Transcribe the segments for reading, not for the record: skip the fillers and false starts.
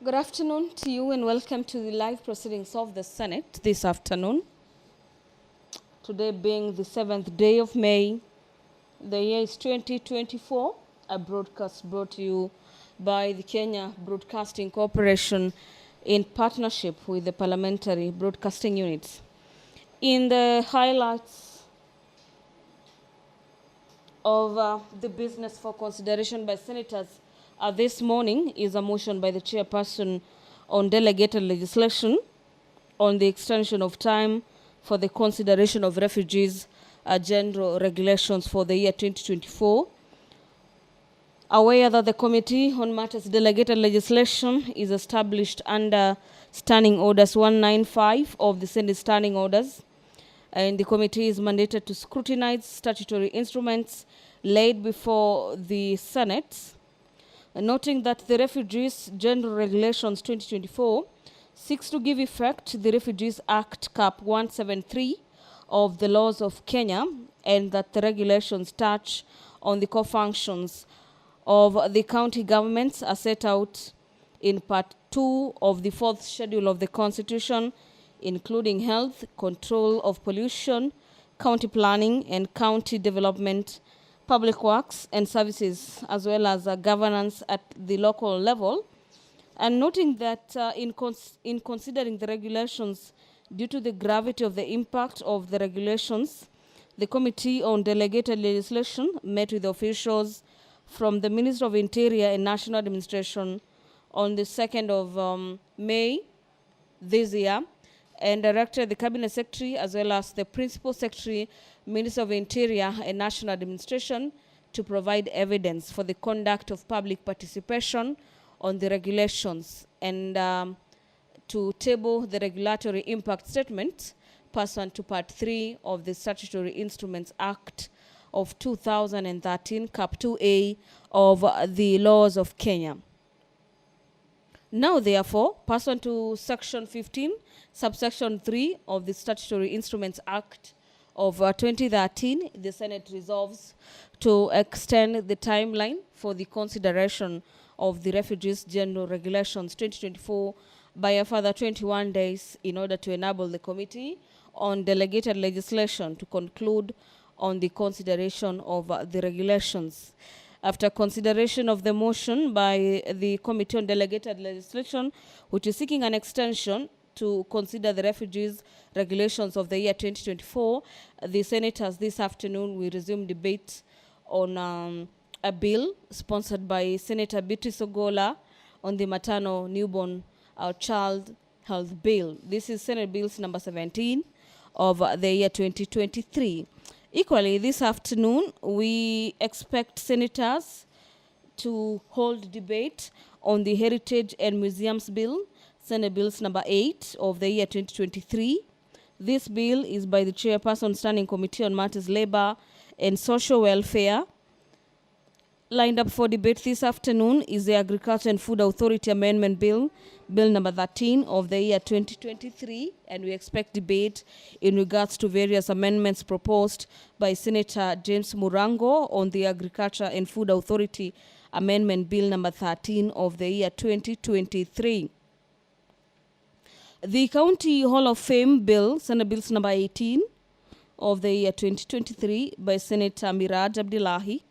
Good afternoon to you and welcome to the live proceedings of the Senate this afternoon. Today being the 7th day of May, the year is 2024. A broadcast brought to you by the Kenya Broadcasting Corporation in partnership with the parliamentary broadcasting units. In the highlights of the business for consideration by senators this morning is a motion by the chairperson on delegated legislation on the extension of time for the consideration of refugees general regulations for the year 2024. Aware that the Committee on Matters Delegated Legislation is established under Standing Orders 195 of the Senate Standing Orders, and the committee is mandated to scrutinize statutory instruments laid before the Senate, noting that the Refugees General Regulations 2024 seeks to give effect to the Refugees Act Cap 173 of the laws of Kenya, and that the regulations touch on the core functions of the county governments as set out in Part 2 of the 4th Schedule of the Constitution, including health, control of pollution, county planning and county development, public works and services, as well as governance at the local level, and noting that in considering the regulations due to the gravity of the impact of the regulations, the Committee on Delegated Legislation met with officials from the Ministry of Interior and National Administration on the 2nd of May this year, and directed the Cabinet Secretary as well as the Principal Secretary, Minister of Interior and National Administration, to provide evidence for the conduct of public participation on the regulations, and to table the regulatory impact statement pursuant to Part 3 of the Statutory Instruments Act of 2013, Cap 2A of the laws of Kenya. Now, therefore, pursuant to Section 15, Subsection 3 of the Statutory Instruments Act of 2013, the Senate resolves to extend the timeline for the consideration of the Refugees General Regulations 2024 by a further 21 days in order to enable the Committee on Delegated Legislation to conclude on the consideration of the regulations. After consideration of the motion by the Committee on Delegated Legislation, which is seeking an extension to consider the refugees regulations of the year 2024, the senators this afternoon will resume debate on a bill sponsored by Senator Beatrice Ogola on the maternal newborn child health bill. This is Senate Bills number 17 of the year 2023. Equally, this afternoon, we expect senators to hold debate on the Heritage and Museums Bill, Senate Bills number 8 of the year 2023. This bill is by the Chairperson Standing Committee on Matters Labor and Social Welfare. Lined up for debate this afternoon is the Agriculture and Food Authority Amendment Bill, Bill number 13 of the year 2023, and we expect debate in regards to various amendments proposed by Senator James Murango on the Agriculture and Food Authority Amendment Bill number 13 of the year 2023. The County Hall of Fame Bill, Senate Bills number 18 of the year 2023 by Senator Miraj Abdullahi,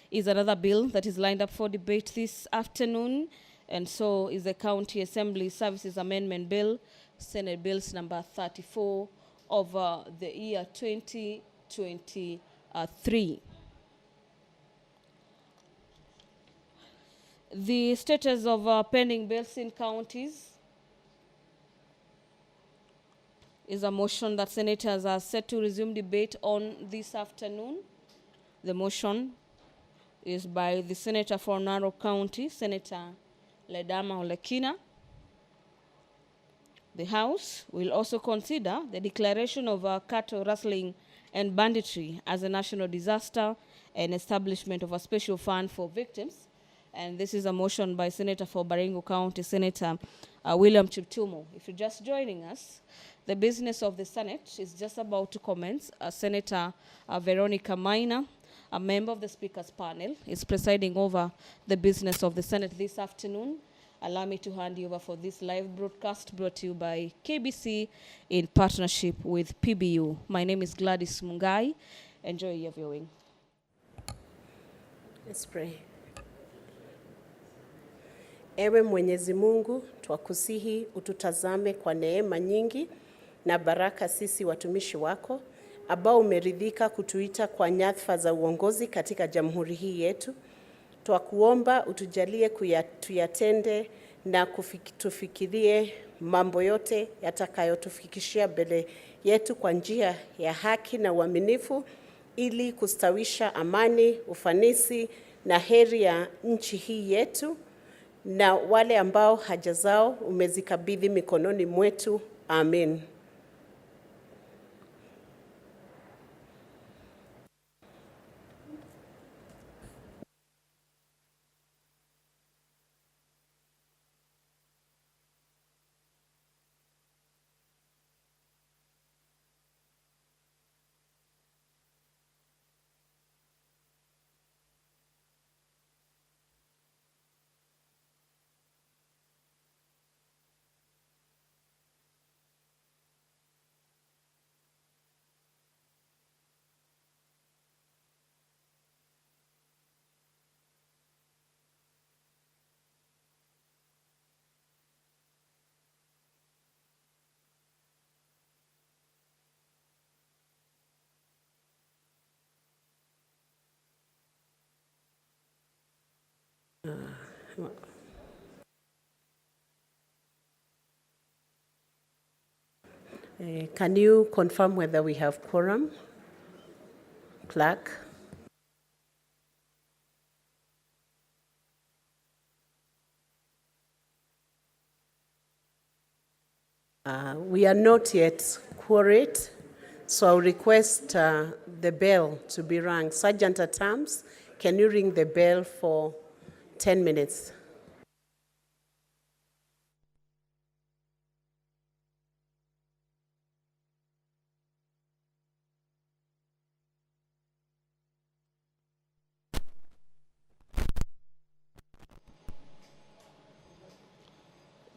is another bill that is lined up for debate this afternoon, and so is the County Assembly Services Amendment Bill, Senate Bills number 34 of the year 2023. The status of pending bills in counties is a motion that senators are set to resume debate on this afternoon. The motion is by the Senator for Narok County, Senator Ledama Olekina. The House will also consider the declaration of cattle rustling and banditry as a national disaster and establishment of a special fund for victims. And this is a motion by Senator for Baringo County, Senator William Chiptumo. If you're just joining us, the business of the Senate is just about to commence. Senator Veronica Maina, a member of the Speaker's panel, is presiding over the business of the Senate this afternoon. Allow me to hand you over for this live broadcast brought to you by KBC in partnership with PBU. My name is Gladys Mungai. Enjoy your viewing. Let's pray. Ewe Mwenyezi Mungu, twakusihi ututazame kwa neema nyingi na baraka sisi watumishi wako ambao umeridhika kutuita kwa nyadhifa za uongozi katika jamhuri hii yetu. Twakuomba utujalie tuyatende na tufikirie mambo yote yatakayotufikishia mbele yetu kwa njia ya haki na uaminifu, ili kustawisha amani, ufanisi na heri ya nchi hii yetu, na wale ambao haja zao umezikabidhi mikononi mwetu. Amen. Can you confirm whether we have quorum, clerk? We are not yet quorate, so I'll request the bell to be rung. Sergeant at Arms, can you ring the bell for 10 minutes?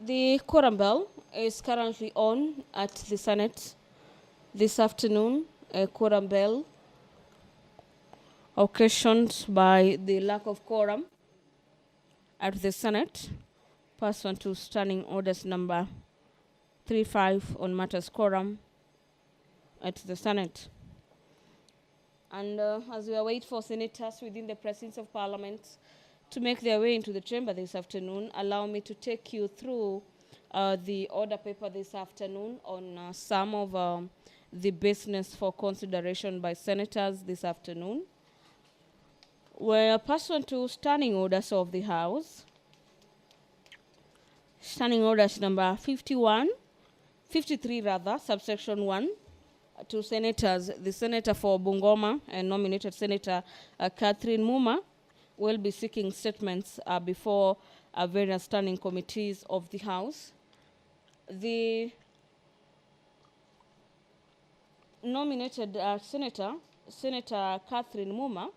The quorum bell is currently on at the Senate this afternoon. A quorum bell occasioned by the lack of quorum at the Senate, pursuant to Standing Orders number 35 on matters quorum at the Senate. And as we await for senators within the presence of Parliament to make their way into the chamber this afternoon, allow me to take you through the order paper this afternoon on some of the business for consideration by senators this afternoon. Where pursuant to standing orders of the House, standing orders number 53 rather, subsection 1, to senators, the senator for Bungoma and nominated Senator Catherine Muma will be seeking statements before various standing committees of the House. The nominated Senator Catherine Muma,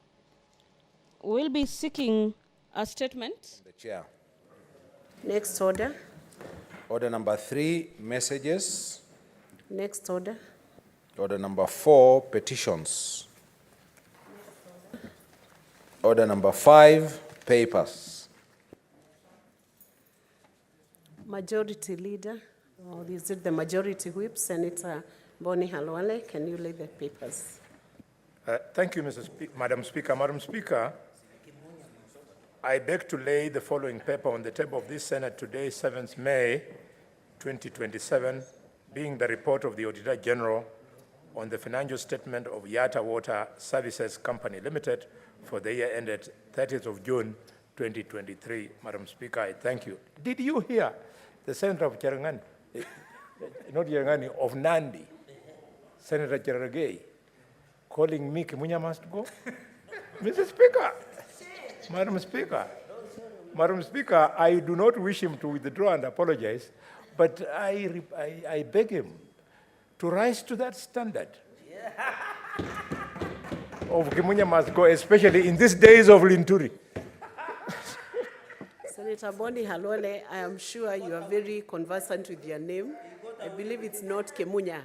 will be seeking a statement. The chair. Next order. Order number 3, messages. Next order. Order number 4, petitions. Order number 5, papers. Majority Leader, or is it the Majority Whip, Senator Boni Halwale? Can you lay the papers? Thank you, Madam Speaker. Madam Speaker, I beg to lay the following paper on the table of this Senate today, 7th May 2027, being the report of the Auditor General on the financial statement of Yata Water Services Company Limited for the year ended 30th of June 2023. Madam Speaker, I thank you. Did you hear the Senator of Cherangani, not Cherangani, of Nandi, Senator Cherargei, calling me Kimunya must go? Mr. Speaker, Madam Speaker, Madam Speaker, I do not wish him to withdraw and apologize, but I beg him to rise to that standard of Kimunya must go, especially in these days of Linturi. Senator Boni Halole, I am sure you are very conversant with your name. I believe it's not Kemunya.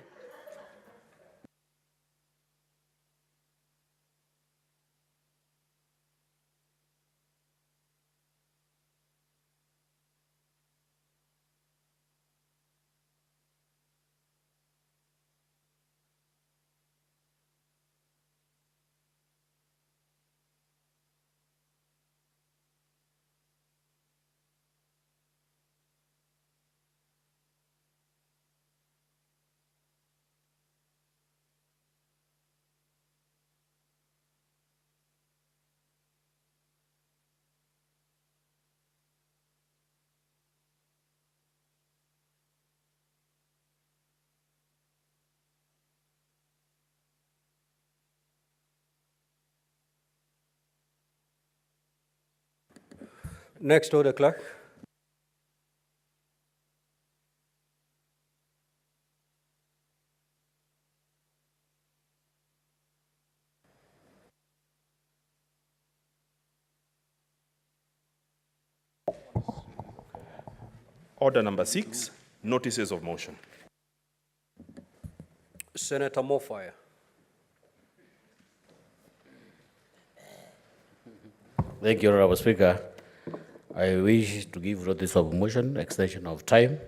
Next order, clerk. Order number 6, notices of motion. Senator Mofire. Thank you, Honorable Speaker. I wish to give notice of motion, extension of time.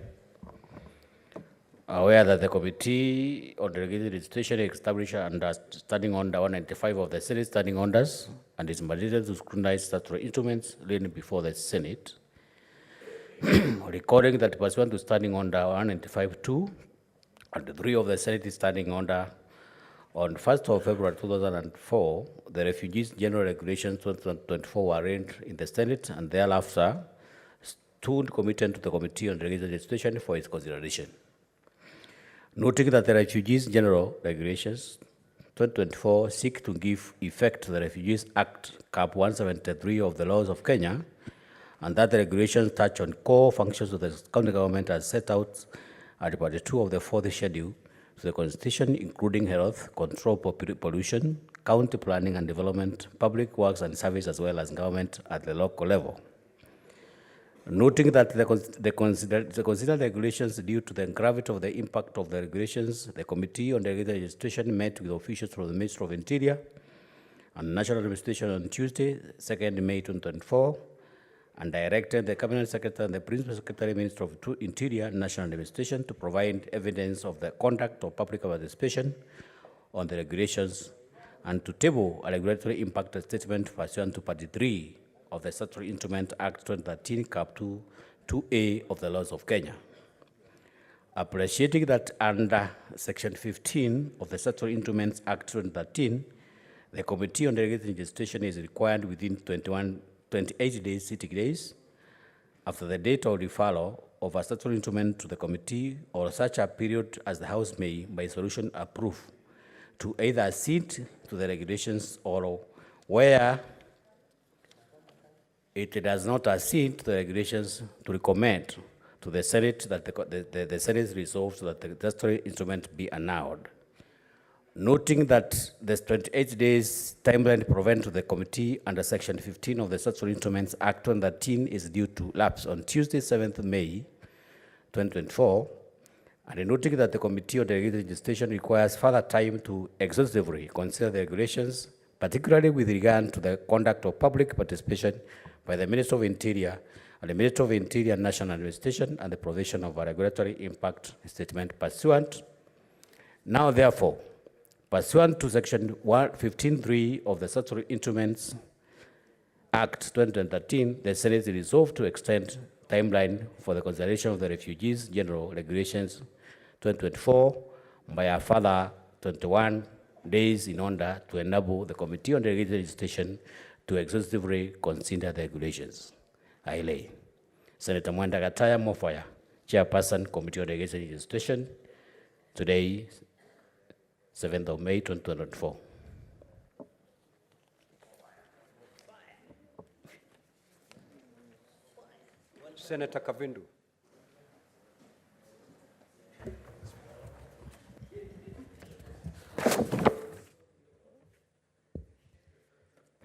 Aware that the Committee on Delegated Legislation established under Standing Order 195 of the Senate Standing Orders and is mandated to scrutinize statutory instruments laid before the Senate. Recording that pursuant to Standing Order 195-2 and 3 of the Senate Standing Order on 1st of February 2004, the Refugees General Regulations 2024 were arraigned in the Senate and thereafter stood committed to the Committee on Delegated Legislation for its consideration. Noting that the Refugees General Regulations 2024 seek to give effect to the Refugees Act Cap 173 of the laws of Kenya, and that the regulations touch on core functions of the county government as set out at Part 2 of the 4th schedule to the Constitution, including health, control pollution, county planning and development, public works and service, as well as government at the local level. Noting that the considered regulations due to the gravity of the impact of the regulations, the Committee on Delegated Legislation met with officials from the Ministry of Interior and National Administration on Tuesday, 2nd May 2024, and directed the Cabinet Secretary and the Principal Secretary, Minister of Interior and National Administration, to provide evidence of the conduct of public participation on the regulations and to table a regulatory impact statement pursuant to Part 3 of the Statutory Instrument Act 2013, Cap 2A of the laws of Kenya. Appreciating that under Section 15 of the Statutory Instruments Act 2013, the Committee on Delegated Legislation is required within 28 days, sitting days, after the date of referral of a statutory instrument to the committee or such a period as the House may, by resolution, approve, to either accede to the regulations or where it does not accede to the regulations, to recommend to the Senate that the Senate resolves that the statutory instrument be annulled. Noting that the 28 days timeline provided to the committee under Section 15 of the Statutory Instruments Act 2013 is due to lapse on Tuesday, 7th May 2024, and noting that the Committee on Delegated Legislation requires further time to exhaustively consider the regulations, particularly with regard to the conduct of public participation by the Minister of Interior and the Minister of Interior and National Administration and the provision of a regulatory impact statement pursuant. Now, therefore, pursuant to Section 15.3 of the Statutory Instruments Act 2013, the Senate resolved to extend timeline for the consideration of the Refugees General Regulations 2024 by a further 21 days in order to enable the Committee on Delegated Legislation to exhaustively consider the regulations. I lay. Senator Mwenda Gataya Mofaya, Chairperson, Committee on Delegated Legislation, today, 7th of May 2024. Senator Kavindu.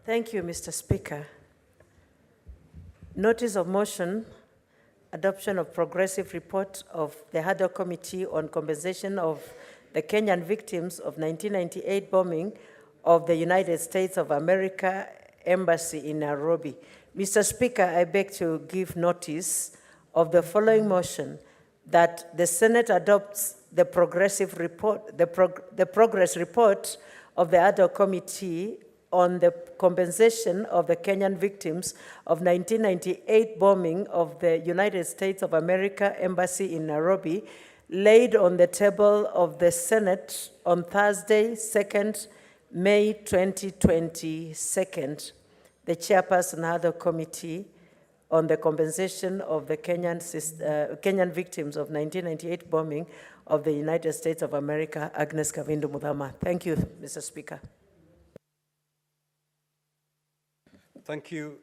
Thank you, Mr. Speaker. Notice of motion, adoption of progressive report of the Haddock Committee on compensation of the Kenyan victims of 1998 bombing of the United States of America Embassy in Nairobi. Mr. Speaker, I beg to give notice of the following motion, that the Senate adopts the progressive report, the progress report of the Haddock Committee on the compensation of the Kenyan victims of 1998 bombing of the United States of America Embassy in Nairobi, laid on the table of the Senate on Thursday, 2nd May 2022. The chairperson of the committee on the compensation of the Kenyan victims of 1998 bombing of the United States of America, Agnes Kavindu Muthama. Thank you, Mr. Speaker. Thank you.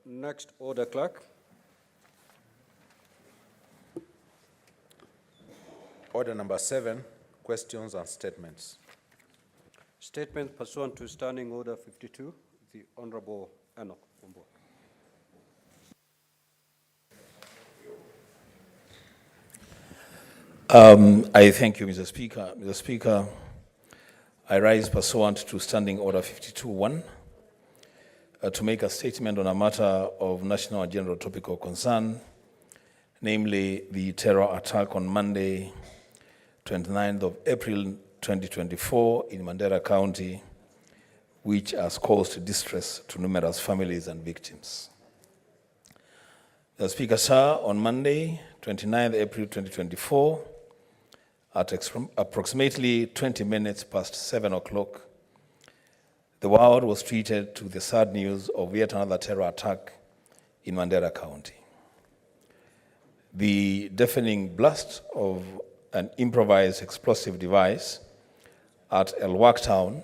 Next order, clerk. Order number 7, questions and statements. Statement pursuant to Standing Order 52, the Honorable Enoch Wambua. I thank you, Mr. Speaker. Mr. Speaker, I rise pursuant to Standing Order 52.1 to make a statement on a matter of national and general topic of concern, namely the terror attack on Monday, 29th of April 2024 in Mandera County, which has caused distress to numerous families and victims. The Speaker, sir, on Monday, 29th April 2024, at approximately 20 minutes past 7 o'clock, the world was treated to the sad news of yet another terror attack in Mandera County. The deafening blast of an improvised explosive device at El Wak Town,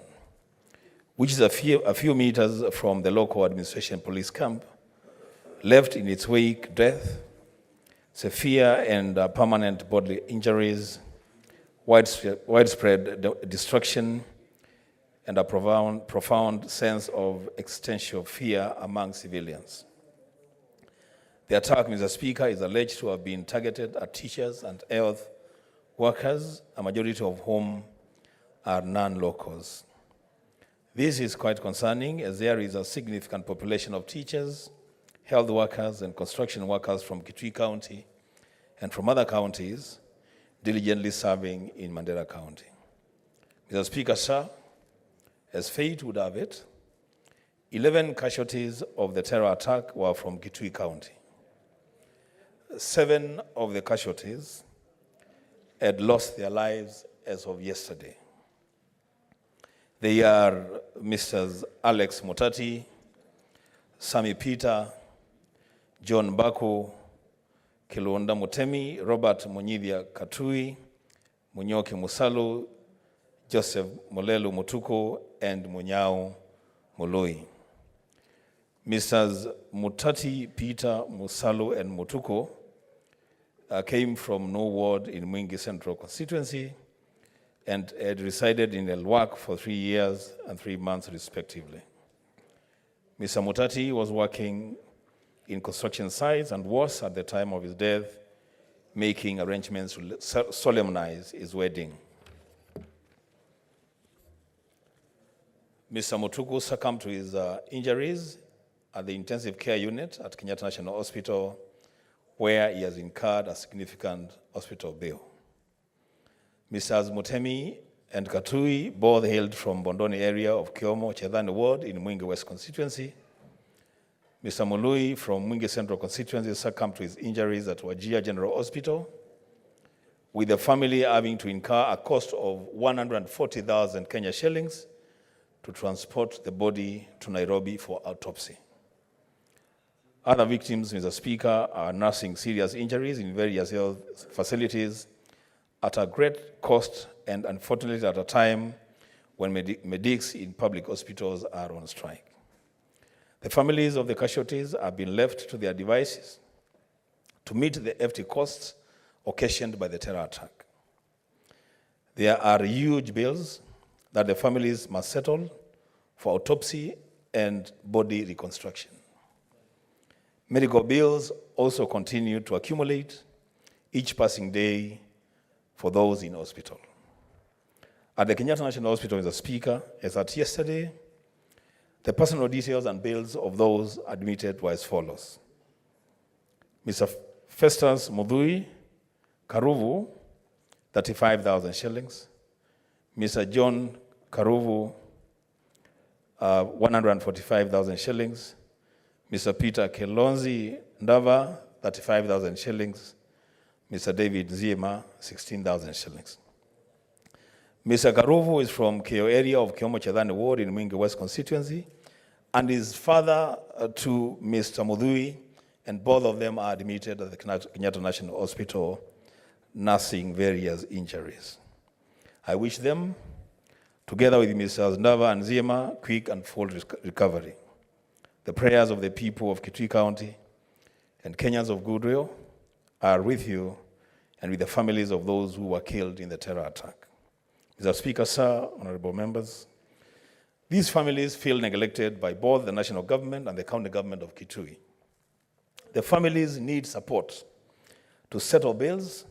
which is a few meters from the local administration police camp, left in its wake death, severe and permanent bodily injuries, widespread destruction, and a profound sense of existential fear among civilians. The attack, Mr. Speaker, is alleged to have been targeted at teachers and health workers, a majority of whom are non-locals. This is quite concerning, as there is a significant population of teachers, health workers, and construction workers from Kitui County and from other counties diligently serving in Mandera County. Mr. Speaker, sir, as fate would have it, 11 casualties of the terror attack were from Kitui County. 7 of the casualties had lost their lives as of yesterday. They are Mrs. Alex Mutati, Sami Peter, John Baku, Kilonda Mutemi, Robert Munyidhia Katui, Munyoki Musalu, Joseph Molelu Mutuko, and Munyao Moloi. Mrs. Mutati, Peter, Musalu, and Mutuko came from No Ward in Mwingi Central Constituency and had resided in El Wak for 3 years and 3 months respectively. Mr. Mutati was working in construction sites and was, at the time of his death, making arrangements to solemnize his wedding. Mr. Mutuku succumbed to his injuries at the intensive care unit at Kenyatta National Hospital, where he has incurred a significant hospital bill. Mrs. Mutemi and Katui both hailed from Bondoni area of Kiomo, Chedhani Ward in Mwingi West constituency. Mr. Molui from Mwingi Central constituency succumbed to his injuries at Wajir General Hospital, with the family having to incur a cost of 140,000 Kenya shillings to transport the body to Nairobi for autopsy. Other victims, Mr. Speaker, are nursing serious injuries in various health facilities at a great cost and unfortunately at a time when medics in public hospitals are on strike. The families of the casualties have been left to their devices to meet the hefty costs occasioned by the terror attack. There are huge bills that the families must settle for autopsy and body reconstruction. Medical bills also continue to accumulate each passing day for those in hospital. At the Kenyatta National Hospital, Mr. Speaker, as at yesterday, the personal details and bills of those admitted were as follows. Mr. Festus Mudhui Karuvu, 35,000 shillings. Mr. John Karuvu, 145,000 shillings. Mr. Peter Kelonzi Ndava, 35,000 shillings. Mr. David Nziema, 16,000 shillings. Mr. Karuvu is from Keo area of Kiomo Chadhani Ward in Mwingi West constituency and is father to Mr. Mudhui, and both of them are admitted at the Kenyatta National Hospital nursing various injuries. I wish them, together with Mrs. Ndava and Nziema, quick and full recovery. The prayers of the people of Kitui County and Kenyans of goodwill are with you and with the families of those who were killed in the terror attack. Mr. Speaker, sir, honorable members, these families feel neglected by both the national government and the county government of Kitui. The families need support to settle bills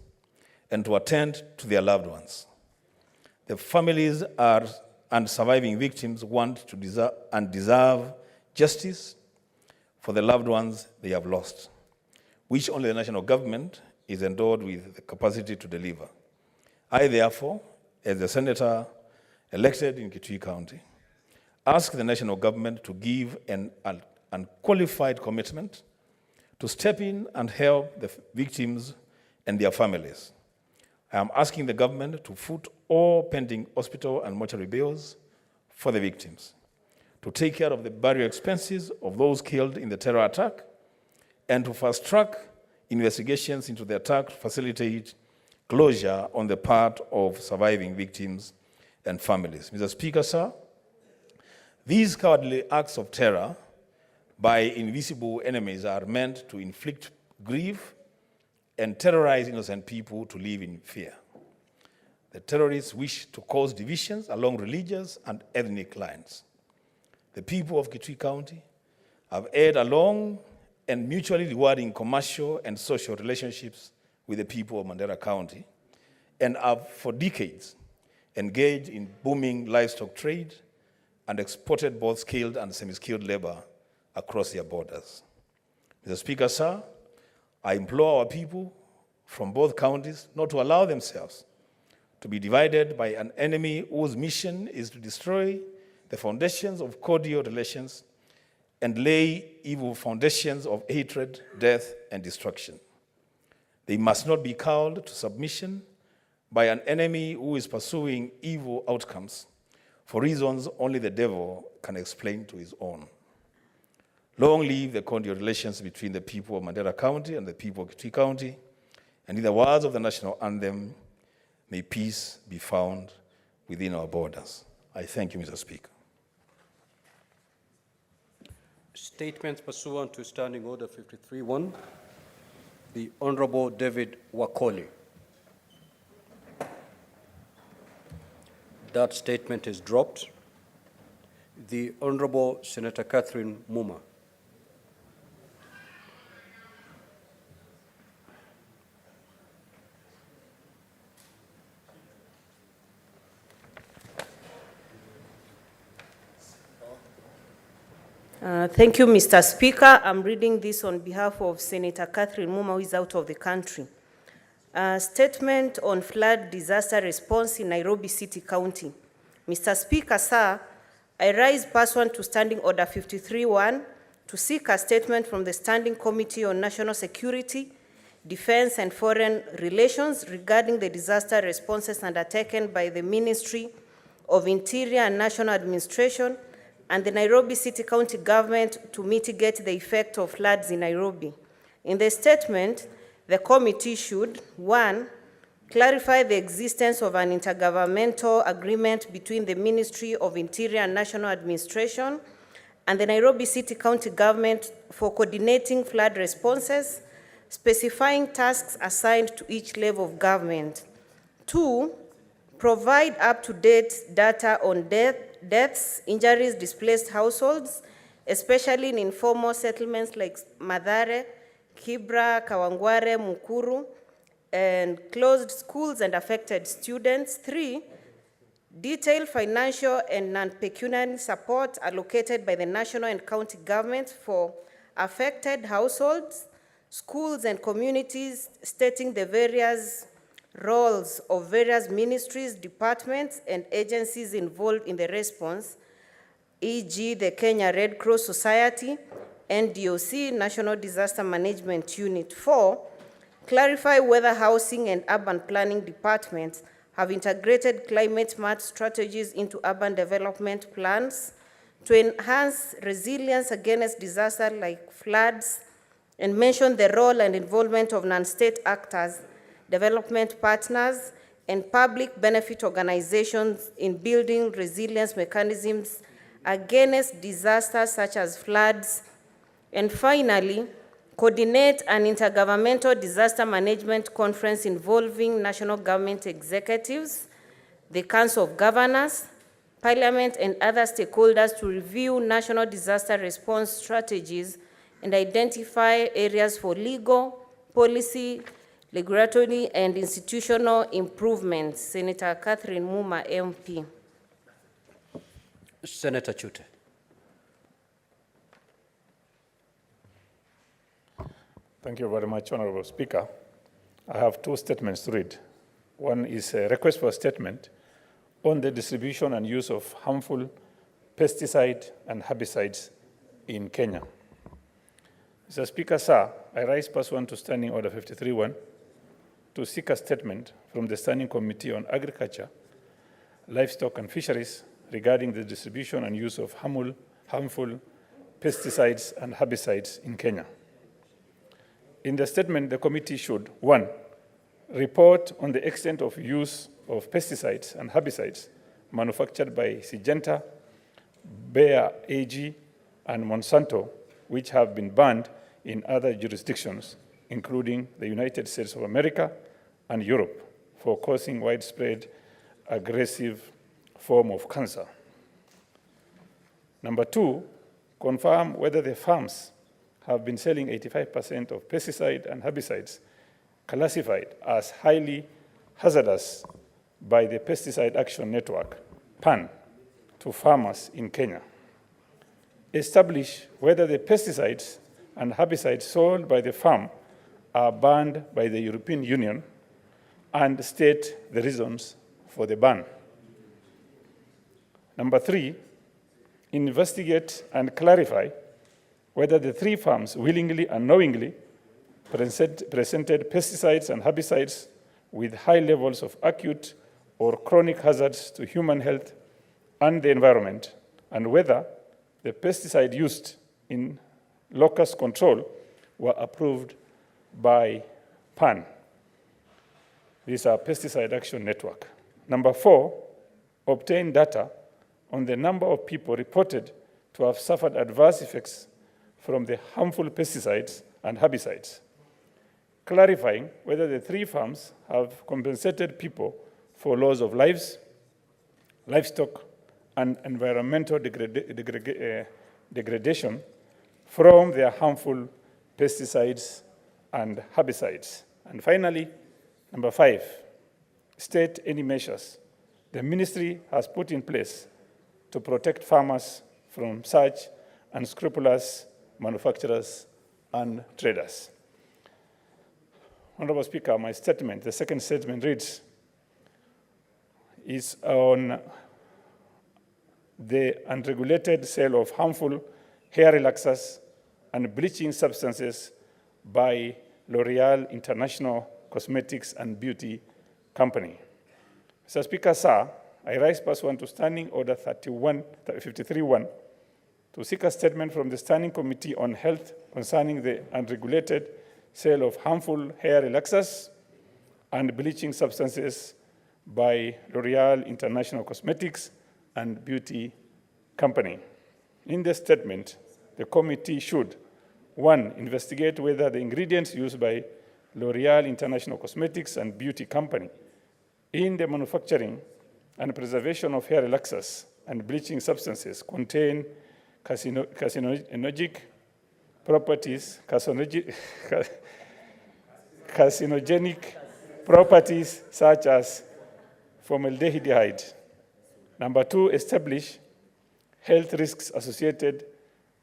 and to attend to their loved ones. The families and surviving victims want to deserve justice for the loved ones they have lost, which only the national government is endowed with the capacity to deliver. I, therefore, as the senator elected in Kitui County, ask the national government to give an unqualified commitment to step in and help the victims and their families. I am asking the government to foot all pending hospital and mortuary bills for the victims, to take care of the burial expenses of those killed in the terror attack, and to fast-track investigations into the attack to facilitate closure on the part of surviving victims and families. Mr. Speaker, sir, these cowardly acts of terror by invisible enemies are meant to inflict grief and terrorize innocent people to live in fear. The terrorists wish to cause divisions along religious and ethnic lines. The people of Kitui County have had a long and mutually rewarding commercial and social relationships with the people of Mandera County and have for decades engaged in booming livestock trade and exported both skilled and semi-skilled labor across their borders. Mr. Speaker, sir, I implore our people from both counties not to allow themselves to be divided by an enemy whose mission is to destroy the foundations of cordial relations and lay evil foundations of hatred, death, and destruction. They must not be cowed to submission by an enemy who is pursuing evil outcomes for reasons only the devil can explain to his own. Long live the cordial relations between the people of Mandera County and the people of Kitui County, and in the words of the national anthem, may peace be found within our borders. I thank you, Mr. Speaker. Statements pursuant to Standing Order 53-1. The Honorable David Wakoli. That statement is dropped. The Honorable Senator Catherine Muma. Thank you, Mr. Speaker. I'm reading this on behalf of Senator Catherine Muma, who is out of the country. Statement on flood disaster response in Nairobi City County. Mr. Speaker, sir, I rise pursuant to Standing Order 53-1 to seek a statement from the Standing Committee on National Security, Defense and Foreign Relations regarding the disaster responses undertaken by the Ministry of Interior and National Administration and the Nairobi City County Government to mitigate the effect of floods in Nairobi. In the statement, the committee should, 1, clarify the existence of an intergovernmental agreement between the Ministry of Interior and National Administration and the Nairobi City County Government for coordinating flood responses, specifying tasks assigned to each level of government. 2, provide up-to-date data on deaths, injuries, displaced households, especially in informal settlements like Madare, Kibra, Kawangware, Mukuru, and closed schools and affected students. 3, detailed financial and non-pecuniary support allocated by the national and county governments for affected households, schools, and communities, stating the various roles of various ministries, departments, and agencies involved in the response, e.g. the Kenya Red Cross Society, NDOC, National Disaster Management Unit. 4, clarify whether housing and urban planning departments have integrated climate smart strategies into urban development plans to enhance resilience against disasters like floods, and mention the role and involvement of non-state actors, development partners, and public benefit organizations in building resilience mechanisms against disasters such as floods. And finally, coordinate an intergovernmental disaster management conference involving national government executives, the Council of Governors, Parliament, and other stakeholders to review national disaster response strategies and identify areas for legal, policy, regulatory, and institutional improvements. Senator Catherine Muma, MP. Senator Chute. Thank you very much, Honorable Speaker. I have 2 statements to read. One is a request for a statement on the distribution and use of harmful pesticide and herbicides in Kenya. Mr. Speaker, sir, I rise pursuant to Standing Order 53-1 to seek a statement from the Standing Committee on Agriculture, Livestock and Fisheries regarding the distribution and use of harmful pesticides and herbicides in Kenya. In the statement, the committee should, 1, report on the extent of use of pesticides and herbicides manufactured by Syngenta, Bayer AG, and Monsanto, which have been banned in other jurisdictions, including the United States of America and Europe, for causing widespread aggressive form of cancer. Number 2, confirm whether the farms have been selling 85% of pesticide and herbicides classified as highly hazardous by the Pesticide Action Network, PAN, to farmers in Kenya. Establish whether the pesticides and herbicides sold by the farm are banned by the European Union and state the reasons for the ban. Number 3, investigate and clarify whether the 3 farms willingly and knowingly presented pesticides and herbicides with high levels of acute or chronic hazards to human health and the environment, and whether the pesticide used in locust control were approved by PAN. These are Pesticide Action Network. Number 4, obtain data on the number of people reported to have suffered adverse effects from the harmful pesticides and herbicides, clarifying whether the 3 farms have compensated people for loss of lives, livestock, and environmental degradation from their harmful pesticides and herbicides. And finally, number 5, state any measures the ministry has put in place to protect farmers from such unscrupulous manufacturers and traders. Honorable Speaker, my statement, the second statement reads, is on the unregulated sale of harmful hair relaxers and bleaching substances by L'Oreal International Cosmetics and Beauty Company. Mr. Speaker, sir, I rise pursuant to Standing Order 53-1 to seek a statement from the Standing Committee on Health concerning the unregulated sale of harmful hair relaxers and bleaching substances by L'Oreal International Cosmetics and Beauty Company. In the statement, the committee should, 1, investigate whether the ingredients used by L'Oreal International Cosmetics and Beauty Company in the manufacturing and preservation of hair relaxers and bleaching substances contain carcinogenic properties, carcinogenic properties such as formaldehyde. Number 2, establish health risks associated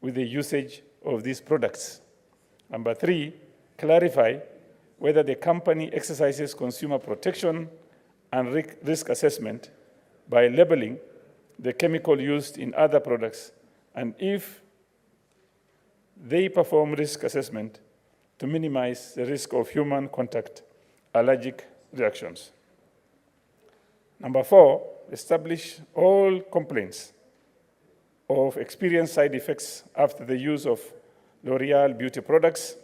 with the usage of these products. Number 3, clarify whether the company exercises consumer protection and risk assessment by labeling the chemical used in other products, and if they perform risk assessment to minimize the risk of human contact allergic reactions. Number 4, establish all complaints of experienced side effects after the use of L'Oreal beauty products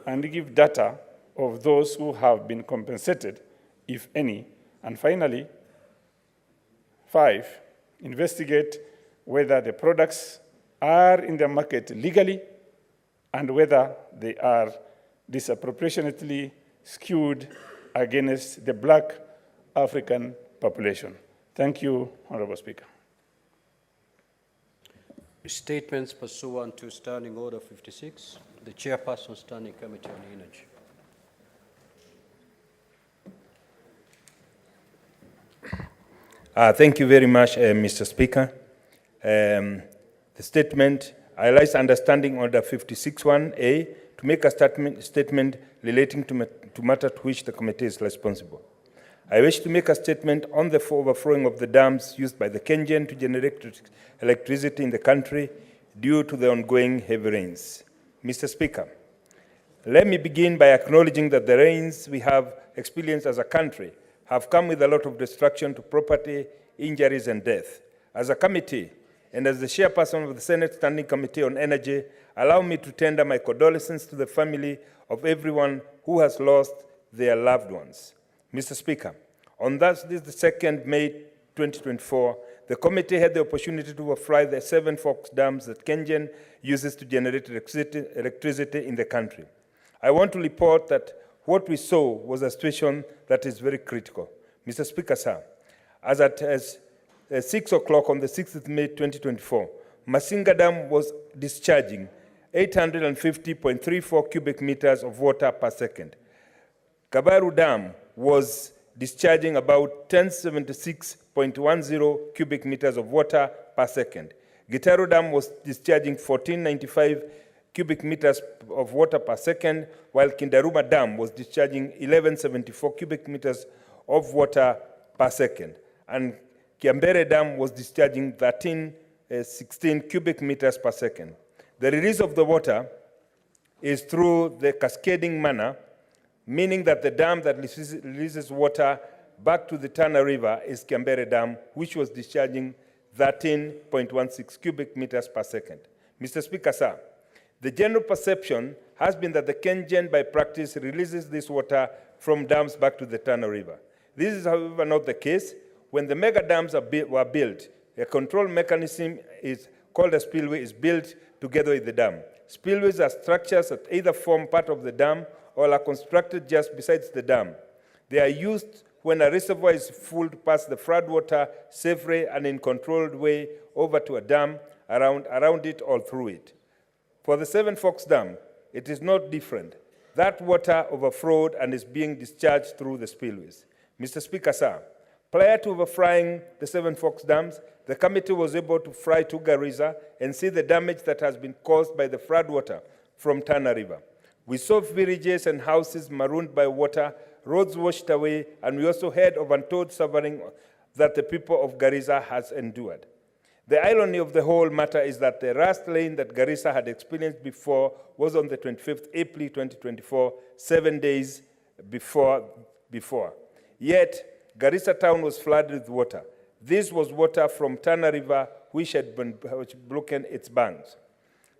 and give data of those who have been compensated, if any. And finally, 5, investigate whether the products are in the market legally and whether they are disproportionately skewed against the Black African population. Thank you, Honorable Speaker. Statements pursuant to Standing Order 56. The Chairperson, Standing Committee on Energy. Thank you very much, Mr. Speaker. The statement highlights Understanding Order 56.1a to make a statement relating to matter to which the committee is responsible. I wish to make a statement on the overflowing of the dams used by the KenGen to generate electricity in the country due to the ongoing heavy rains. Mr. Speaker, let me begin by acknowledging that the rains we have experienced as a country have come with a lot of destruction to property, injuries, and death. As a committee, and as the chairperson of the Senate Standing Committee on Energy, allow me to tender my condolences to the family of everyone who has lost their loved ones. Mr. Speaker, on this the 2nd May 2024, the committee had the opportunity to overfly the 7 Fox dams that KenGen uses to generate electricity in the country. I want to report that what we saw was a situation that is very critical. Mr. Speaker, sir, as at 6 o'clock on the 6th May 2024, Masinga Dam was discharging 850.34 cubic meters of water per second. Kabaru Dam was discharging about 1076.10 cubic meters of water per second. Gitaru Dam was discharging 1495 cubic meters of water per second, while Kindaruma Dam was discharging 1174 cubic meters of water per second. And Kiambere Dam was discharging 1316 cubic meters per second. The release of the water is through the cascading manner, meaning that the dam that releases water back to the Tana River is Kiambere Dam, which was discharging 13.16 cubic meters per second. Mr. Speaker, sir, the general perception has been that the KenGen, by practice, releases this water from dams back to the Tana River. This is, however, not the case. When the mega dams were built, a control mechanism is called a spillway is built together with the dam. Spillways are structures that either form part of the dam or are constructed just besides the dam. They are used when a reservoir is full to pass the floodwater safely and in controlled way over to a dam, around it or through it. For the 7 Fox Dam, it is not different. That water overflowed and is being discharged through the spillways. Mr. Speaker, sir, prior to overflying the 7 Fox Dams, the committee was able to fly to Garissa and see the damage that has been caused by the floodwater from Tana River. We saw villages and houses marooned by water, roads washed away, and we also heard of untold suffering that the people of Garissa has endured. The irony of the whole matter is that the rust rain that Garissa had experienced before was on the 25th April 2024, 7 days before. Yet, Garissa town was flooded with water. This was water from Tana River, which had broken its banks.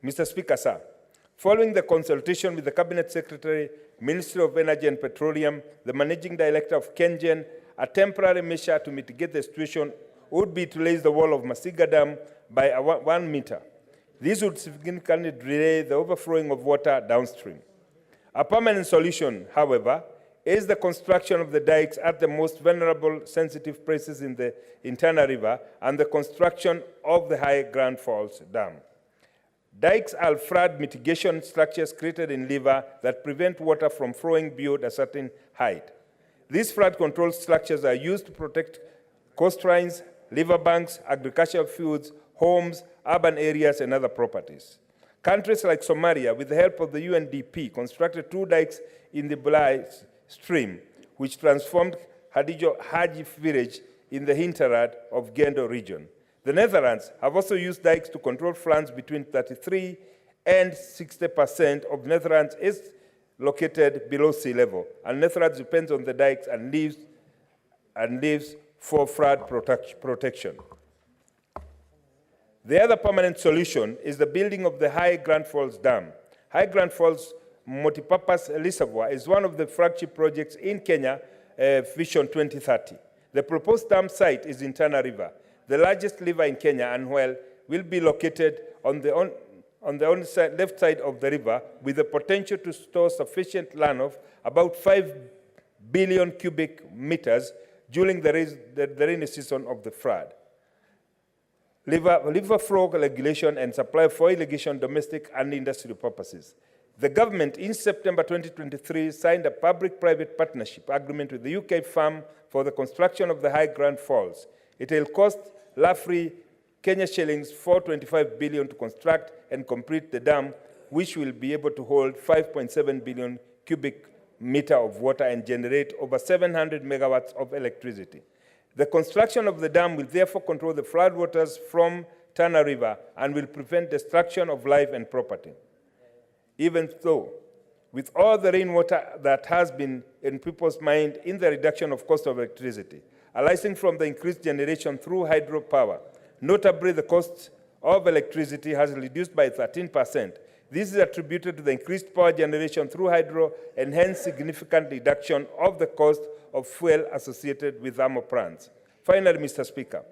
Mr. Speaker, sir, following the consultation with the Cabinet Secretary, Ministry of Energy and Petroleum, the Managing Director of KenGen, a temporary measure to mitigate the situation would be to raise the wall of Masinga Dam by 1 meter. This would significantly delay the overflowing of water downstream. A permanent solution, however, is the construction of the dikes at the most vulnerable, sensitive places in Tana River and the construction of the High Grand Falls Dam. Dikes are flood mitigation structures created in river that prevent water from flowing beyond a certain height. These flood control structures are used to protect coastlines, riverbanks, agricultural fields, homes, urban areas, and other properties. Countries like Somalia, with the help of the UNDP, constructed 2 dikes in the Bulai stream, which transformed Haji village in the hinterland of Gendo region. The Netherlands have also used dikes to control floods. Between 33 and 60% of Netherlands is located below sea level, and Netherlands depends on the dikes and leaves for flood protection. The other permanent solution is the building of the High Grand Falls Dam. High Grand Falls Multipurpose Reservoir is one of the flagship projects in Kenya Vision 2030. The proposed dam site is in Tana River, the largest river in Kenya, and will be located on the left side of the river with the potential to store sufficient runoff, about 5 billion cubic meters during the rainy season of the flood. River flow regulation and supply for irrigation, domestic and industrial purposes. The government in September 2023 signed a public-private partnership agreement with the UK firm for the construction of the High Grand Falls. It will cost roughly Kenya shillings 425 billion to construct and complete the dam, which will be able to hold 5.7 billion cubic meter of water and generate over 700 megawatts of electricity. The construction of the dam will therefore control the floodwaters from Tana River and will prevent destruction of life and property. Even though, with all the rainwater that has been in people's mind in the reduction of cost of electricity, arising from the increased generation through hydropower, notably the cost of electricity has reduced by 13%. This is attributed to the increased power generation through hydro and hence significant reduction of the cost of fuel associated with thermal plants. Finally, Mr. Speaker,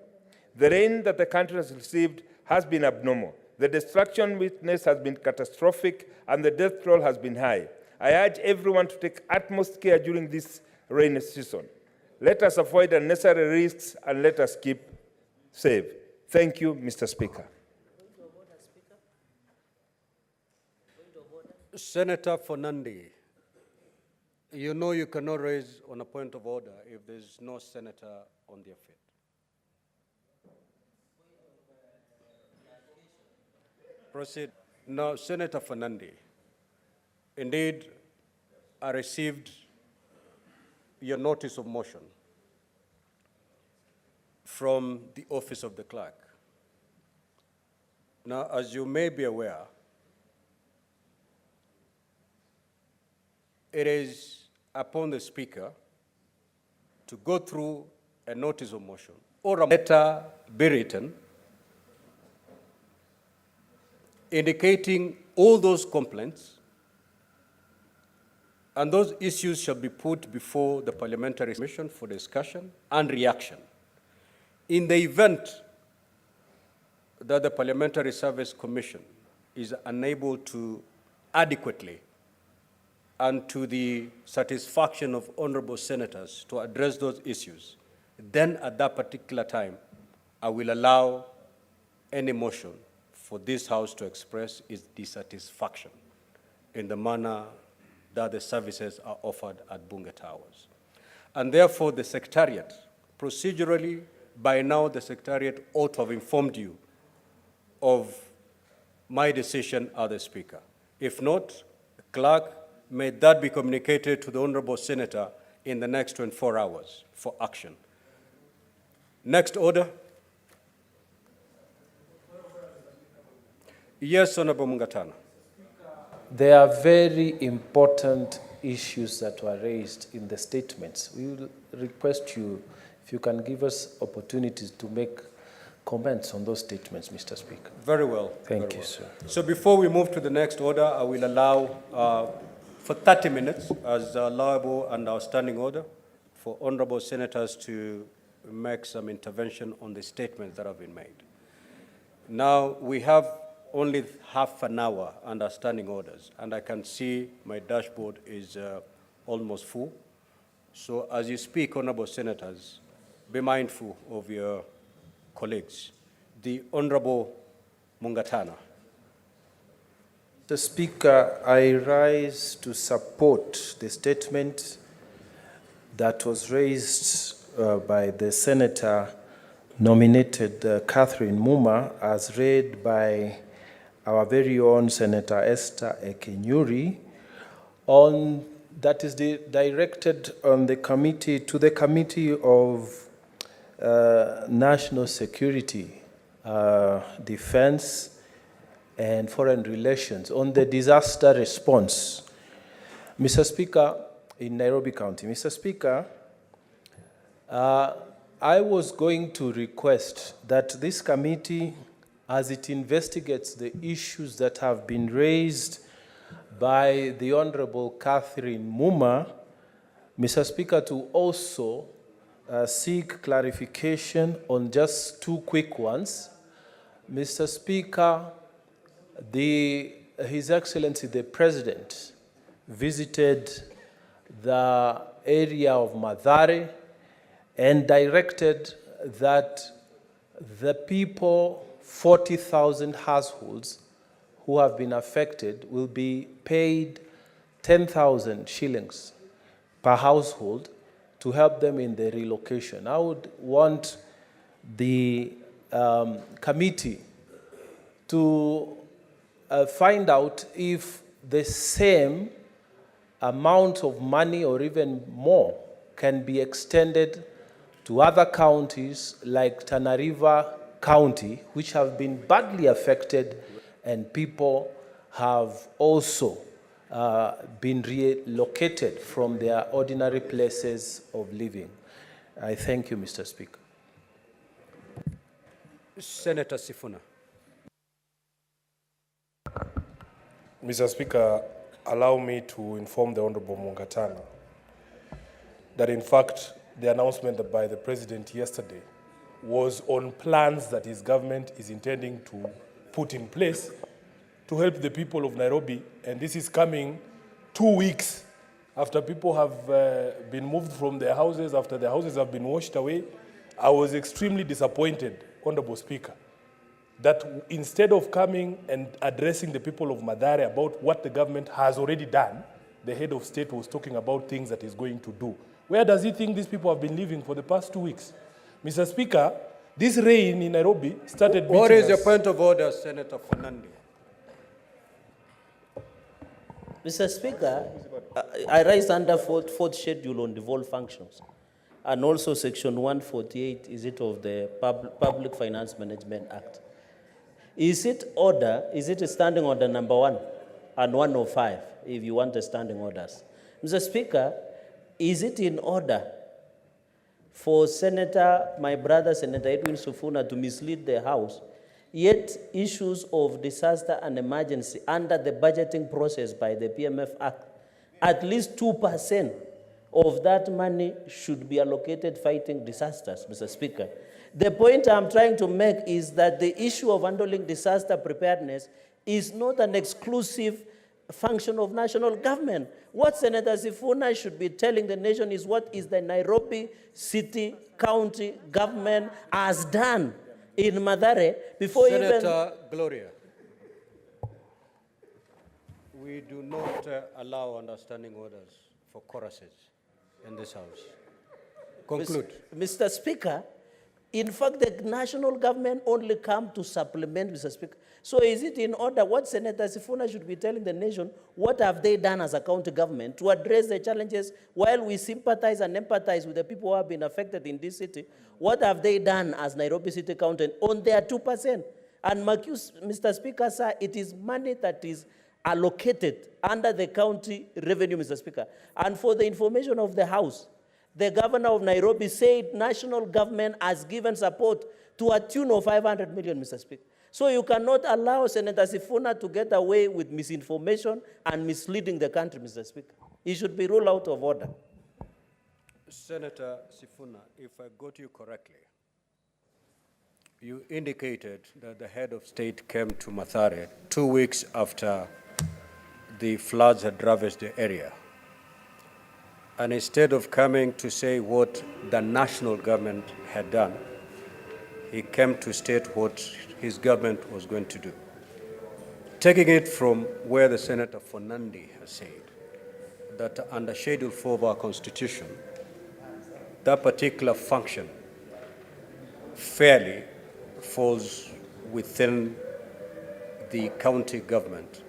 the rain that the country has received has been abnormal. The destruction witnessed has been catastrophic and the death toll has been high. I urge everyone to take utmost care during this rainy season. Let us avoid unnecessary risks and let us keep safe. Thank you, Mr. Speaker. Senator Fernandi, you know you cannot raise on a point of order if there's no senator on their feet. Proceed. Now, Senator Fernandi, indeed, I received your notice of motion from the office of the clerk. Now, as you may be aware, it is upon the Speaker to go through a notice of motion or a letter be written indicating all those complaints, and those issues shall be put before the Parliamentary Commission for discussion and reaction. In the event that the Parliamentary Service Commission is unable to adequately and to the satisfaction of honorable senators to address those issues, then at that particular time, I will allow any motion for this House to express its dissatisfaction in the manner that the services are offered at Bunge Towers. And therefore, the Secretariat, procedurally, by now the Secretariat ought to have informed you of my decision as the Speaker. If not, Clerk, may that be communicated to the Honorable Senator in the next 24 hours for action. Next order. Yes, Honorable Mungatana. There are very important issues that were raised in the statements. We will request you if you can give us opportunities to make comments on those statements, Mr. Speaker. Very well. Thank you, sir. So before we move to the next order, I will allow for 30 minutes as allowable and our standing order for honorable senators to make some intervention on the statements that have been made. Now, we have only half an hour under standing orders, and I can see my dashboard is almost full. So as you speak, honorable senators, be mindful of your colleagues. The Honorable Mungatana. Mr. Speaker, I rise to support the statement that was raised by the Senator nominated Catherine Muma, as read by our very own Senator Esther Ekenyuri, on that is directed on the committee to the Committee of National Security, Defense, and Foreign Relations on the disaster response. Mr. Speaker, in Nairobi County. Mr. Speaker, I was going to request that this committee, as it investigates the issues that have been raised by the Honorable Catherine Muma, Mr. Speaker, to also seek clarification on just two quick ones. Mr. Speaker, His Excellency the President visited the area of Mathare and directed that the people, 40,000 households who have been affected, will be paid 10,000 shillings per household to help them in the relocation. I would want the committee to find out if the same amount of money or even more can be extended to other counties like Tana River County, which have been badly affected, and people have also been relocated from their ordinary places of living. I thank you, Mr. Speaker. Senator Sifuna. Mr. Speaker, allow me to inform the Honorable Mungatana that in fact the announcement by the President yesterday was on plans that his government is intending to put in place to help the people of Nairobi, and this is coming 2 weeks after people have been moved from their houses, after their houses have been washed away. I was extremely disappointed, Honorable Speaker, that instead of coming and addressing the people of Mathare about what the government has already done, the head of state was talking about things that he's going to do. Where does he think these people have been living for the past 2 weeks? Mr. Speaker, this rain in Nairobi started beating What is your us. point of order, Senator Fernandi? Mr. Speaker, I rise under fourth schedule on devolved functions, and also section 148 is it of the Public Finance Management Act. Is it a standing order number 1 and 105, if you want the standing orders? Mr. Speaker, is it in order for my brother Senator Edwin Sifuna to mislead the House, yet issues of disaster and emergency under the budgeting process by the PMF Act, at least 2% of that money should be allocated fighting disasters, Mr. Speaker? The point I'm trying to make is that the issue of handling disaster preparedness is not an exclusive function of national government. What Senator Sifuna should be telling the nation is what is the Nairobi City County government has done in Mathare before Senator Gloria, we do not allow understanding orders for choruses in this House. Conclude. Mr. Speaker, in fact, the national government only come to supplement, Mr. Speaker. So is it in order what Senator Sifuna should be telling the nation, what have they done as a county government to address the challenges while we sympathize and empathize with the people who have been affected in this city? What have they done as Nairobi City County on their 2%? And Mr. Speaker, sir, it is money that is allocated under the county revenue, Mr. Speaker. And for the information of the House, the governor of Nairobi said national government has given support to a tune of 500 million, Mr. Speaker. So you cannot allow Senator Sifuna to get away with misinformation and misleading the country, Mr. Speaker. He should be ruled out of order. Senator Sifuna, if I got you correctly, you indicated that the head of state came to Mathare 2 weeks after the floods had ravaged the area. And instead of coming to say what the national government had done, he came to state what his government was going to do. taking it from where the Senator Fernandi has said, that under Schedule 4 of our Constitution, that particular function fairly falls within the county government.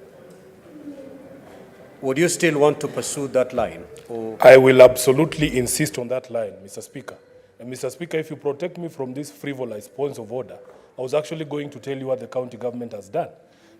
Would you still want to pursue that line? Or? I will absolutely insist on that line, Mr. Speaker. And Mr. Speaker, if you protect me from these frivolous points of order, I was actually going to tell you what the county government has done.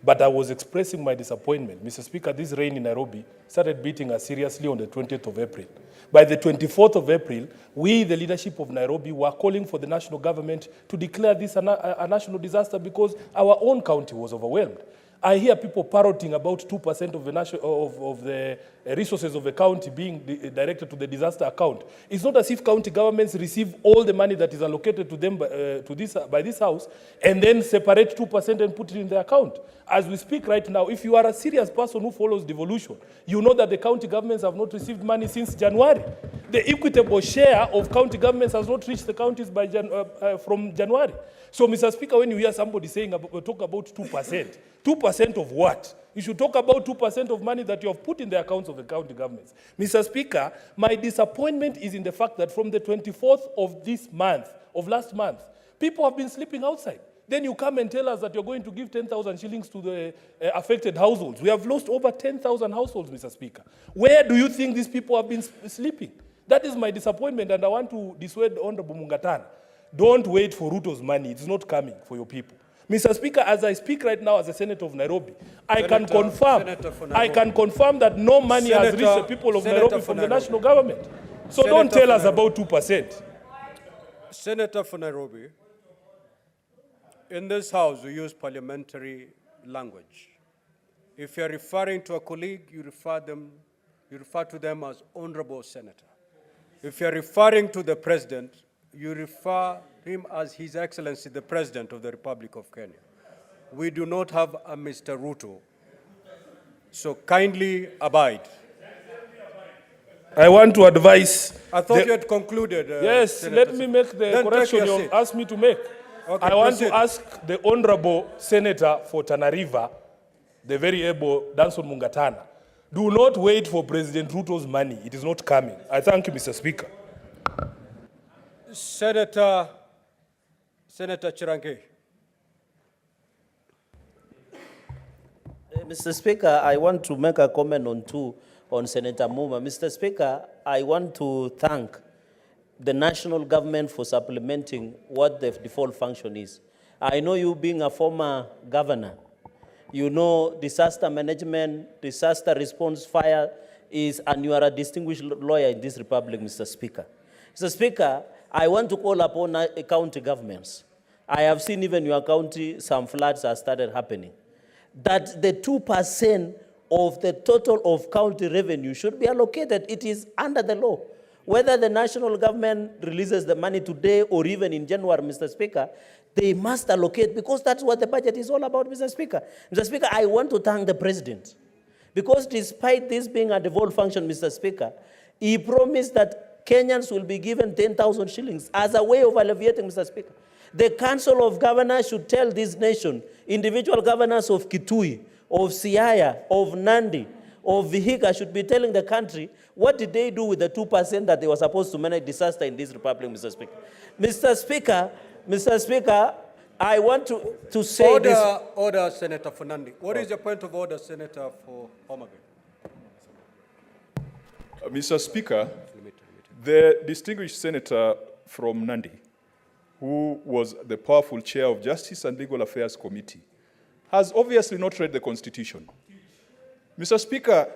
But I was expressing my disappointment. Mr. Speaker, this rain in Nairobi started beating us seriously on the 20th of April. By the 24th of April, we, the leadership of Nairobi, were calling for the national government to declare this a national disaster because our own county was overwhelmed. I hear people parroting about 2% of the resources of the county being directed to the disaster account. It's not as if county governments receive all the money that is allocated to them by this house and then separate 2% and put it in the account. As we speak right now, if you are a serious person who follows devolution, you know that the county governments have not received money since January. The equitable share of county governments has not reached the counties from January. So, Mr. Speaker, when you hear somebody talk about 2%, 2% of what? You should talk about 2% of money that you have put in the accounts of the county governments. Mr. Speaker, my disappointment is in the fact that from the 24th of this month, of last month, people have been sleeping outside. Then you come and tell us that you're going to give 10,000 shillings to the affected households. We have lost over 10,000 households, Mr. Speaker. Where do you think these people have been sleeping? That is my disappointment, and I want to dissuade Honorable Mungatana. Don't wait for Ruto's money. It's not coming for your people. Mr. Speaker, as I speak right now as a senator of Nairobi, I can confirm that no money has reached the people of Nairobi from the national government. So don't tell us about 2%. Senator for Nairobi, in this house we use parliamentary language. If you're referring to a colleague, you refer to them as honorable senator. If you're referring to the president, you refer him as His Excellency, the President of the Republic of Kenya. We do not have a Mr. Ruto. So kindly abide. I want to advise... I thought you had concluded. Yes, Senator. Let me make the correction you asked me to make. Okay, I want to ask the Honorable Senator for Tana River, the very able Danson Mungatana, do not wait for President Ruto's money. It is not coming. I thank you, Mr. Speaker. Senator Chirange. Mr. Speaker, I want to make a comment on Senator Muma. Mr. Speaker, I want to thank the national government for supplementing what the default function is. I know you being a former governor, you know disaster management, disaster response, fire is, and you are a distinguished lawyer in this republic, Mr. Speaker. Mr. Speaker, I want to call upon county governments. I have seen even your county, some floods have started happening. That the 2% of the total of county revenue should be allocated. It is under the law. Whether the national government releases the money today or even in January, Mr. Speaker, they must allocate because that's what the budget is all about, Mr. Speaker. Mr. Speaker, I want to thank the President because despite this being a devolved function, Mr. Speaker, he promised that Kenyans will be given 10,000 shillings as a way of alleviating, Mr. Speaker. The Council of Governors should tell this nation, individual governors of Kitui, of Siaya, of Nandi, of Vihiga should be telling the country what did they do with the 2% that they were supposed to manage disaster in this republic, Mr. Speaker. Mr. Speaker, I want to say this. Order, Senator Fernandi. What is your point of order, Senator for Homa Bay? Mr. Speaker, the distinguished senator from Nandi, who was the powerful chair of Justice and Legal Affairs Committee, has obviously not read the Constitution. Mr. Speaker,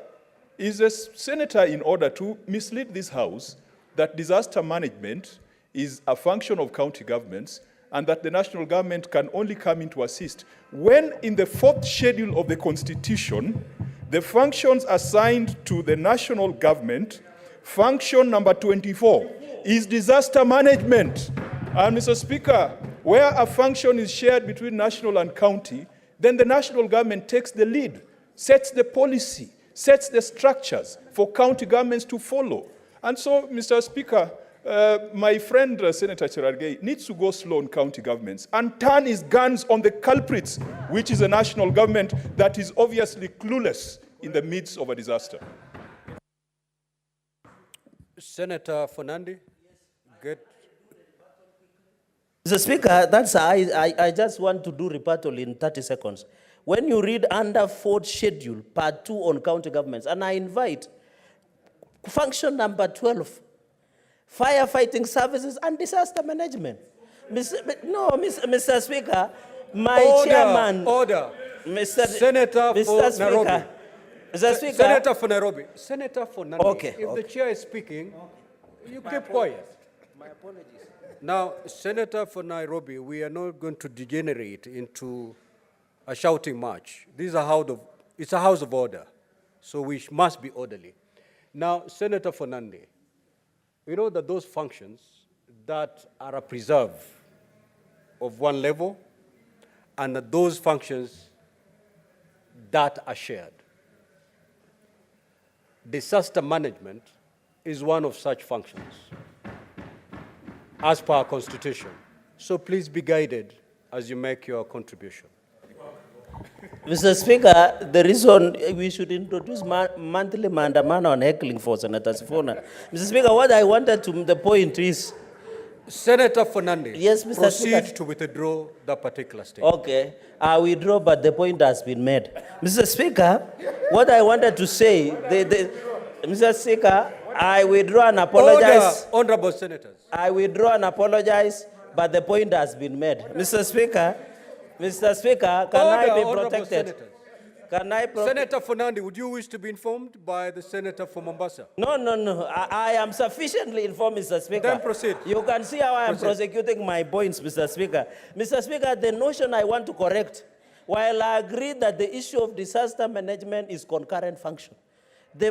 is a senator in order to mislead this House that disaster management is a function of county governments and that the national government can only come in to assist, when in the 4th schedule of the Constitution, the functions assigned to the national government, function number 24, is disaster management. And Mr. Speaker, where a function is shared between national and county, then the national government takes the lead, sets the policy, sets the structures for county governments to follow. And so, Mr. Speaker, My friend Senator Cherargei needs to go slow on county governments and turn his guns on the culprits, which is a national government that is obviously clueless in the midst of a disaster. Senator Fernandi, good. Mr. Speaker, I just want to do rebuttal in 30 seconds. When you read under 4th schedule, part 2 on county governments, and I invite function number 12, firefighting services and disaster management. Mr. Speaker, my chairman. Order. Senator for Nairobi. Mr. Speaker. Senator for Nairobi. Senator for Nairobi. Okay. If the chair is speaking, you keep quiet. My apologies. Now, Senator for Nairobi, we are not going to degenerate into a shouting match. It's a house of order, so we must be orderly. Now, Senator Fernandi, we know that those functions that are a preserve of one level and those functions that are shared. Disaster management is one of such functions as per our Constitution. So please be guided as you make your contribution. Mr. Speaker, the reason we should introduce monthly mandamano on heckling for Senator Sifuna. Mr. Speaker, what I wanted to the point is... Senator Fernandez, yes, Mr. proceed Speaker. to withdraw that particular statement. Okay, I withdraw, but the point has been made. Mr. Speaker, what I wanted to say, Mr. Speaker, I withdraw and apologize. Order, honorable senators. I withdraw and apologize, but the point has been made. Mr. Speaker, can I be protected? Can I Senator Fernandi, would you wish to be informed by the senator from Mombasa? No. I am sufficiently informed, Mr. Speaker. Then proceed. You can see how I am prosecuting my points, Mr. Speaker. Mr. Speaker, the notion I want to correct, while I agree that the issue of disaster management is concurrent function,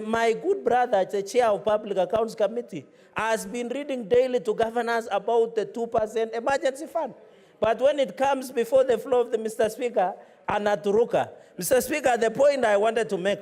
my good brother, the chair of Public Accounts Committee, has been reading daily to governors about the 2% emergency fund. But when it comes before the floor of the Mr. Speaker, Anaturuka. Mr. Speaker, the point I wanted to make,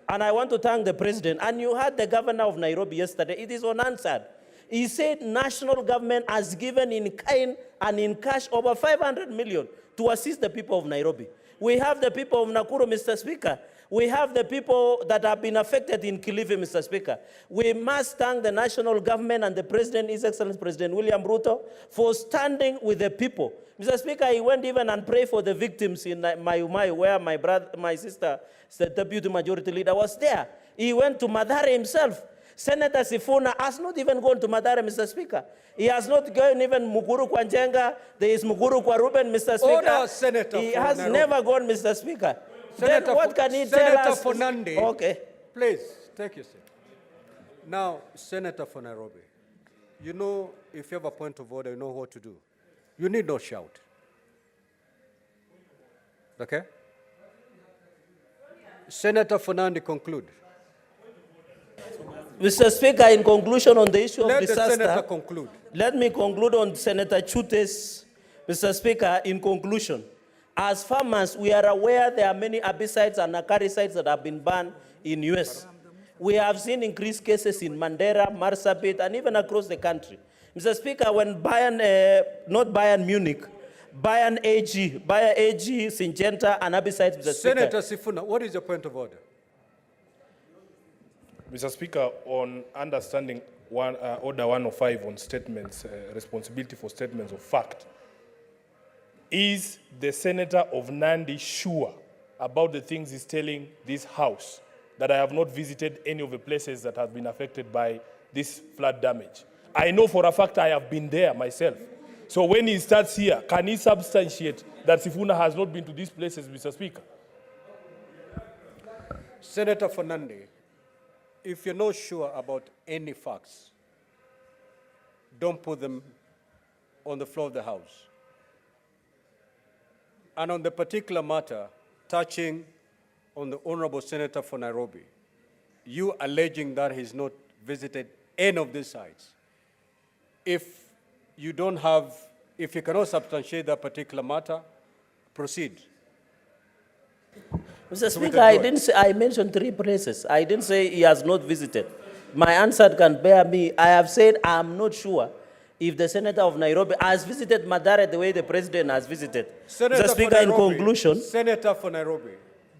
and I want to thank the President, and you heard the governor of Nairobi yesterday, it is unanswered. He said national government has given in kind and in cash over 500 million to assist the people of Nairobi. We have the people of Nakuru, Mr. Speaker. We have the people that have been affected in Kilifi, Mr. Speaker. We must thank the national government and the President, His Excellency President William Ruto, for standing with the people. Mr. Speaker, he went even and prayed for the victims in Mayumayu, where my sister, the deputy majority leader, was there. He went to Mathare himself. Senator Sifuna has not even gone to Mathare, Mr. Speaker. He has not gone even Muguru kwa Njenga. There is Muguru kwa Ruben, Mr. Speaker. Order, Senator. He has never gone, Mr. Speaker. Senator, then what can he tell us? Senator Fernandi, okay. Please, take your seat. Now, Senator for Nairobi, you know, if you have a point of order, you know what to do. You need not shout. Okay? Senator Fernandi, conclude. Mr. Speaker, in conclusion on the issue of disaster, the senator conclude. Let me conclude on Senator Chute's, Mr. Speaker, in conclusion. As farmers, we are aware there are many herbicides and acaricides that have been banned in US. We have seen increased cases in Mandera, Marsabit, and even across the country. Mr. Speaker, when not Bayern Munich, Bayern AG, Syngenta, and herbicides, Mr. Senator Sifuna, what is your point of order? Mr. Speaker, on understanding Order 105 on statements, responsibility for statements of fact, is the Senator of Nandi sure about the things he's telling this House, that I have not visited any of the places that have been affected by this flood damage? I know for a fact I have been there myself. So when he starts here, can he substantiate that Sifuna has not been to these places, Mr. Speaker? Senator Fernandi, if you're not sure about any facts, don't put them on the floor of the House. And on the particular matter touching on the Honorable Senator for Nairobi, you alleging that he's not visited any of these sites. If you cannot substantiate that particular matter, proceed. Mr. Speaker, I mentioned 3 places. I didn't say he has not visited. my answer can bear me. I have said I'm not sure if the senator of Nairobi has visited Mathare the way the president has visited. Senator Mr. for Speaker, in Nairobi, conclusion, Senator for Nairobi,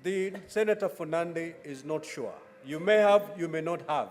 the senator for Nandi is not sure. You may have, you may not have.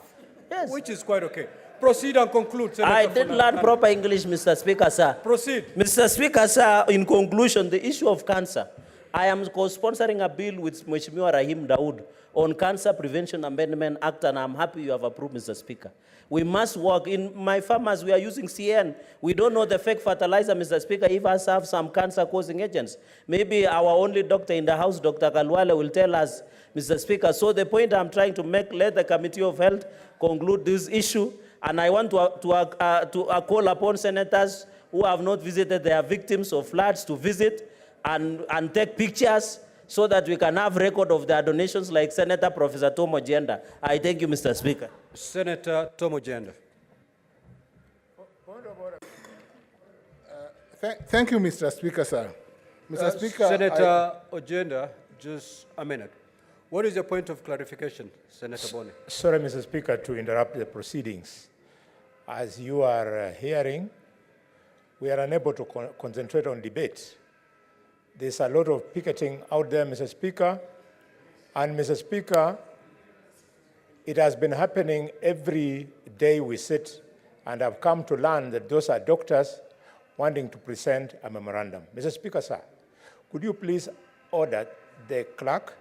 Yes. Which is quite okay. Proceed and conclude, Senator. I did learn proper English, Mr. Speaker, sir. Proceed. Mr. Speaker, sir, in conclusion, the issue of cancer. I am co-sponsoring a bill with Mheshimiwa Rahim Daud on Cancer Prevention Amendment Act, and I'm happy you have approved, Mr. Speaker. We must work. In my farmers, we are using CN. We don't know the fake fertilizer, Mr. Speaker, if us have some cancer-causing agents. Maybe our only doctor in the house, Dr. Kalwale, will tell us, Mr. Speaker. So the point I'm trying to make, let the Committee of Health conclude this issue, and I want to call upon senators who have not visited their victims of floods to visit and take pictures so that we can have record of their donations like Senator Professor Tom Ojienda. I thank you, Mr. Speaker. Senator Tom Ojienda. Thank you, Mr. Speaker, sir. Mr. Speaker, Senator Ojienda, just a minute. What is your point of clarification, Senator Boni? Sorry, Mr. Speaker, to interrupt the proceedings. As you are hearing, we are unable to concentrate on debate. There's a lot of picketing out there, Mr. Speaker. And, Mr. Speaker, it has been happening every day we sit, and I've come to learn that those are doctors wanting to present a memorandum. Mr. Speaker, sir, could you please order the clerk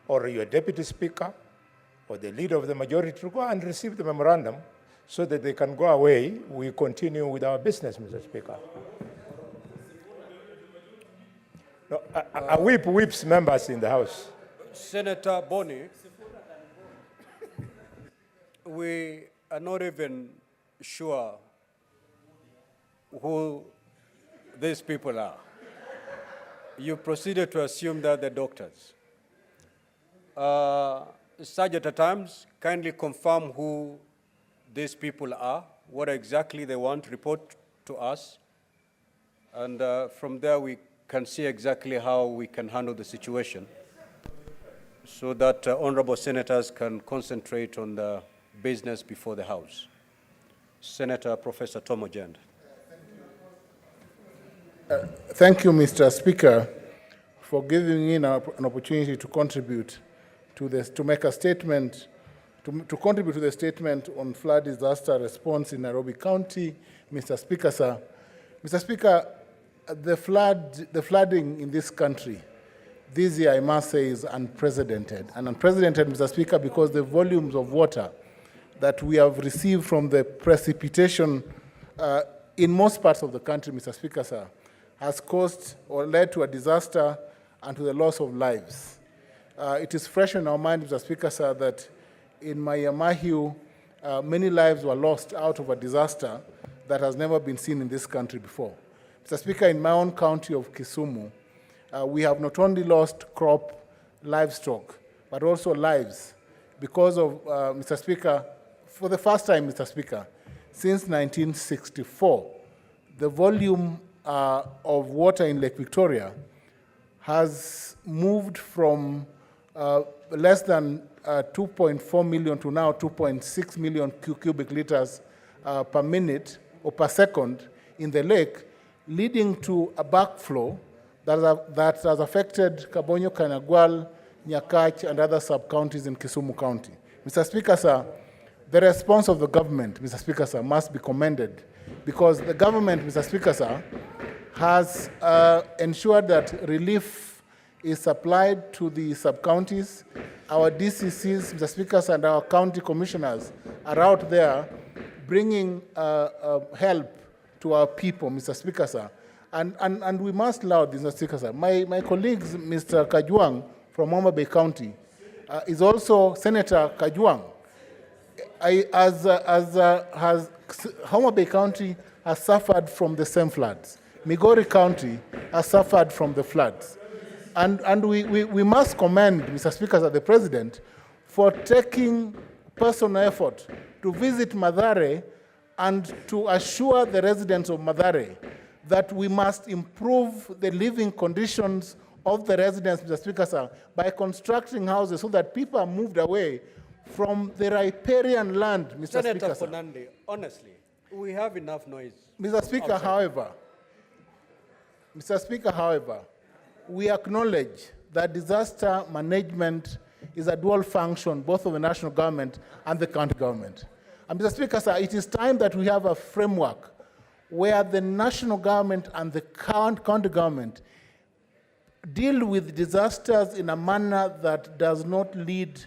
or your deputy speaker or the leader of the majority to go and receive the memorandum so that they can go away? We continue with our business, Mr. Speaker. No, a whip whips members in the House. Senator Boni, we are not even sure who these people are. You proceeded to assume that they're doctors. Sergeant at times, kindly confirm who these people are, what exactly they want, report to us, and from there we can see exactly how we can handle the situation so that honorable senators can concentrate on the business before the House. Senator Professor Tom Ojienda. Thank you, Mr. Speaker, for giving me an opportunity to contribute to this, to make a statement, to contribute to the statement on flood disaster response in Nairobi County. Mr. Speaker, sir. Mr. Speaker, the flooding in this country this year, I must say, is unprecedented. And unprecedented, Mr. Speaker, because the volumes of water that we have received from the precipitation in most parts of the country, Mr. Speaker, sir, has caused or led to a disaster and to the loss of lives. It is fresh in our mind, Mr. Speaker, sir, that in Mayamahiu, many lives were lost out of a disaster that has never been seen in this country before. Mr. Speaker, in my own county of Kisumu, we have not only lost crop, livestock, but also lives because of, Mr. Speaker, for the first time, Mr. Speaker, since 1964, the volume of water in Lake Victoria has moved from less than 2.4 million to now 2.6 million cubic liters per minute or per second in the lake, leading to a backflow that has affected Kabonyo, Kanagwal, Nyakach, and other sub-counties in Kisumu County. Mr. Speaker, sir, the response of the government, Mr. Speaker, sir, must be commended because the government, Mr. Speaker, sir, has ensured that relief is supplied to the sub-counties. Our DCCs, Mr. Speaker, sir, and our county commissioners are out there bringing help to our people, Mr. Speaker, sir. And we must allow this, Mr. Speaker, sir. My colleagues, Mr. Kajwang from Homa Bay County, is also Senator Kajwang. Homa Bay County has suffered from the same floods. Migori County has suffered from the floods. And we must commend, Mr. Speaker, sir, the President, for taking personal effort to visit Mathare and to assure the residents of Mathare that we must improve the living conditions of the residents, Mr. Speaker, sir, by constructing houses so that people are moved away from the riparian land, Mr. Senator Speaker. Sir. Fernande, honestly, we have enough noise. Mr. Speaker, outside. however, we acknowledge that disaster management is a dual function, both of the national government and the county government. And Mr. Speaker, sir, it is time that we have a framework where the national government and the county government deal with disasters in a manner that does not lead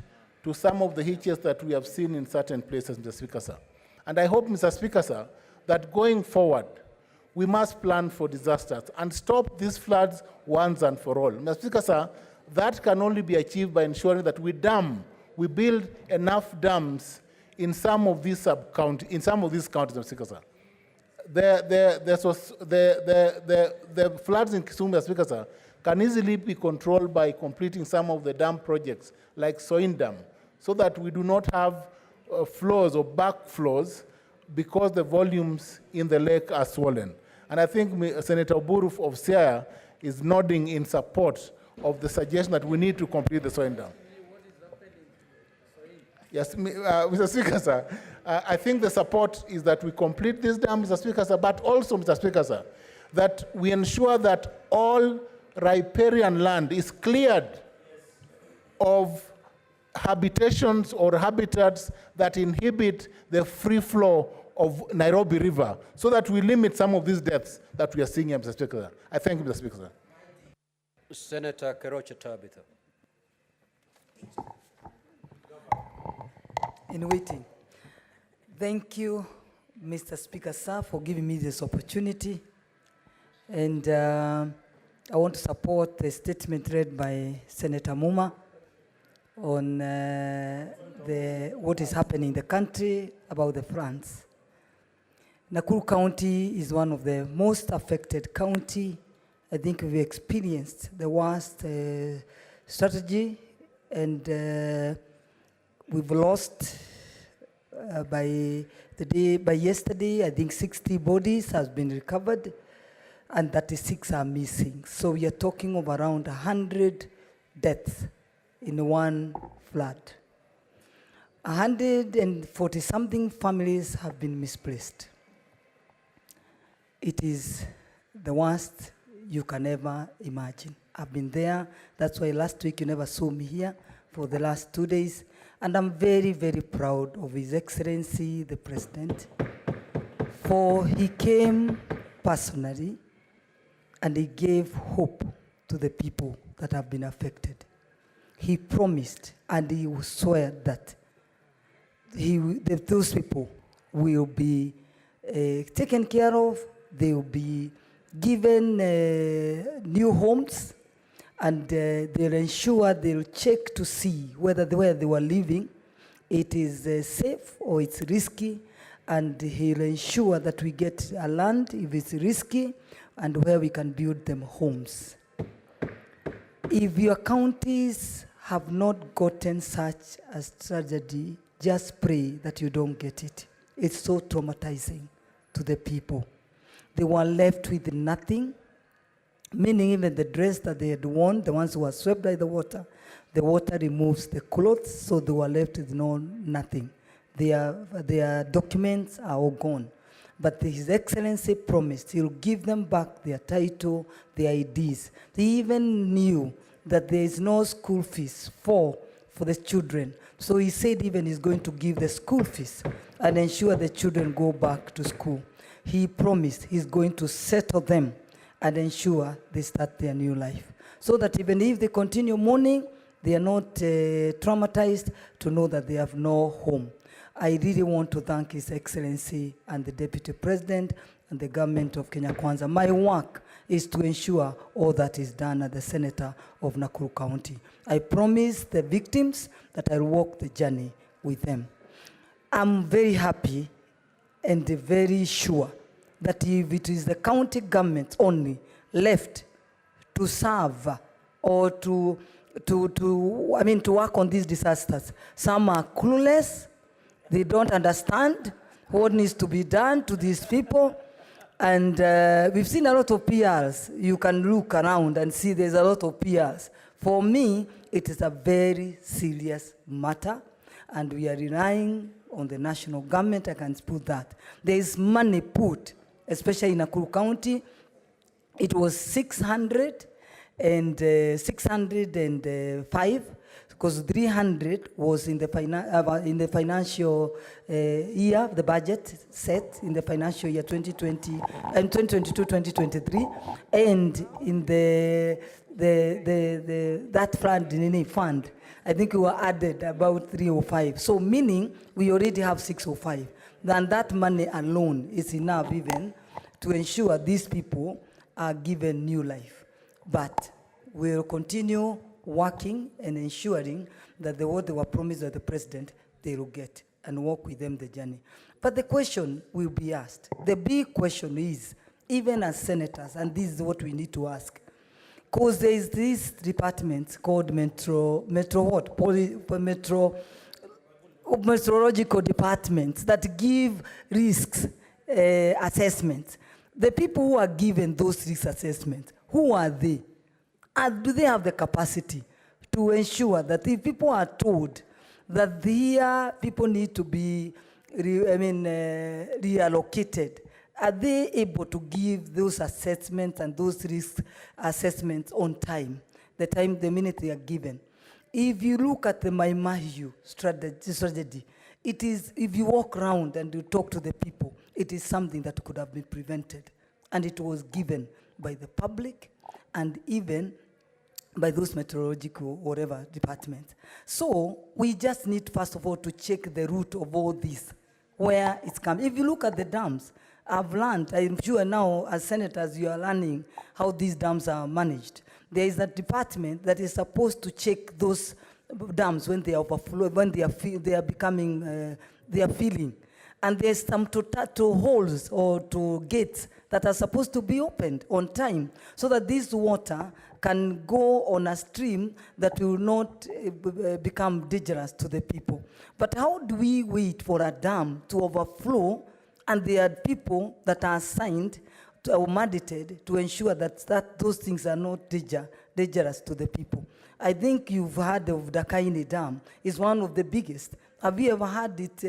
to some of the hitches that we have seen in certain places, Mr. Speaker, sir. And I hope, Mr. Speaker, sir, that going forward, we must plan for disasters and stop these floods once and for all. Mr. Speaker, sir, that can only be achieved by ensuring that we build enough dams in some of these counties, Mr. Speaker, sir. The floods in Kisumu, Mr. Speaker, sir, can easily be controlled by completing some of the dam projects, like Soin Dam, so that we do not have flows or backflows because the volumes in the lake are swollen. And I think Senator Oburu of Siaya is nodding in support of the suggestion that we need to complete the Soin Dam. Yes, Mr. Speaker, sir, I think the support is that we complete this dam, Mr. Speaker, sir, but also, Mr. Speaker, sir, that we ensure that all riparian land is cleared of habitations or habitats that inhibit the free flow of Nairobi River, so that we limit some of these deaths that we are seeing here, Mr. Speaker. I thank you, Mr. Speaker, sir. Senator Keroche Tabitha. In waiting. Thank you, Mr. Speaker, sir, for giving me this opportunity. And I want to support the statement read by Senator Muma on what is happening in the country about the floods. Nakuru County is one of the most affected county. I think we've experienced the worst strategy, and we've lost by yesterday, I think 60 bodies has been recovered and 36 are missing. So we are talking of around 100 deaths in one flood. 140 something families have been misplaced. It is the worst you can ever imagine. I've been there. That's why last week you never saw me here for the last 2 days. And I'm very, very proud of His Excellency, the President, for he came personally and he gave hope to the people that have been affected. He promised and he will swear that those people will be taken care of. They will be given new homes, and they'll ensure, they'll check to see whether where they were living, it is safe or it's risky, and he'll ensure that we get a land if it's risky and where we can build them homes. If your counties have not gotten such a tragedy, just pray that you don't get it. It's so traumatizing to the people. They were left with nothing, meaning even the dress that they had worn, the ones who were swept by the water removes the clothes, so they were left with nothing. Their documents are all gone. But His Excellency promised he'll give them back their title, their IDs. They even knew that there is no school fees for the children. So he said even he's going to give the school fees and ensure the children go back to school. He promised he's going to settle them and ensure they start their new life. So that even if they continue mourning, they are not traumatized to know that they have no home. I really want to thank His Excellency and the Deputy President and the government of Kenya Kwanza. My work is to ensure all that is done as the Senator of Nakuru County. I promise the victims that I'll walk the journey with them. I'm very happy and very sure that if it is the county government only left to serve or to work on these disasters, some are clueless, they don't understand what needs to be done to these people. And we've seen a lot of PRs. You can look around and see there's a lot of PRs. For me, it is a very serious matter. and we are relying on the national government. I can put that. There is money put, especially in Nakuru County. It was 605, because 300 was in the financial year, the budget set in the financial year 2020 and 2022-2023, and in that fund, I think we were added about 305. So meaning we already have 605. Then that money alone is enough even to ensure these people are given new life. But we'll continue working and ensuring that what they were promised by the president, they will get, and walk with them the journey. But the question will be asked. The big question is, even as senators, and this is what we need to ask, because there is this department called meteorological departments that give risks assessments. The people who are given those risk assessments, who are they? And do they have the capacity to ensure that if people are told that here people need to be reallocated, are they able to give those assessments and those risk assessments on time, the minute they are given? If you look at the Maimahiu strategy, it is, if you walk around and you talk to the people, it is something that could have been prevented. And it was given by the public and even by those meteorological whatever departments. So we just need, first of all, to check the root of all this, where it's coming. If you look at the dams, I've learned, I'm sure now as senators you are learning how these dams are managed. There is a department that is supposed to check those dams when they are overflowing, when they are filling. And there's some to holes or to gates that are supposed to be opened on time so that this water can go on a stream that will not become dangerous to the people. But how do we wait for a dam to overflow and there are people that are assigned or mandated to ensure that those things are not dangerous to the people? I think you've heard of Dakaine Dam. It's one of the biggest. Have you ever had it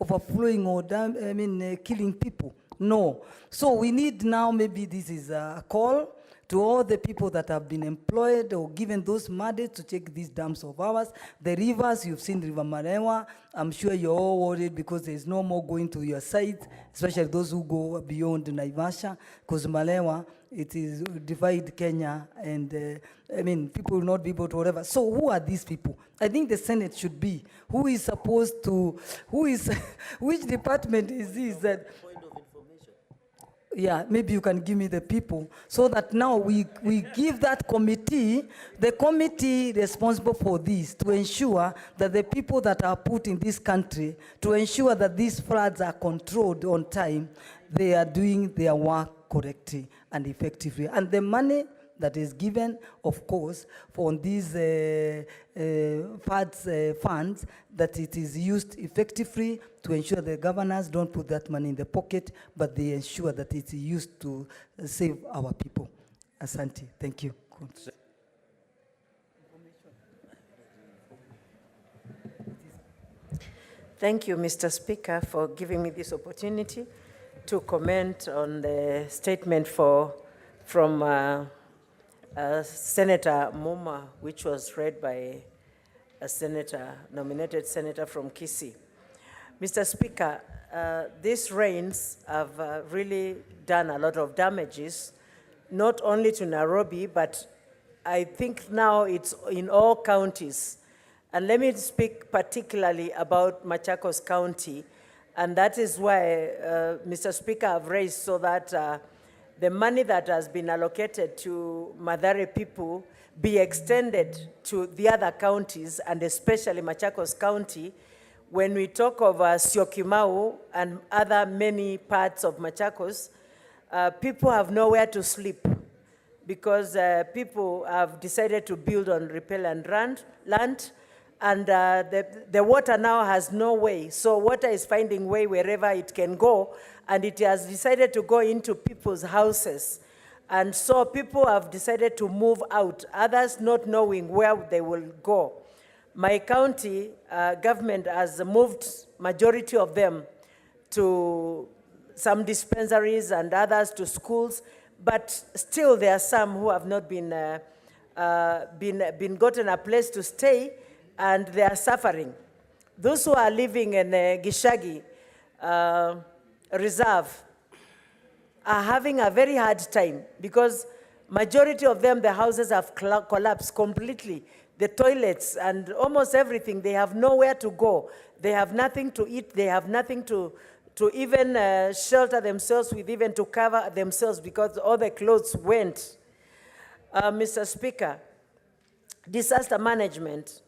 overflowing or killing people? No. So we need now, maybe this is a call to all the people that have been employed or given those mandates to check these dams of ours. The rivers, you've seen River Marewa. I'm sure you're all worried because there's no more going to your site, especially those who go beyond Naivasha, because Marewa, it is divide Kenya, and people will not be able to whatever. So who are these people? I think the Senate should be. Who is supposed to, which department is this that? Yeah, maybe you can give me the people so that now we give that committee, the committee responsible for this, to ensure that the people that are put in this country, to ensure that these floods are controlled on time, they are doing their work correctly and effectively. And the money that is given, of course, for these funds, that it is used effectively to ensure the governors don't put that money in the pocket, but they ensure that it's used to save our people. Asante, thank you. Thank you, Mr. Speaker, for giving me this opportunity to comment on the statement from Senator Muma, which was read by a nominated senator from Kisii. Mr. Speaker, these rains have really done a lot of damages, not only to Nairobi, but I think now it's in all counties. And let me speak particularly about Machakos County, and that is why, Mr. Speaker, I've raised so that the money that has been allocated to Mathare people be extended to the other counties, and especially Machakos County. When we talk of Syokimau and other many parts of Machakos, people have nowhere to sleep because people have decided to build on riparian land, and the water now has no way. So water is finding way wherever it can go, and it has decided to go into people's houses. And so people have decided to move out, others not knowing where they will go. My county government has moved majority of them to some dispensaries and others to schools, but still there are some who have not been gotten a place to stay, and they are suffering. Those who are living in Gishagi Reserve are having a very hard time because majority of them, the houses have collapsed completely. The toilets and almost everything, they have nowhere to go. They have nothing to eat. They have nothing to even shelter themselves with, even to cover themselves because all the clothes went. Mr. Speaker, disaster management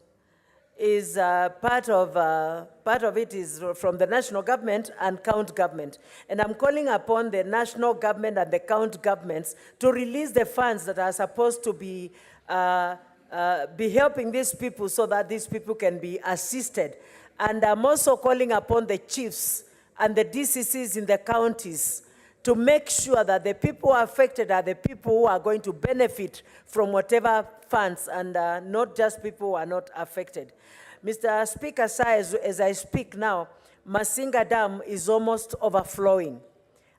is part of it is from the national government and county government. And I'm calling upon the national government and the county governments to release the funds that are supposed to be helping these people so that these people can be assisted. And I'm also calling upon the chiefs and the DCCs in the counties to make sure that the people affected are the people who are going to benefit from whatever funds, and not just people who are not affected. Mr. Speaker, sir, as I speak now, Masinga Dam is almost overflowing.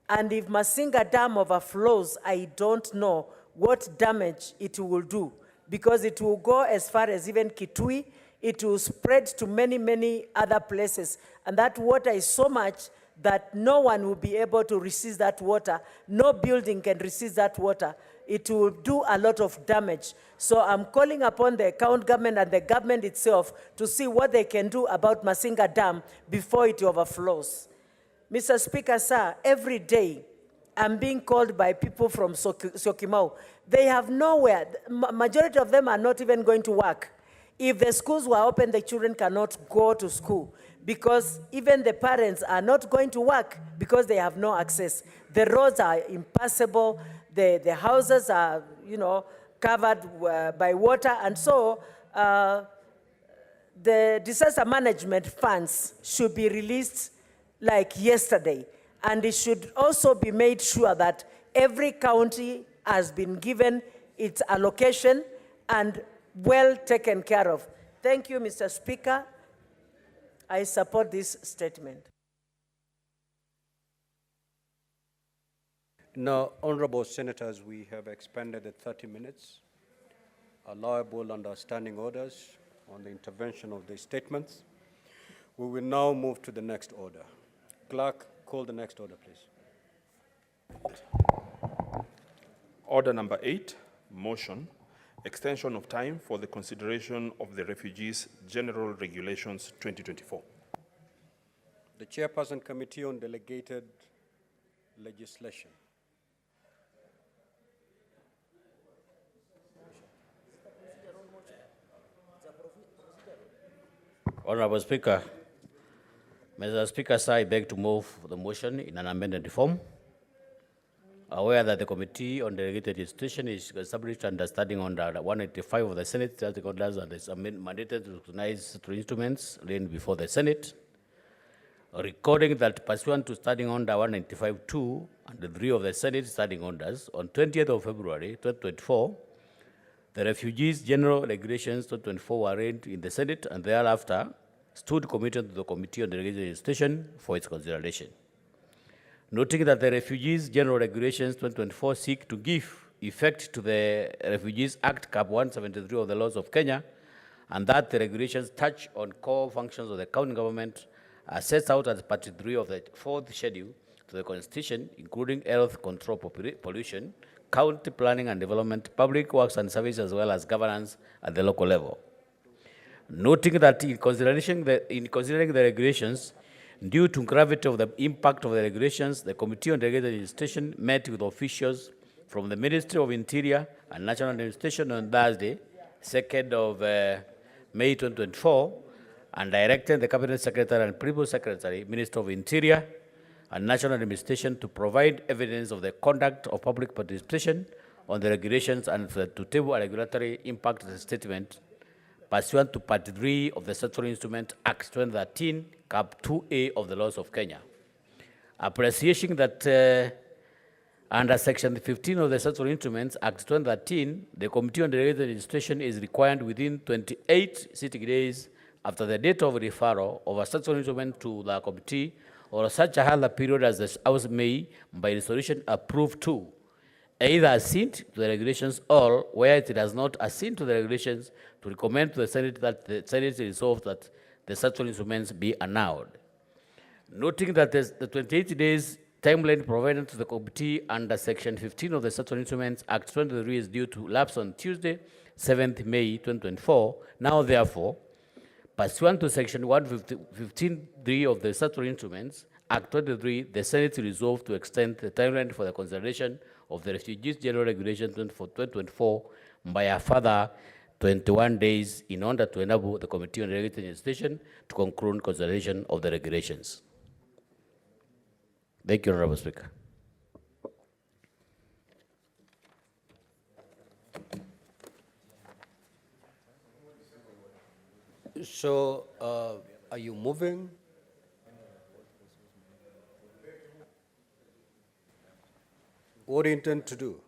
And if Masinga Dam overflows, I don't know what damage it will do, because it will go as far as even Kitui. It will spread to many, many other places. And that water is so much that no one will be able to resist that water. No building can resist that water. It will do a lot of damage. So I'm calling upon the county government and the government itself to see what they can do about Masinga Dam before it overflows. Mr. Speaker, sir, every day I'm being called by people from Syokimau. They have nowhere. Majority of them are not even going to work. If the schools were open, the children cannot go to school because even the parents are not going to work because they have no access. The roads are impassable. The houses are, covered by water. And so the disaster management funds should be released like yesterday. And it should also be made sure that every county has been given its allocation and well taken care of. Thank you, Mr. Speaker. I support this statement. Now, honorable senators, we have expended the 30 minutes allowable under standing orders on the intervention of the statements. We will now move to the next order. Clerk, call the next order, please. Order number 8, motion, extension of time for the consideration of the Refugees General Regulations 2024. The Chairperson Committee on Delegated Legislation. Honorable Speaker, Mr. Speaker, sir, I beg to move the motion in an amended form. Aware that the Committee on Delegated Legislation is established under standing under 185 of the Senate Statutory Orders and is mandated to recognize three instruments laid before the Senate, recording that pursuant to standing under 195(2) and 3 of the Senate standing orders, on 20th of February 2024, the Refugees General Regulations 2024 were read in the Senate and thereafter stood committed to the Committee on Delegated Legislation for its consideration. Noting that the Refugees General Regulations 2024 seek to give effect to the Refugees Act Cap 173 of the laws of Kenya, and that the regulations touch on core functions of the county government as set out as Part 3 of the 4th schedule to the Constitution, including health, control, pollution, county planning and development, public works and services, as well as governance at the local level. Noting that in considering the regulations, due to gravity of the impact of the regulations, the Committee on Delegated Legislation met with officials from the Ministry of Interior and National Administration on Thursday, 2nd of May 2024, and directed the Cabinet Secretary and Principal Secretary, Minister of Interior and National Administration to provide evidence of the conduct of public participation on the regulations and to table a regulatory impact statement pursuant to Part 3 of the Statutory Instrument Act 2013, Cap 2A of the laws of Kenya. Appreciating that Under Section 15 of the Statutory Instruments Act 2013, the Committee on Delegated Legislation is required within 28 sitting days after the date of referral of a statutory instrument to the committee or such a other period as the House may, by resolution, approve to either assent to the regulations or, where it does not assent to the regulations, to recommend to the Senate that the Senate resolve that the statutory instruments be annulled. Noting that the 28 days timeline provided to the committee under Section 15 of the Statutory Instruments Act 23 is due to lapse on Tuesday, 7th May 2024. Now, therefore, pursuant to Section 115.3 of the Statutory Instruments Act 23, the Senate resolved to extend the timeline for the consideration of the Refugees General Regulation 2024 by a further 21 days in order to enable the Committee on Delegated Legislation to conclude consideration of the regulations. Thank you, Honorable Speaker. So, are you moving? What do you intend to do?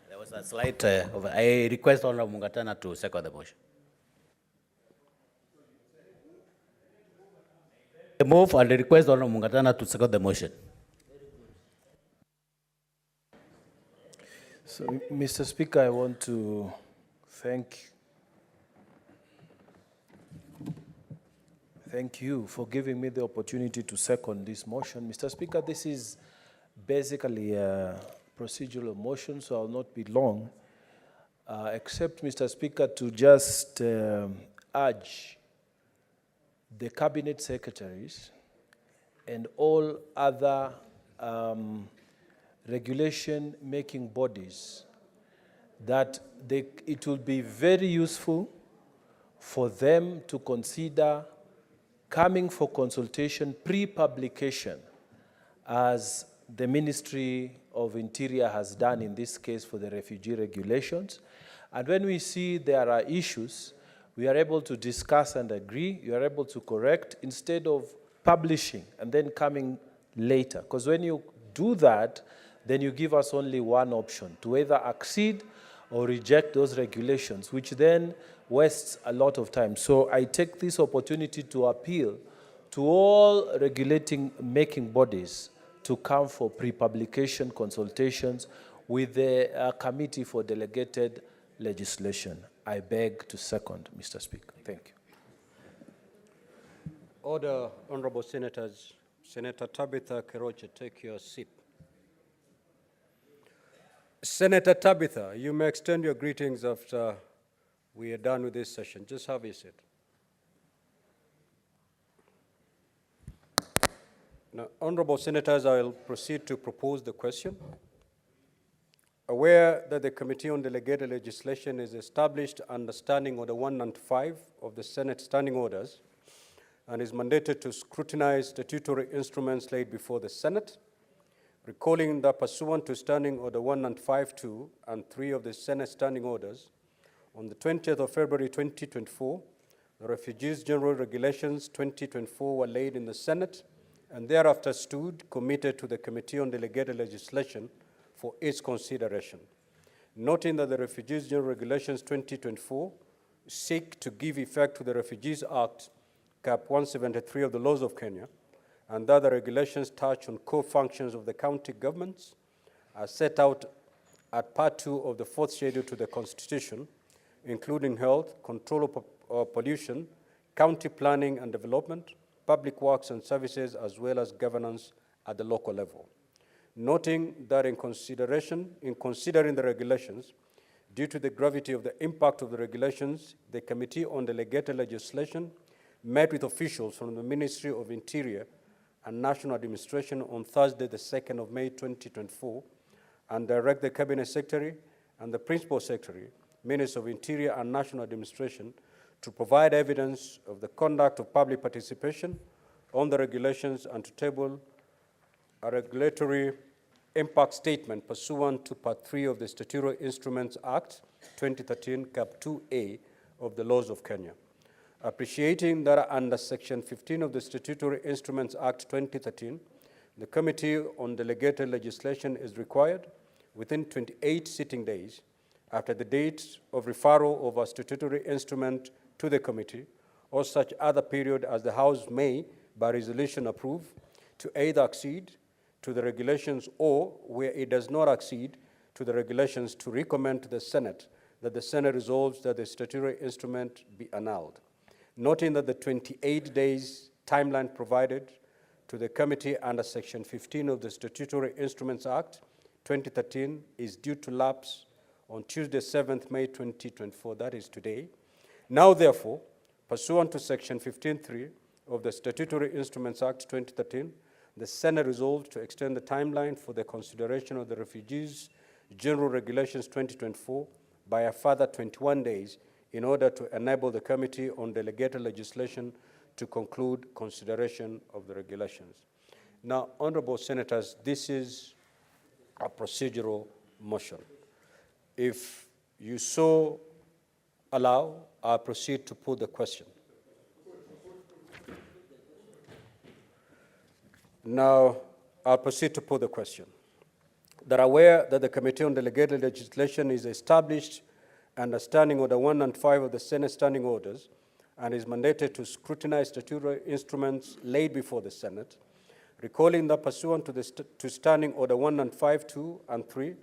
There was a slight, I request Honorable Mungatana to second the motion. The move and the request Honorable Mungatana to second the motion. So, Mr. Speaker, I want to thank you for giving me the opportunity to second this motion. Mr. Speaker, this is basically a procedural motion, so I'll not be long, except, Mr. Speaker, to just urge the cabinet secretaries and all other regulation-making bodies that it will be very useful for them to consider coming for consultation pre-publication, as the Ministry of Interior has done in this case for the refugee regulations. And when we see there are issues, we are able to discuss and agree, you are able to correct, instead of publishing and then coming later. Because when you do that, then you give us only one option, to either accede or reject those regulations, which then wastes a lot of time. So I take this opportunity to appeal to all making bodies to come for pre-publication consultations with the Committee for Delegated Legislation. I beg to second, Mr. Speaker. Thank you. Order, Honorable Senators. Senator Tabitha Keroche, take your seat. Senator Tabitha, you may extend your greetings after we are done with this session. Just have a seat. Now, Honorable Senators, I will proceed to propose the question. Aware that the Committee on Delegated Legislation is established under Standing Order 195 of the Senate Standing Orders and is mandated to scrutinize statutory instruments laid before the Senate, recalling that pursuant to Standing Order 195-2 and 3 of the Senate Standing Orders, on the 20th of February 2024, the Refugees General Regulations 2024 were laid in the Senate and thereafter stood committed to the Committee on Delegated Legislation for its consideration. Noting that the Refugees General Regulations 2024 seek to give effect to the Refugees Act, Cap 173 of the laws of Kenya, and that the regulations touch on core functions of the county governments as set out at Part 2 of the 4th Schedule to the Constitution, including health, control of pollution, county planning and development, public works and services, as well as governance at the local level. Noting that in considering the regulations, due to the gravity of the impact of the regulations, the Committee on Delegated Legislation met with officials from the Ministry of Interior and National Administration on Thursday, the 2nd of May 2024, and direct the Cabinet Secretary and the Principal Secretary, Minister of Interior and National Administration, to provide evidence of the conduct of public participation on the regulations and to table a regulatory impact statement pursuant to Part 3 of the Statutory Instruments Act 2013, Cap 2A of the laws of Kenya. Appreciating that under Section 15 of the Statutory Instruments Act 2013, The Committee on Delegated Legislation is required within 28 sitting days after the date of referral of a statutory instrument to the committee or such other period as the House may, by resolution, approve to either accede to the regulations or, where it does not accede to the regulations, to recommend to the Senate that the Senate resolves that the statutory instrument be annulled. Noting that the 28 days timeline provided to the committee under Section 15 of the Statutory Instruments Act 2013 is due to lapse on Tuesday, 7th May 2024, that is today. Now, therefore, pursuant to Section 15.3 of the Statutory Instruments Act 2013, the Senate resolved to extend the timeline for the consideration of the Refugees General Regulations 2024 by a further 21 days in order to enable the Committee on Delegated Legislation to conclude consideration of the regulations. Now, honorable senators, this is a procedural motion. If you so allow, I'll proceed to put the question. Now, I'll proceed to put the question. That are aware that the Committee on Delegated Legislation is established under Standing Order 1 and 5 of the Senate Standing Orders and is mandated to scrutinize statutory instruments laid before the Senate, recalling that pursuant to Standing Order 1 and 5, 2, and 3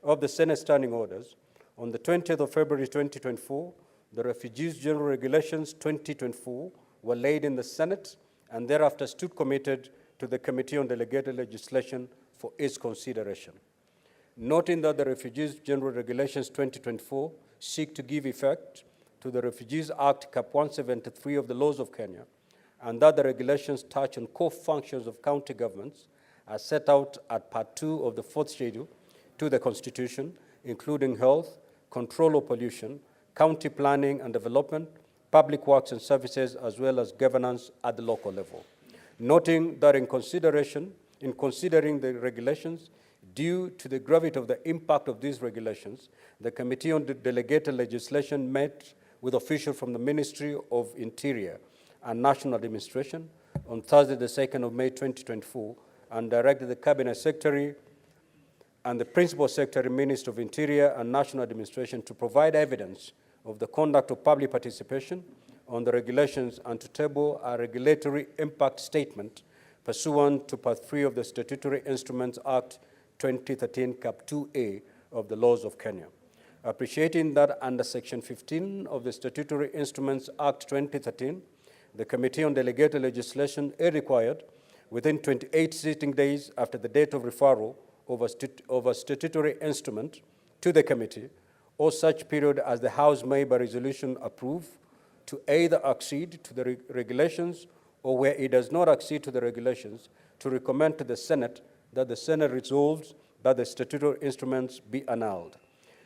of the Senate Standing Orders, on the 20th of February 2024, the Refugees General Regulations 2024 were laid in the Senate and thereafter stood committed to the Committee on Delegated Legislation for its consideration. Noting that the Refugees General Regulations 2024 seek to give effect to the Refugees Act Cap 173 of the laws of Kenya, and that the regulations touch on core functions of county governments as set out at Part 2 of the 4th Schedule to the Constitution, including health, control of pollution, county planning and development, public works and services, as well as governance at the local level. Noting that in considering the regulations, due to the gravity of the impact of these regulations, the Committee on Delegated Legislation met with officials from the Ministry of Interior and National Administration on Thursday, the 2nd of May 2024, and directed the Cabinet Secretary and the Principal Secretary, Minister of Interior and National Administration to provide evidence of the conduct of public participation on the regulations and to table a regulatory impact statement pursuant to Part 3 of the Statutory Instruments Act 2013, Cap 2A of the laws of Kenya. Appreciating that under Section 15 of the Statutory Instruments Act 2013, the Committee on Delegated Legislation is required within 28 sitting days after the date of referral of a statutory instrument to the committee, or such period as the House may by resolution approve, to either accede to the regulations or where it does not accede to the regulations, to recommend to the Senate that the Senate resolves that the statutory instruments be annulled.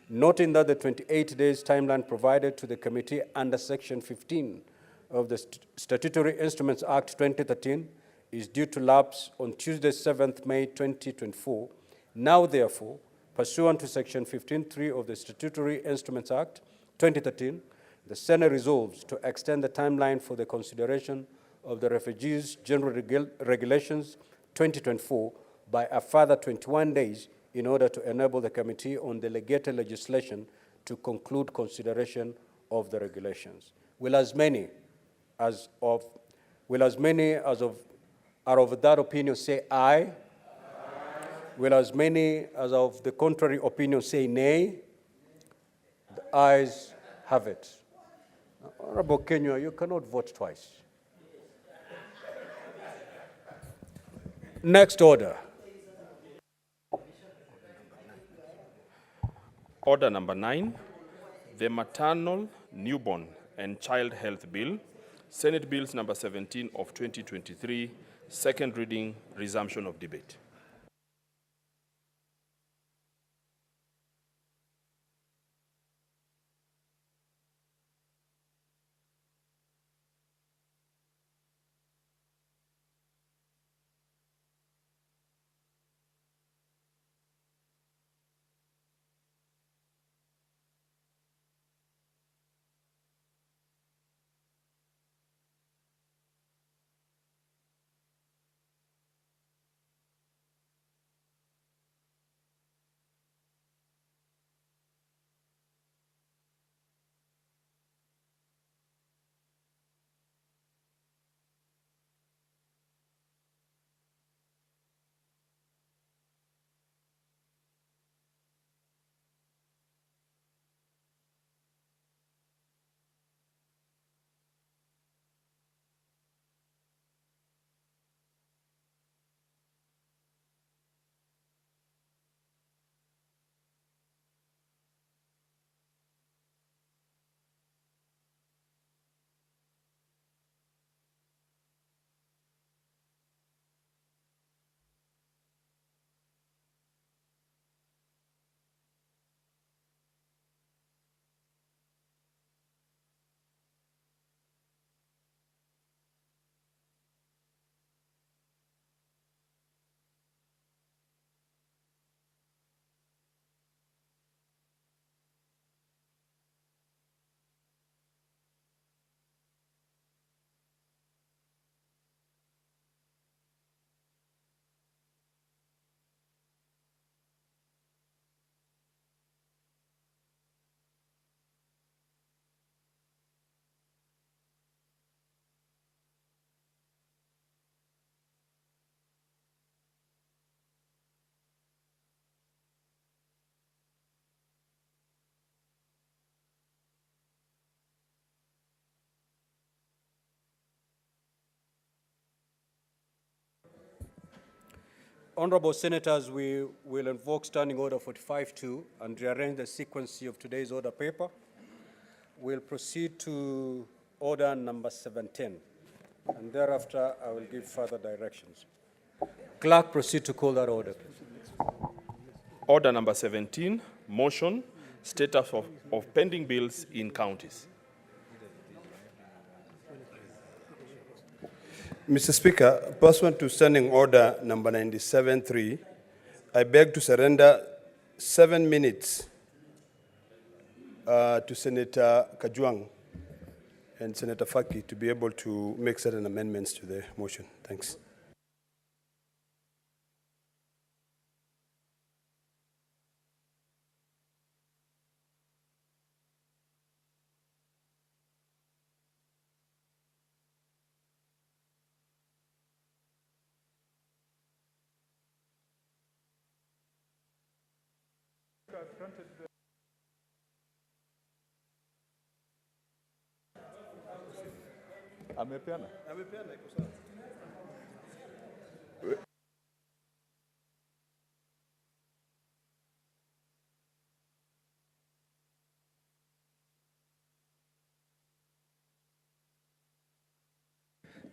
Noting that the 28 days timeline provided to the committee under Section 15 of the Statutory Instruments Act 2013 is due to lapse on Tuesday, 7th May 2024. Now, therefore, pursuant to Section 15.3 of the Statutory Instruments Act 2013, the Senate resolves to extend the timeline for the consideration of the Refugees General Regulations 2024 by a further 21 days in order to enable the Committee on Delegated Legislation to conclude consideration of the regulations. Will as many as are of that opinion say aye? Aye. Will as many as of the contrary opinion say nay? The ayes have it. Honorable Kenya, you cannot vote twice. Next order. Order number 9, the Maternal, Newborn and Child Health Bill, Senate Bills number 17 of 2023, second reading, resumption of debate. Honorable Senators, we will invoke Standing Order 45-2 and rearrange the sequence of today's order paper. We'll proceed to order number 17, and thereafter I will give further directions. Clerk, proceed to call that order, please. Order number 17, motion, status of pending bills in counties. Mr. Speaker, pursuant to Standing Order number 97-3, I beg to surrender 7 minutes to Senator Kajwang and Senator Faki to be able to make certain amendments to the motion. Thanks. Amepeana.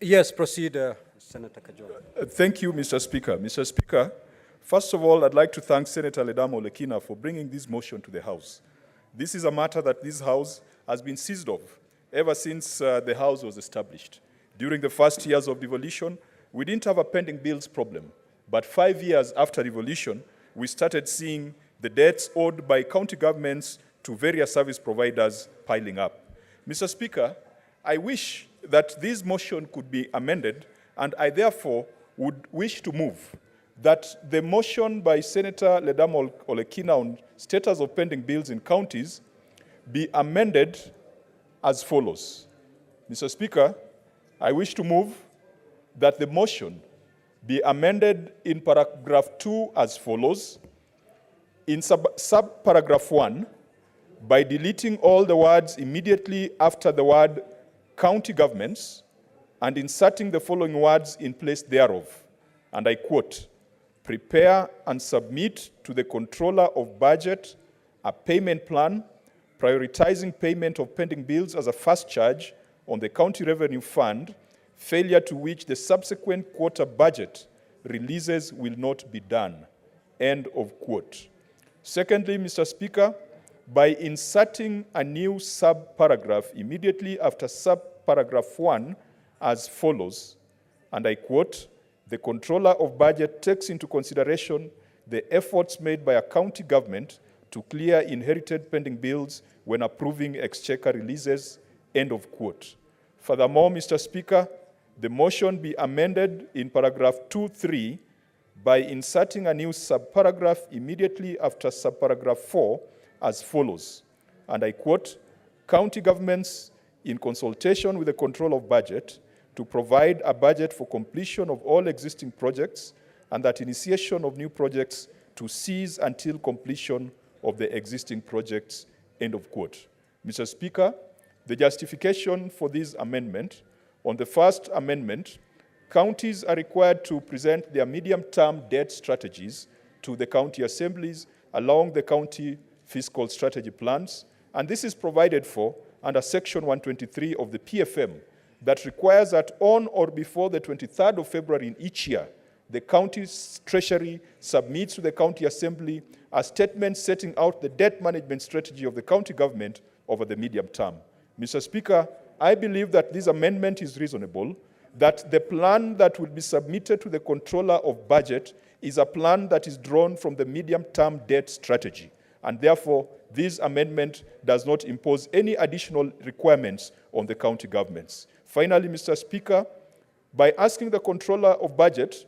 Yes, proceed, Senator Kajwang. Thank you, Mr. Speaker. Mr. Speaker, first of all, I'd like to thank Senator Ledamo Lekina for bringing this motion to the House. This is a matter that this House has been seized of ever since the House was established. During the first years of devolution, we didn't have a pending bills problem. But 5 years after devolution, we started seeing the debts owed by county governments to various service providers piling up. Mr. Speaker, I wish that this motion could be amended, and I therefore would wish to move that the motion by Senator Ledamo Olekina on status of pending bills in counties be amended as follows. Mr. Speaker, I wish to move that the motion be amended in paragraph 2 as follows. In subparagraph 1, by deleting all the words immediately after the word county governments and inserting the following words in place thereof. And I quote, prepare and submit to the controller of budget a payment plan prioritizing payment of pending bills as a first charge on the county revenue fund, failure to which the subsequent quarter budget releases will not be done. End of quote. Secondly, Mr. Speaker, by inserting a new subparagraph immediately after subparagraph 1 as follows, and I quote, the controller of budget takes into consideration the efforts made by a county government to clear inherited pending bills when approving exchequer releases, end of quote. Furthermore, Mr. Speaker, the motion be amended in paragraph 2.3 by inserting a new subparagraph immediately after subparagraph 4 as follows, and I quote, county governments, in consultation with the control of budget, to provide a budget for completion of all existing projects and that initiation of new projects to cease until completion of the existing projects, end of quote. Mr. Speaker, the justification for this amendment, on the first amendment, counties are required to present their medium-term debt strategies to the county assemblies along the county fiscal strategy plans, and this is provided for under Section 123 of the PFM that requires that on or before the 23rd of February in each year, the county's treasury submits to the county assembly a statement setting out the debt management strategy of the county government over the medium term. Mr. Speaker, I believe that this amendment is reasonable, that the plan that will be submitted to the controller of budget is a plan that is drawn from the medium-term debt strategy, and therefore this amendment does not impose any additional requirements on the county governments. Finally, Mr. Speaker, by asking the controller of budget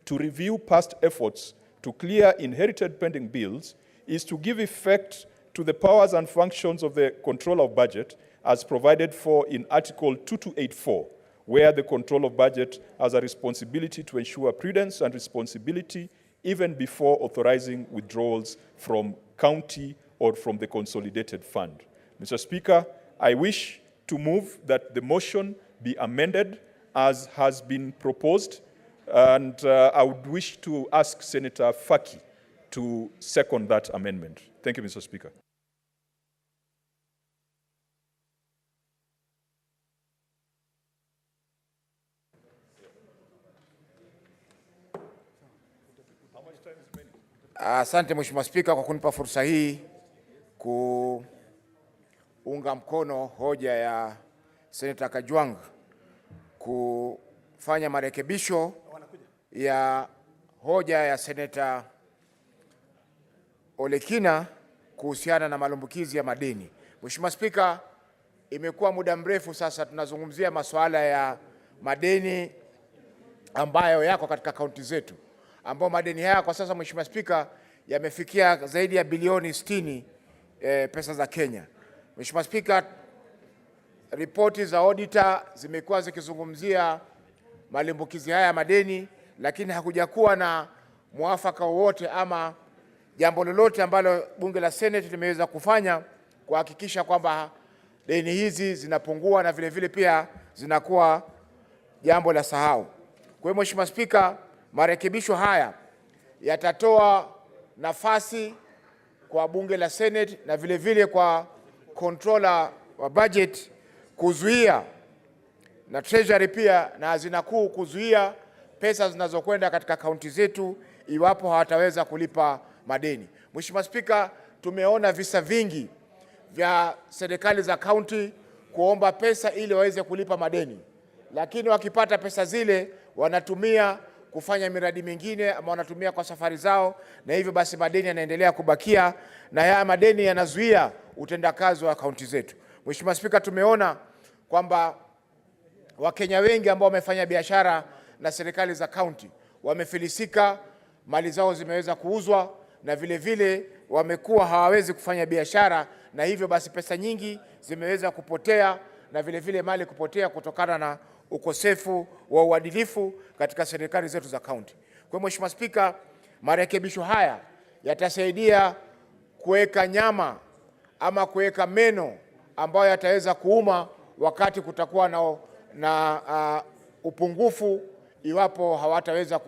to review past efforts to clear inherited pending bills is to give effect to the powers and functions of the controller of budget as provided for in Article 2284, where the control of budget has a responsibility to ensure prudence and responsibility even before authorizing withdrawals from county or from the consolidated fund. Mr. Speaker, I wish to move that the motion be amended as has been proposed And I would wish to ask Senator Faki to second that amendment. Thank you, Mr. Speaker. Asante Mheshimiwa Spika kwa kunipa fursa hii kuunga mkono hoja ya Senator Kajwang kufanya marekebisho ya hoja ya Senator Olekina kuhusiana na malumbukizi ya madeni. Mheshimiwa Spika, imekuwa muda mrefu sasa tunazungumzia masuala ya madeni ambayo yako katika kaunti zetu, ambao madeni haya kwa sasa Mheshimiwa Spika yamefikia zaidi ya bilioni 60 pesa za Kenya. Mheshimiwa Spika, ripoti za auditor zimekuwa zikizungumzia malimbukizi haya ya madeni, lakini hakujakuwa na muafaka wowote ama jambo lolote ambalo bunge la Senate limeweza kufanya kuhakikisha kwamba deni hizi zinapungua na vile vile pia zinakuwa jambo la sahau. Kwa hiyo Mheshimiwa Spika, marekebisho haya yatatoa nafasi kwa bunge la Senate na vile vile kwa controller wa budget kuzuia na treasury pia na hazina kuu kuzuia pesa zinazokwenda katika kaunti zetu iwapo hawataweza kulipa madeni. Mheshimiwa Spika, tumeona visa vingi vya serikali za kaunti kuomba pesa ili waweze kulipa madeni, lakini wakipata pesa zile wanatumia kufanya miradi mingine ama wanatumia kwa safari zao, na hivyo basi madeni yanaendelea kubakia na haya madeni yanazuia utendakazi wa kaunti zetu. Mheshimiwa Spika, tumeona kwamba Wakenya wengi ambao wamefanya biashara na serikali za kaunti wamefilisika, mali zao zimeweza kuuzwa na vile vile wamekuwa hawawezi kufanya biashara, na hivyo basi pesa nyingi zimeweza kupotea na vile vile mali kupotea kutokana na ukosefu wa uadilifu katika serikali zetu za kaunti. Kwa Mheshimiwa Spika, marekebisho haya yatasaidia kuweka nyama ama kuweka meno ambayo yataweza kuuma wakati kutakuwa na upungufu iwapo hawataweza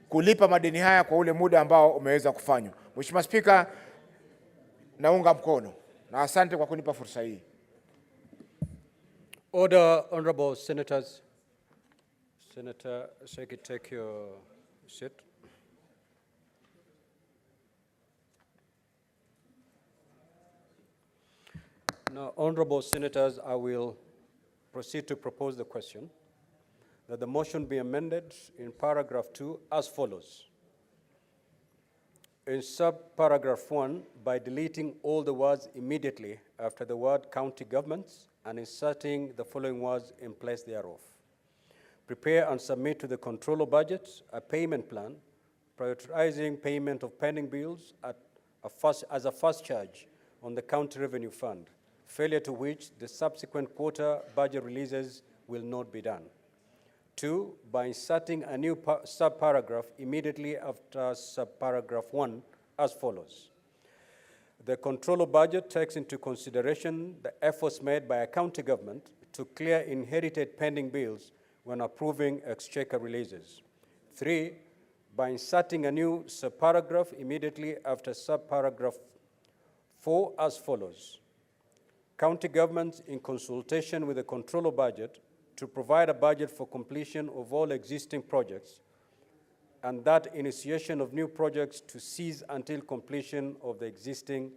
kulipa madeni haya kwa ule muda ambao umeweza kufanywa. Mheshimiwa Spika, naunga mkono na asante kwa kunipa fursa hii. Order, honorable senators. Senator Seki, take your seat. Now, honorable senators, I will proceed to propose the question that the motion be amended in paragraph 2 as follows. In subparagraph 1, by deleting all the words immediately after the word county governments and inserting the following words in place thereof. Prepare and submit to the controller budget a payment plan prioritizing payment of pending bills as a first charge on the county revenue fund, failure to which the subsequent quarter budget releases will not be done. 2, by inserting a new subparagraph immediately after subparagraph 1 as follows. The controller budget takes into consideration the efforts made by a county government to clear inherited pending bills when approving exchequer releases. 3, by inserting a new subparagraph immediately after subparagraph 4 as follows. County governments, in consultation with the controller budget, to provide a budget for completion of all existing projects, and that initiation of new projects to cease until completion of the existing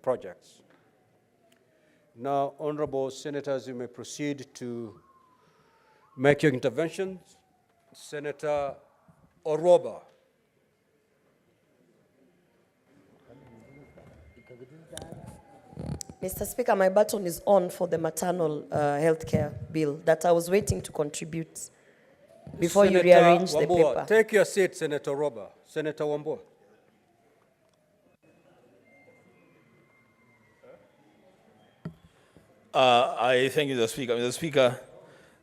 projects. Now, honorable senators, you may proceed to make your interventions. Senator Oroba. Mr. Speaker, my button is on for the maternal health care bill that I was waiting to contribute before Senator you rearrange Wambua, the paper. Take your seat, Senator Oroba. Senator Wambua. I thank you, Mr. Speaker. Mr. Speaker,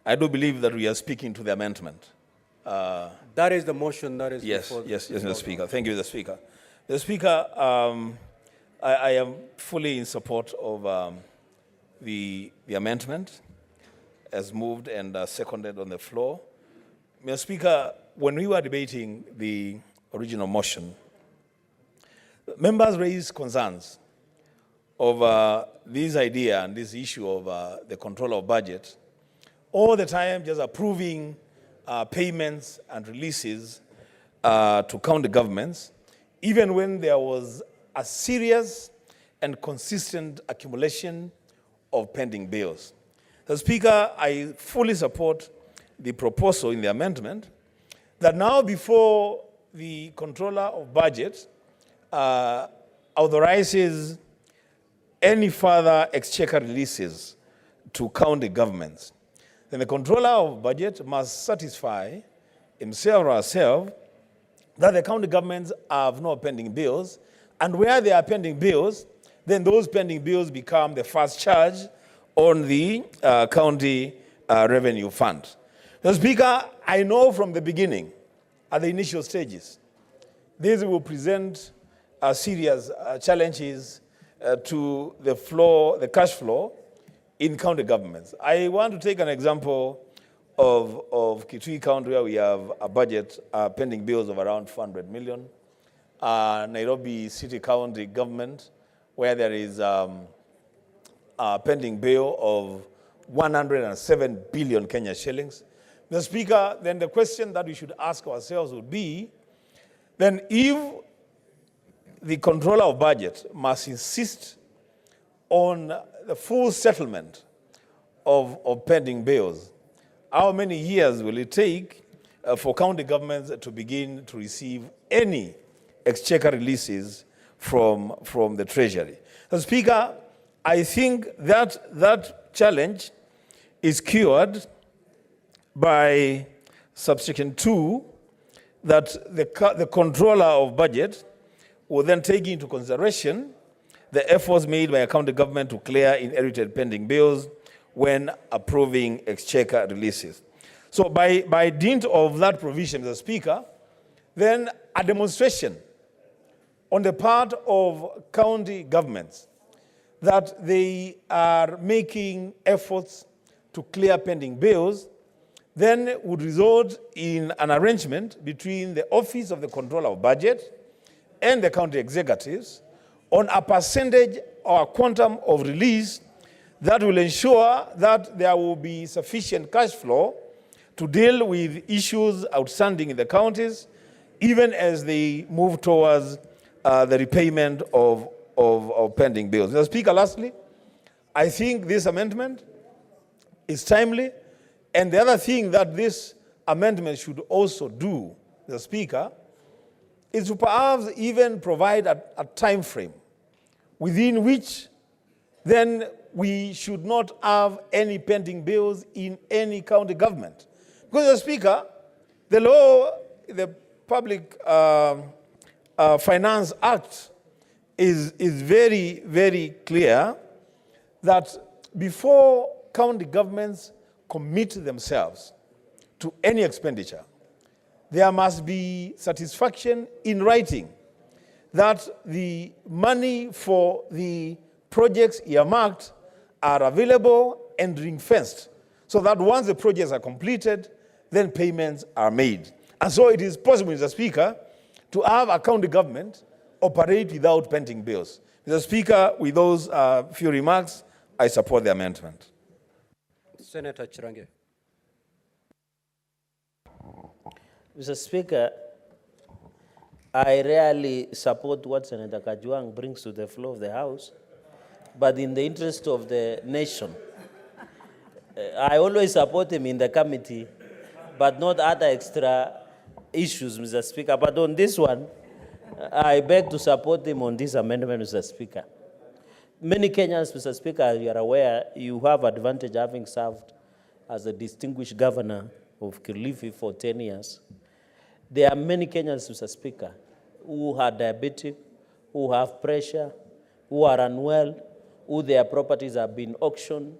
I do believe that we are speaking to the amendment. That is the motion that is yes, before yes, Mr. Speaker. Thank you, Mr. Speaker. Mr. Speaker, I am fully in support of the amendment as moved and seconded on the floor. Mr. Speaker, when we were debating the original motion, members raised concerns over this idea and this issue of the control of budget, all the time just approving payments and releases to county governments, even when there was a serious and consistent accumulation of pending bills. So, Speaker, I fully support the proposal in the amendment that now before the controller of budget authorizes any further exchequer releases to county governments, then the controller of budget must satisfy himself or herself that the county governments have no pending bills, and where there are pending bills, then those pending bills become the first charge on the county revenue fund. Now, Speaker, I know from the beginning, at the initial stages, this will present serious challenges to the cash flow in county governments. I want to take an example of Kitui County, where we have a budget pending bills of around 400 million. Nairobi City County government, where there is a pending bill of 107 billion Kenya shillings. Mr. Speaker, then the question that we should ask ourselves would be, then if the controller of budget must insist on the full settlement of pending bills, how many years will it take for county governments to begin to receive any exchequer releases from the Treasury? So, Speaker, I think that challenge is cured by subsection 2, that the controller of budget will then take into consideration the efforts made by a county government to clear inherited pending bills when approving exchequer releases. So by dint of that provision, Mr. Speaker, then a demonstration on the part of county governments that they are making efforts to clear pending bills then would result in an arrangement between the Office of the Controller of Budget and the county executives on a percentage or a quantum of release that will ensure that there will be sufficient cash flow to deal with issues outstanding in the counties, even as they move towards the repayment of pending bills. Mr. Speaker, lastly, I think this amendment is timely. And the other thing that this amendment should also do, Mr. Speaker, is to perhaps even provide a time frame within which then we should not have any pending bills in any county government. Because, Mr. Speaker, the law, the Public Finance Act is very, very clear that before county governments commit themselves to any expenditure, there must be satisfaction in writing that the money for the projects earmarked are available and ring-fenced, so that once the projects are completed, then payments are made. And so it is possible, Mr. Speaker, to have a county government operate without pending bills. Mr. Speaker, with those few remarks, I support the amendment. Senator Chirange. Mr. Speaker, I rarely support what Senator Kajwang brings to the floor of the House, but in the interest of the nation, I always support him in the committee, but not other extra issues, Mr. Speaker. But on this one, I beg to support him on this amendment, Mr. Speaker. Many Kenyans, Mr. Speaker, as you are aware, you have advantage having served as a distinguished governor of Kilifi for 10 years. There are many Kenyans, Mr. Speaker, who are diabetic, who have pressure, who are unwell, who their properties have been auctioned,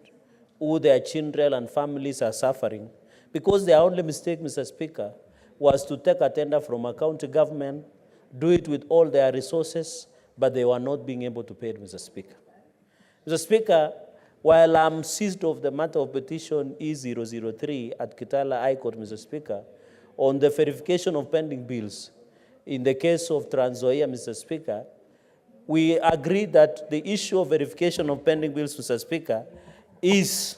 who their children and families are suffering, because their only mistake, Mr. Speaker, was to take a tender from a county government, do it with all their resources, but they were not being able to pay it, Mr. Speaker. Mr. Speaker, while I'm seized of the matter of petition E003 at Kitala High Court, Mr. Speaker, on the verification of pending bills. In the case of Trans Nzoia, Mr. Speaker, we agree that the issue of verification of pending bills, Mr. Speaker, is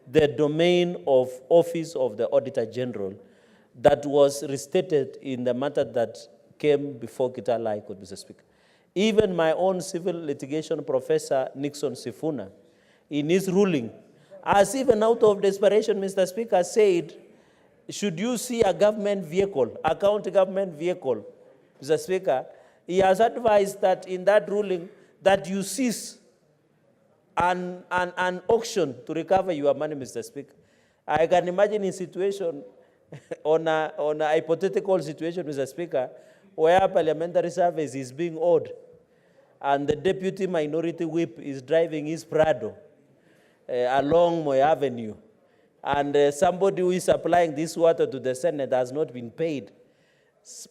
the domain of Office of the Auditor General that was restated in the matter that came before Kitale High Court, Mr. Speaker. Even my own civil litigation professor, Nixon Sifuna, in his ruling, as even out of desperation, Mr. Speaker, said, should you see a government vehicle, a county government vehicle, Mr. Speaker, he has advised that in that ruling that you cease an auction to recover your money, Mr. Speaker. I can imagine a situation on a hypothetical situation, Mr. Speaker, where parliamentary service is being owed and the deputy minority whip is driving his Prado along Moy Avenue, and somebody who is supplying this water to the Senate has not been paid.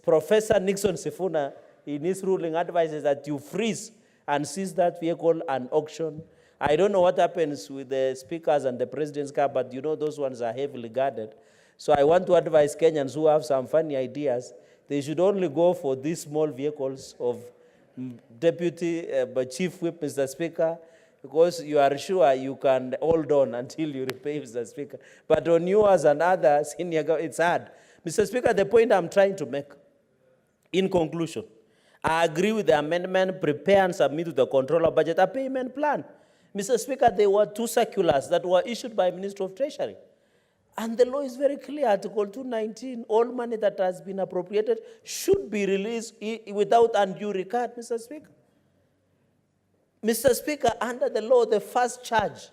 Professor Nixon Sifuna, in his ruling, advises that you freeze and seize that vehicle and auction. I don't know what happens with the speakers and the president's car, but you know those ones are heavily guarded. So I want to advise Kenyans who have some funny ideas, they should only go for these small vehicles of Deputy Chief Whip, Mr. Speaker, because you are sure you can hold on until you repay, Mr. Speaker. But on yours and others, it's hard. Mr. Speaker, the point I'm trying to make, in conclusion, I agree with the amendment, prepare and submit to the controller budget a payment plan. Mr. Speaker, there were 2 circulars that were issued by Minister of Treasury. And the law is very clear, Article 219, all money that has been appropriated should be released without undue regard, Mr. Speaker. Mr. Speaker, under the law, the first charge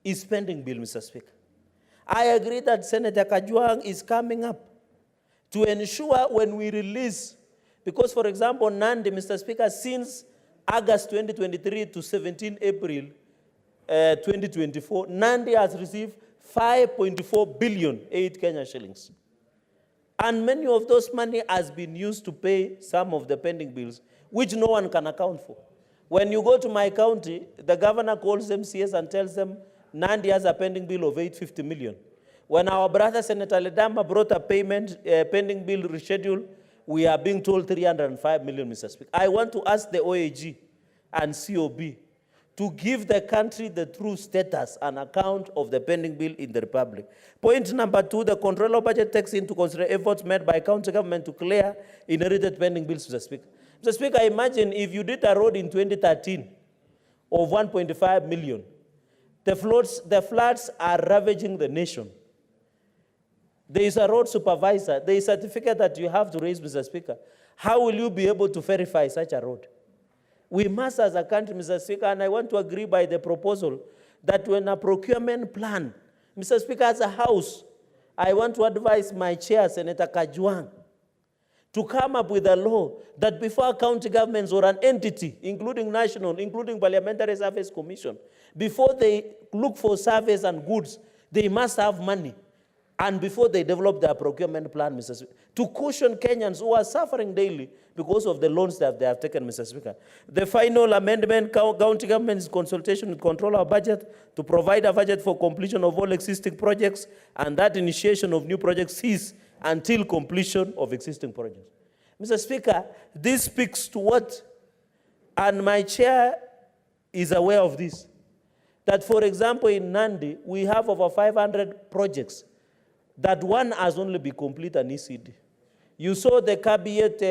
is pending bill, Mr. Speaker. I agree that Senator Kajwang is coming up to ensure when we release, because, for example, Nandi, Mr. Speaker, since August 2023 to 17 April 2024, Nandi has received 5.4 billion 8 Kenya shillings. And many of those money has been used to pay some of the pending bills, which no one can account for. When you go to my county, the governor calls MCS and tells them Nandi has a pending bill of 850 million. When our brother Senator Ledama brought a pending bill reschedule, we are being told 305 million, Mr. Speaker. I want to ask the OAG and COB to give the country the true status and account of the pending bill in the Republic. Point number 2, the controller budget takes into consideration efforts made by county government to clear inherited pending bills, Mr. Speaker. Mr. Speaker, imagine if you did a road in 2013 of 1.5 million. The floods are ravaging the nation. There is a road supervisor. There is a certificate that you have to raise, Mr. Speaker. How will you be able to verify such a road? We must, as a country, Mr. Speaker, and I want to agree by the proposal that when a procurement plan, Mr. Speaker, as a House, I want to advise my chair, Senator Kajwang, to come up with a law that before county governments or an entity, including national, including Parliamentary Service Commission, before they look for service and goods, they must have money. And before they develop their procurement plan, Mr. Speaker, to caution Kenyans who are suffering daily because of the loans that they have taken, Mr. Speaker. The final amendment, county government's consultation with controller budget to provide a budget for completion of all existing projects, and that initiation of new projects cease until completion of existing projects. Mr. Speaker, this speaks to what, and my chair is aware of this, that, for example, in Nandi, we have over 500 projects that one has only been complete an ECD. You saw the Kabiet,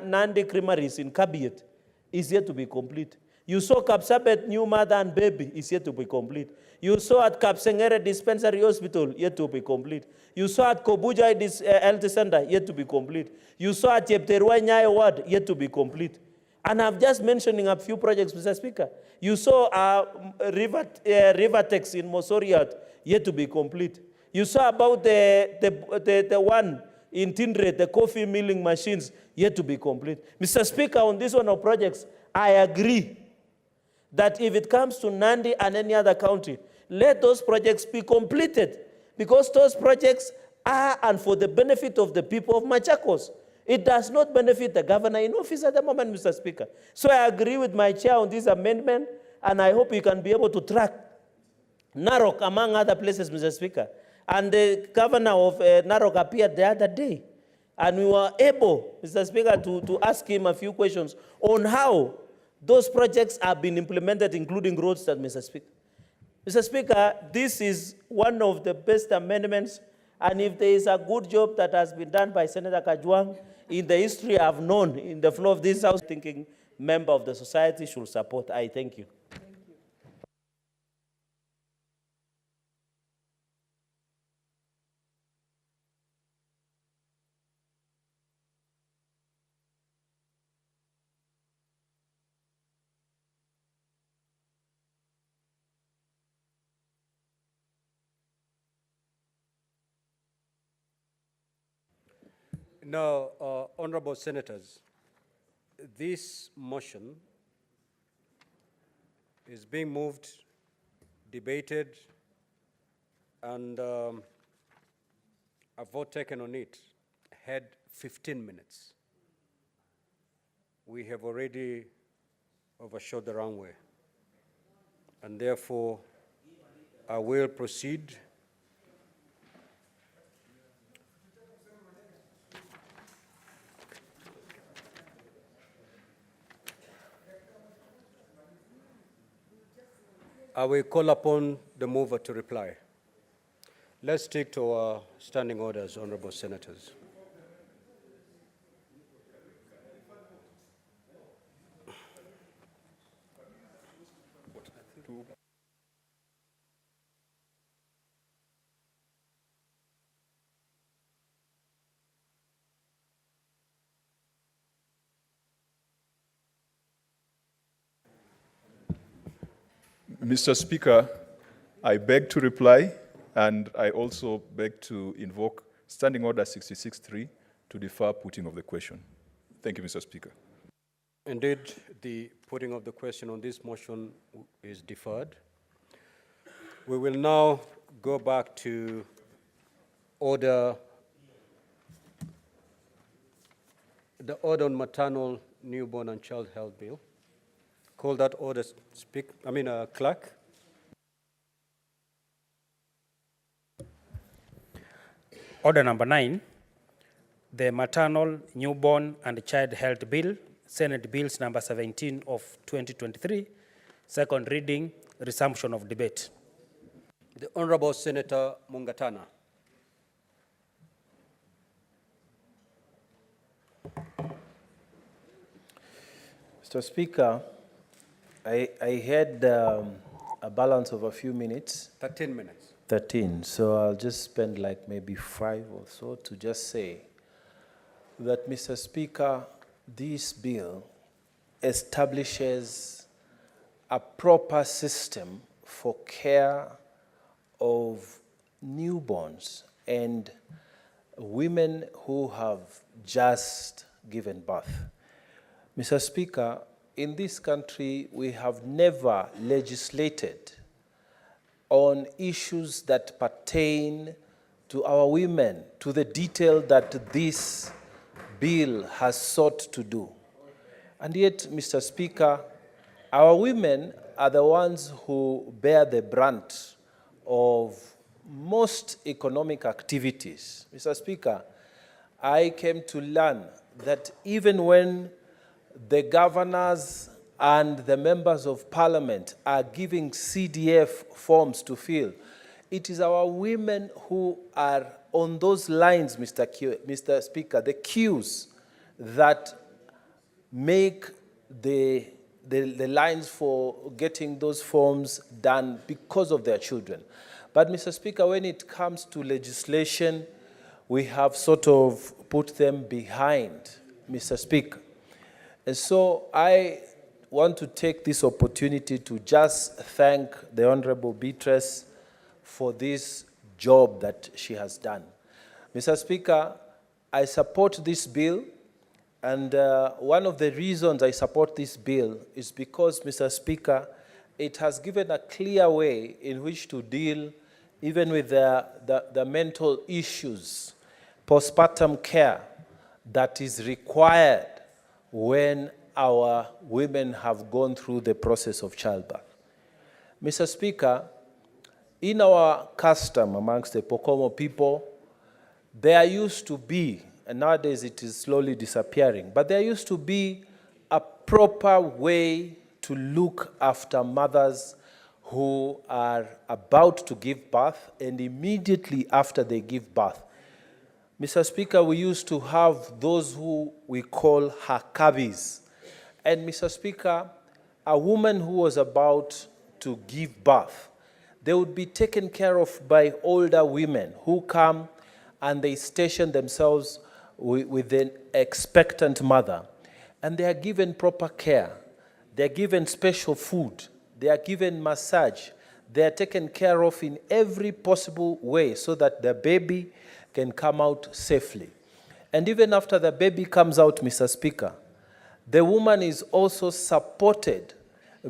Nandi Creameries in Kabiet is yet to be complete. You saw Kapsabet New Mother and Baby is yet to be complete. You saw at Kapsengere Dispensary Hospital yet to be complete. You saw at Kobuja Health Center yet to be complete. You saw at Yepterua Nyayo Ward yet to be complete. And I'm just mentioning a few projects, Mr. Speaker. You saw Rivertex in Mosoriat yet to be complete. You saw about the one in Tindre, the coffee milling machines, yet to be complete. Mr. Speaker, on this one of projects, I agree that if it comes to Nandi and any other county, let those projects be completed, because those projects are and for the benefit of the people of Machakos. It does not benefit the governor in office at the moment, Mr. Speaker. So I agree with my chair on this amendment, and I hope you can be able to track Narok, among other places, Mr. Speaker. And the governor of Narok appeared the other day. And we were able, Mr. Speaker, to ask him a few questions on how those projects have been implemented, including roads, Mr. Speaker. Mr. Speaker, this is one of the best amendments, and if there is a good job that has been done by Senator Kajwang in the history I've known in the floor of this House, thinking member of the society should support. I thank you. Now, honorable senators, this motion is being moved, debated, and a vote taken on it had 15 minutes. We have already overshot the runway, and therefore I will proceed. I will call upon the mover to reply. Let's stick to our standing orders, honorable senators. Mr. Speaker, I beg to reply, and I also beg to invoke Standing Order 66.3 to defer putting of the question. Thank you, Mr. Speaker. Indeed, the putting of the question on this motion is deferred. We will now go back to the order on maternal, newborn, and child health bill. Call that order, clerk. Order number 9, the maternal, newborn, and child health bill, Senate Bills number 17 of 2023, second reading, resumption of debate. The Honorable Senator Mungatana. Mr. Speaker, I had a balance of a few minutes. 13 minutes. 13, so I'll just spend like maybe 5 or so to just say that, Mr. Speaker, this bill establishes a proper system for care of newborns and women who have just given birth. Mr. Speaker, in this country, we have never legislated on issues that pertain to our women, to the detail that this bill has sought to do. And yet, Mr. Speaker, our women are the ones who bear the brunt of most economic activities. Mr. Speaker, I came to learn that even when the governors and the members of parliament are giving CDF forms to fill, it is our women who are on those lines, Mr. Speaker, the queues that make the lines for getting those forms done because of their children. But, Mr. Speaker, when it comes to legislation, we have sort of put them behind, Mr. Speaker. And so I want to take this opportunity to just thank the Honorable Beatrice for this job that she has done. Mr. Speaker, I support this bill, and one of the reasons I support this bill is because, Mr. Speaker, it has given a clear way in which to deal even with the mental issues, postpartum care that is required when our women have gone through the process of childbirth. Mr. Speaker, In our custom amongst the Pokomo people, there used to be, and nowadays it is slowly disappearing, but there used to be a proper way to look after mothers who are about to give birth and immediately after they give birth. Mr. Speaker, we used to have those who we call hakabis. And Mr. Speaker, a woman who was about to give birth, they would be taken care of by older women who come and they station themselves with an expectant mother. And they are given proper care. They are given special food. They are given massage. They are taken care of in every possible way so that the baby can come out safely. And even after the baby comes out, Mr. Speaker, the woman is also supported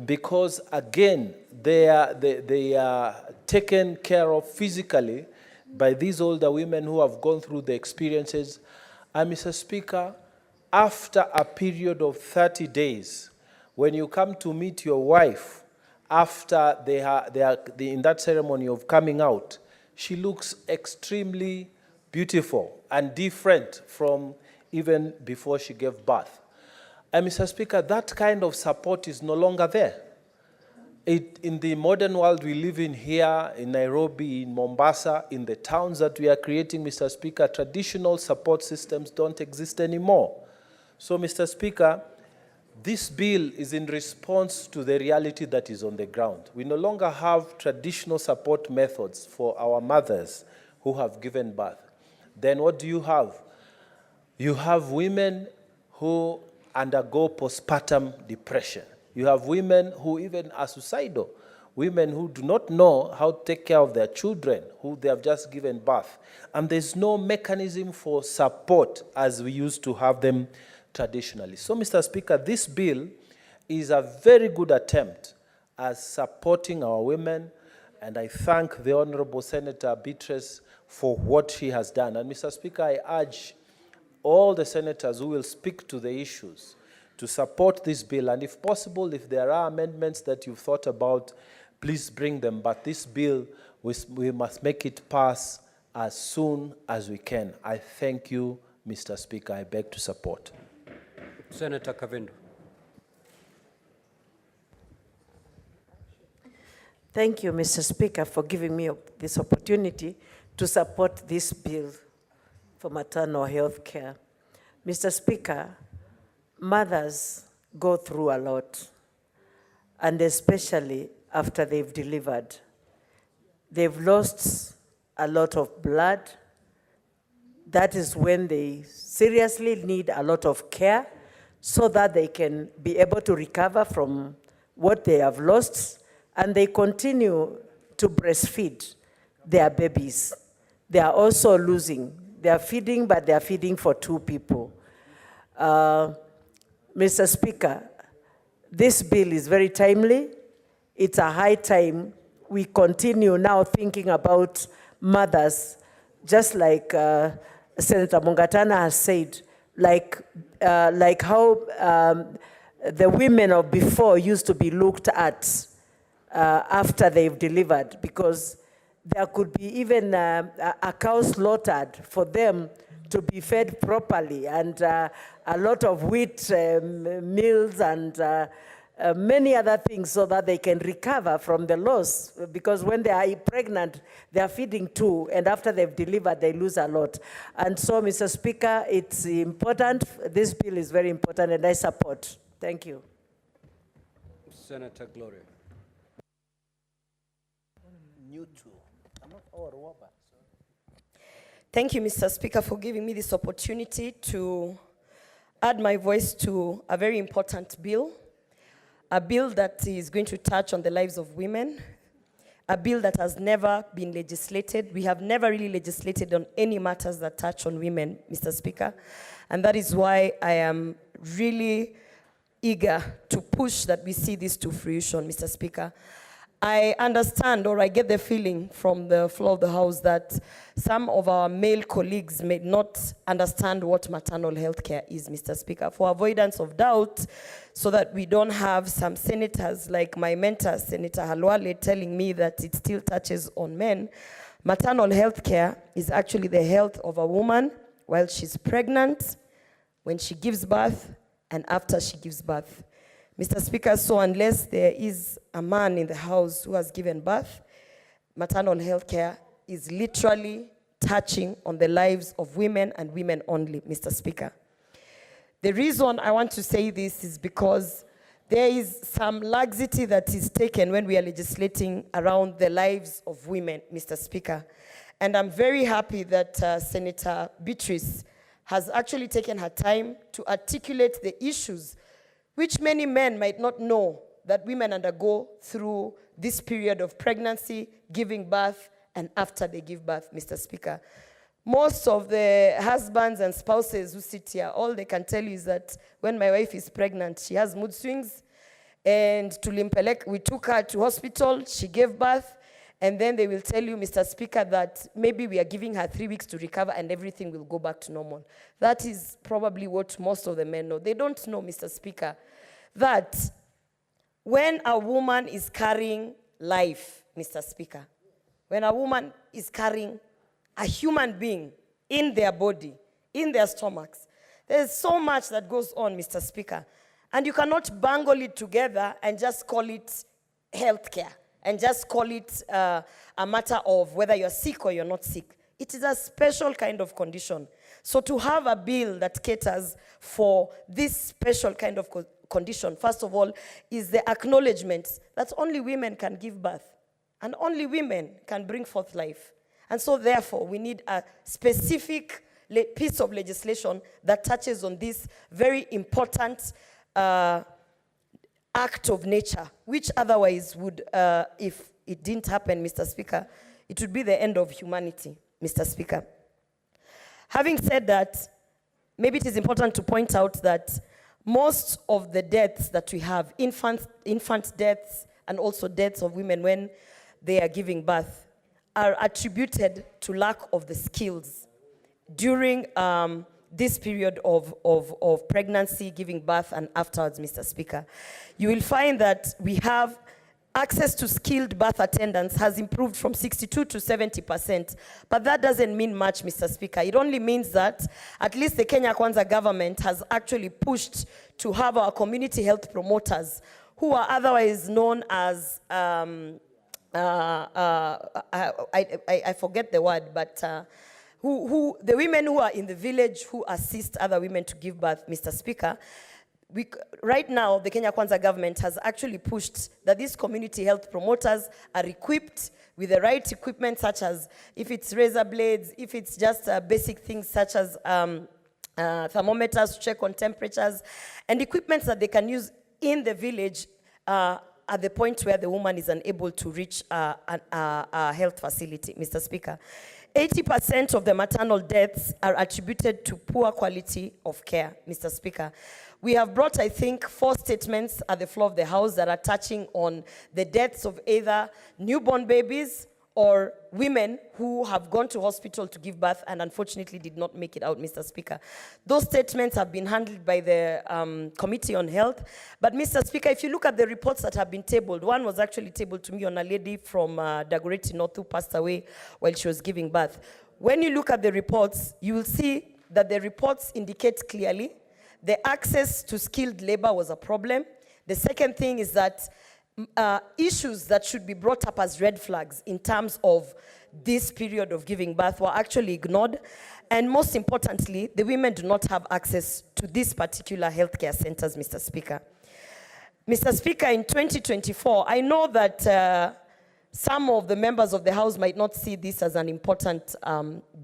because, again, they are taken care of physically by these older women who have gone through the experiences. And Mr. Speaker, after a period of 30 days, when you come to meet your wife, after they are in that ceremony of coming out, she looks extremely beautiful and different from even before she gave birth. And Mr. Speaker, that kind of support is no longer there. In the modern world we live in here, in Nairobi, in Mombasa, in the towns that we are creating, Mr. Speaker, traditional support systems don't exist anymore. So, Mr. Speaker, this bill is in response to the reality that is on the ground. We no longer have traditional support methods for our mothers who have given birth. Then what do you have? You have women who undergo postpartum depression. You have women who even are suicidal, women who do not know how to take care of their children, who they have just given birth. And there's no mechanism for support as we used to have them traditionally. So, Mr. Speaker, this bill is a very good attempt at supporting our women, and I thank the Honorable Senator Beatrice for what she has done. And, Mr. Speaker, I urge all the senators who will speak to the issues to support this bill, and if possible, if there are amendments that you've thought about, please bring them. But this bill, we must make it pass as soon as we can. I thank you, Mr. Speaker. I beg to support. Senator Kavindu. Thank you, Mr. Speaker, for giving me this opportunity to support this bill for maternal health care. Mr. Speaker, mothers go through a lot, and especially after they've delivered. They've lost a lot of blood. That is when they seriously need a lot of care so that they can be able to recover from what they have lost, and they continue to breastfeed their babies. They are also losing. They are feeding, but they are feeding for two people. Mr. Speaker, this bill is very timely. It's a high time we continue now thinking about mothers, just like Senator Mungatana has said, like how the women of before used to be looked at after they've delivered, because there could be even a cow slaughtered for them to be fed properly, and a lot of wheat meals and many other things so that they can recover from the loss, because when they are pregnant, they are feeding too, and after they've delivered, they lose a lot. And so, Mr. Speaker, it's important. This bill is very important, and I support. Thank you. Senator Gloria. Thank you, Mr. Speaker, for giving me this opportunity to add my voice to a very important bill, a bill that is going to touch on the lives of women, a bill that has never been legislated. We have never really legislated on any matters that touch on women, Mr. Speaker, and that is why I am really eager to push that we see this to fruition, Mr. Speaker. I understand, or I get the feeling from the floor of the House, that some of our male colleagues may not understand what maternal health care is, Mr. Speaker. For avoidance of doubt, so that we don't have some senators like my mentor, Senator Halwale, telling me that it still touches on men, maternal health care is actually the health of a woman while she's pregnant, when she gives birth, and after she gives birth. Mr. Speaker, so unless there is a man in the House who has given birth, maternal health care is literally touching on the lives of women and women only, Mr. Speaker. The reason I want to say this is because there is some laxity that is taken when we are legislating around the lives of women, Mr. Speaker. And I'm very happy that Senator Beatrice has actually taken her time to articulate the issues which many men might not know that women undergo through this period of pregnancy, giving birth, and after they give birth, Mr. Speaker. Most of the husbands and spouses who sit here, all they can tell you is that when my wife is pregnant, she has mood swings, and we took her to hospital, she gave birth, and then they will tell you, Mr. Speaker, that maybe we are giving her 3 weeks to recover and everything will go back to normal. That is probably what most of the men know. They don't know, Mr. Speaker, that when a woman is carrying life, Mr. Speaker, when a woman is carrying a human being in their body, in their stomachs, there's so much that goes on, Mr. Speaker. And you cannot bungle it together and just call it healthcare, and just call it a matter of whether you're sick or you're not sick. It is a special kind of condition. So to have a bill that caters for this special kind of condition, first of all, is the acknowledgement that only women can give birth, and only women can bring forth life. And so therefore, we need a specific piece of legislation that touches on this very important act of nature, which otherwise would, if it didn't happen, Mr. Speaker, it would be the end of humanity, Mr. Speaker. Having said that, maybe it is important to point out that most of the deaths that we have, infant deaths and also deaths of women when they are giving birth, are attributed to lack of the skills during this period of pregnancy, giving birth, and afterwards, Mr. Speaker. You will find that we have access to skilled birth attendants has improved from 62 to 70%, but that doesn't mean much, Mr. Speaker. It only means that at least the Kenya Kwanza government has actually pushed to have our community health promoters, who are otherwise known as, I forget the word, but the women who are in the village who assist other women to give birth, Mr. Speaker. Right now, the Kenya Kwanza government has actually pushed that these community health promoters are equipped with the right equipment, such as if it's razor blades, if it's just basic things such as thermometers to check on temperatures, and equipment that they can use in the village at the point where the woman is unable to reach a health facility, Mr. Speaker. 80% of the maternal deaths are attributed to poor quality of care, Mr. Speaker. We have brought, I think, 4 statements at the floor of the House that are touching on the deaths of either newborn babies or women who have gone to hospital to give birth and unfortunately did not make it out, Mr. Speaker. Those statements have been handled by the Committee on Health. But, Mr. Speaker, if you look at the reports that have been tabled, one was actually tabled to me on a lady from Dagoretti North who passed away while she was giving birth. When you look at the reports, you will see that the reports indicate clearly the access to skilled labor was a problem. The second thing is that issues that should be brought up as red flags in terms of this period of giving birth were actually ignored. And most importantly, the women do not have access to these particular healthcare centers, Mr. Speaker. Mr. Speaker, in 2024, I know that some of the members of the House might not see this as an important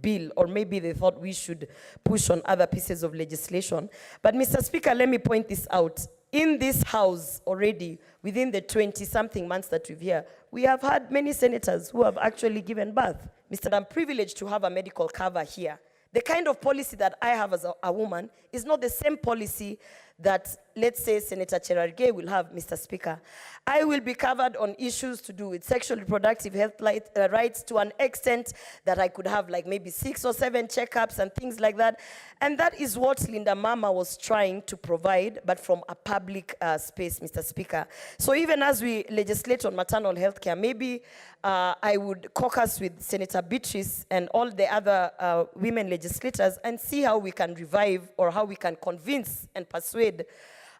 bill, or maybe they thought we should push on other pieces of legislation. But, Mr. Speaker, let me point this out. In this House already, within the 20-something months that we've here, we have had many senators who have actually given birth. Mr. I'm privileged to have a medical cover here. The kind of policy that I have as a woman is not the same policy that, let's say, Senator Cherargei will have, Mr. Speaker. I will be covered on issues to do with sexual reproductive health rights to an extent that I could have like maybe 6 or 7 checkups and things like that. And that is what Linda Mama was trying to provide, but from a public space, Mr. Speaker. So even as we legislate on maternal health care, maybe I would caucus with Senator Beatrice and all the other women legislators and see how we can revive or how we can convince and persuade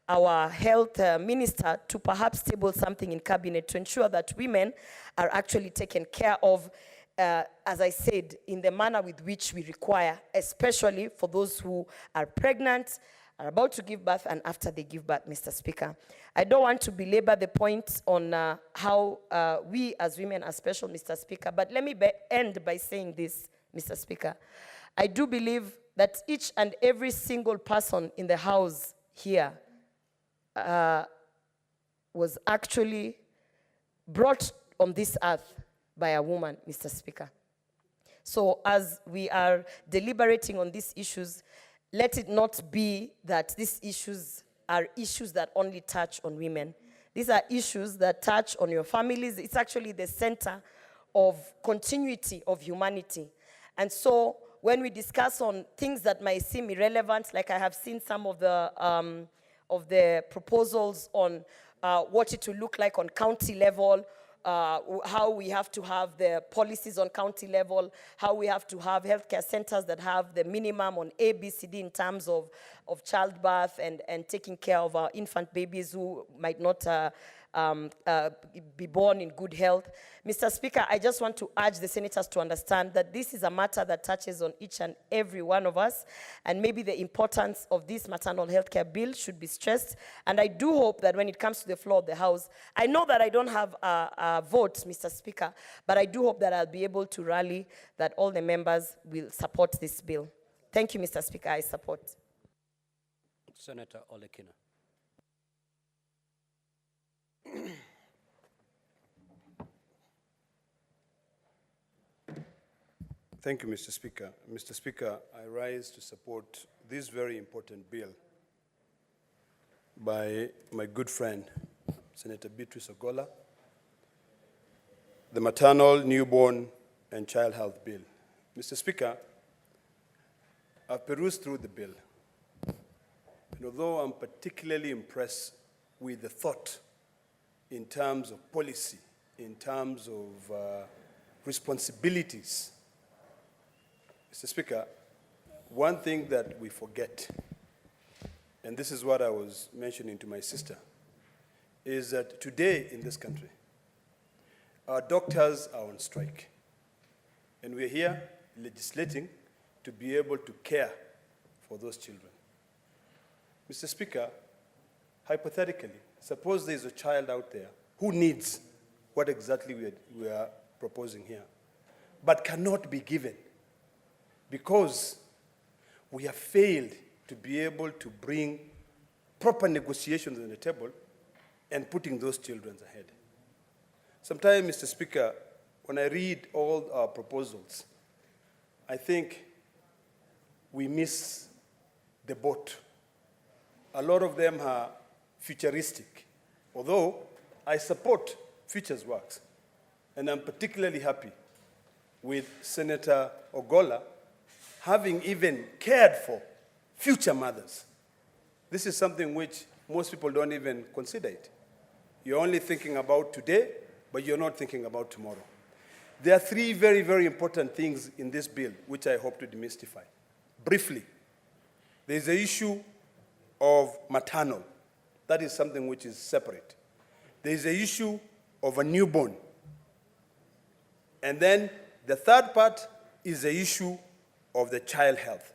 our health minister to perhaps table something in cabinet to ensure that women are actually taken care of, as I said, in the manner with which we require, especially for those who are pregnant, are about to give birth, and after they give birth, Mr. Speaker. I don't want to belabor the point on how we as women are special, Mr. Speaker, but let me end by saying this, Mr. Speaker. I do believe that each and every single person in the house here was actually brought on this earth by a woman, Mr. Speaker. So as we are deliberating on these issues, let it not be that these issues are issues that only touch on women. These are issues that touch on your families. It's actually the center of continuity of humanity. And so when we discuss on things that might seem irrelevant, like I have seen some of the proposals on what it will look like on county level, how we have to have the policies on county level, how we have to have healthcare centers that have the minimum on ABCD in terms of childbirth and taking care of our infant babies who might not be born in good health. Mr. Speaker, I just want to urge the senators to understand that this is a matter that touches on each and every one of us, and maybe the importance of this maternal health care bill should be stressed. And I do hope that when it comes to the floor of the House, I know that I don't have a vote, Mr. Speaker, but I do hope that I'll be able to rally that all the members will support this bill. Thank you, Mr. Speaker. I support. Senator Olekina. Thank you, Mr. Speaker. Mr. Speaker, I rise to support this very important bill by my good friend, Senator Beatrice Ogola, the Maternal, Newborn, and Child Health Bill. Mr. Speaker, I've perused through the bill, and although I'm particularly impressed with the thought in terms of policy, in terms of responsibilities, Mr. Speaker, one thing that we forget, and this is what I was mentioning to my sister, is that today in this country, our doctors are on strike. And we're here legislating to be able to care for those children. Mr. Speaker, hypothetically, suppose there's a child out there who needs what exactly we are proposing here, but cannot be given because we have failed to be able to bring proper negotiations on the table and putting those children ahead. Sometimes, Mr. Speaker, when I read all our proposals, I think we miss the boat. A lot of them are futuristic, although I support futures works. And I'm particularly happy with Senator Ogola having even cared for future mothers. This is something which most people don't even consider it. You're only thinking about today, but you're not thinking about tomorrow. There are three very, very important things in this bill which I hope to demystify. Briefly, there's the issue of maternal. That is something which is separate. There's the issue of a newborn. And then the third part is the issue of the child health.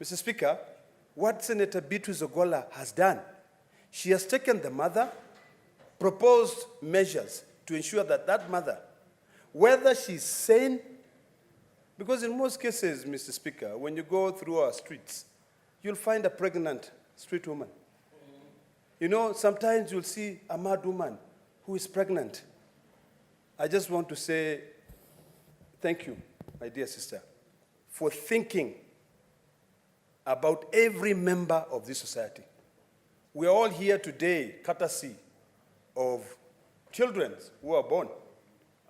Mr. Speaker, what Senator Beatrice Ogola has done, she has taken the mother, proposed measures to ensure that that mother, whether she's sane, because in most cases, Mr. Speaker, when you go through our streets, you'll find a pregnant street woman. You know, sometimes you'll see a mad woman who is pregnant. I just want to say thank you, my dear sister, for thinking about every member of this society. We are all here today courtesy of children who are born,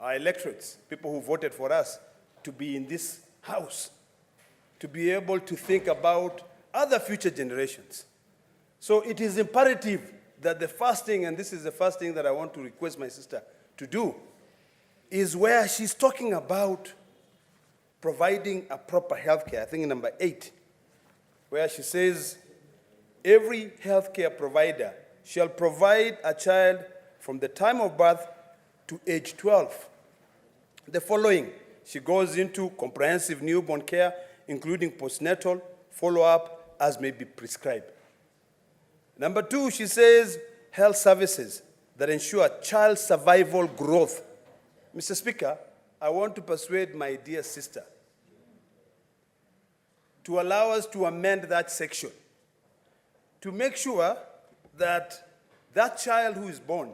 our electorates, people who voted for us to be in this house, to be able to think about other future generations. So it is imperative that the first thing, and this is the first thing that I want to request my sister to do, is where she's talking about providing a proper healthcare, I think in number 8, where she says, every healthcare provider shall provide a child from the time of birth to age 12. The following, she goes into comprehensive newborn care, including postnatal follow-up as may be prescribed. Number 2, she says, health services that ensure child survival growth. Mr. Speaker, I want to persuade my dear sister to allow us to amend that section to make sure that that child who is born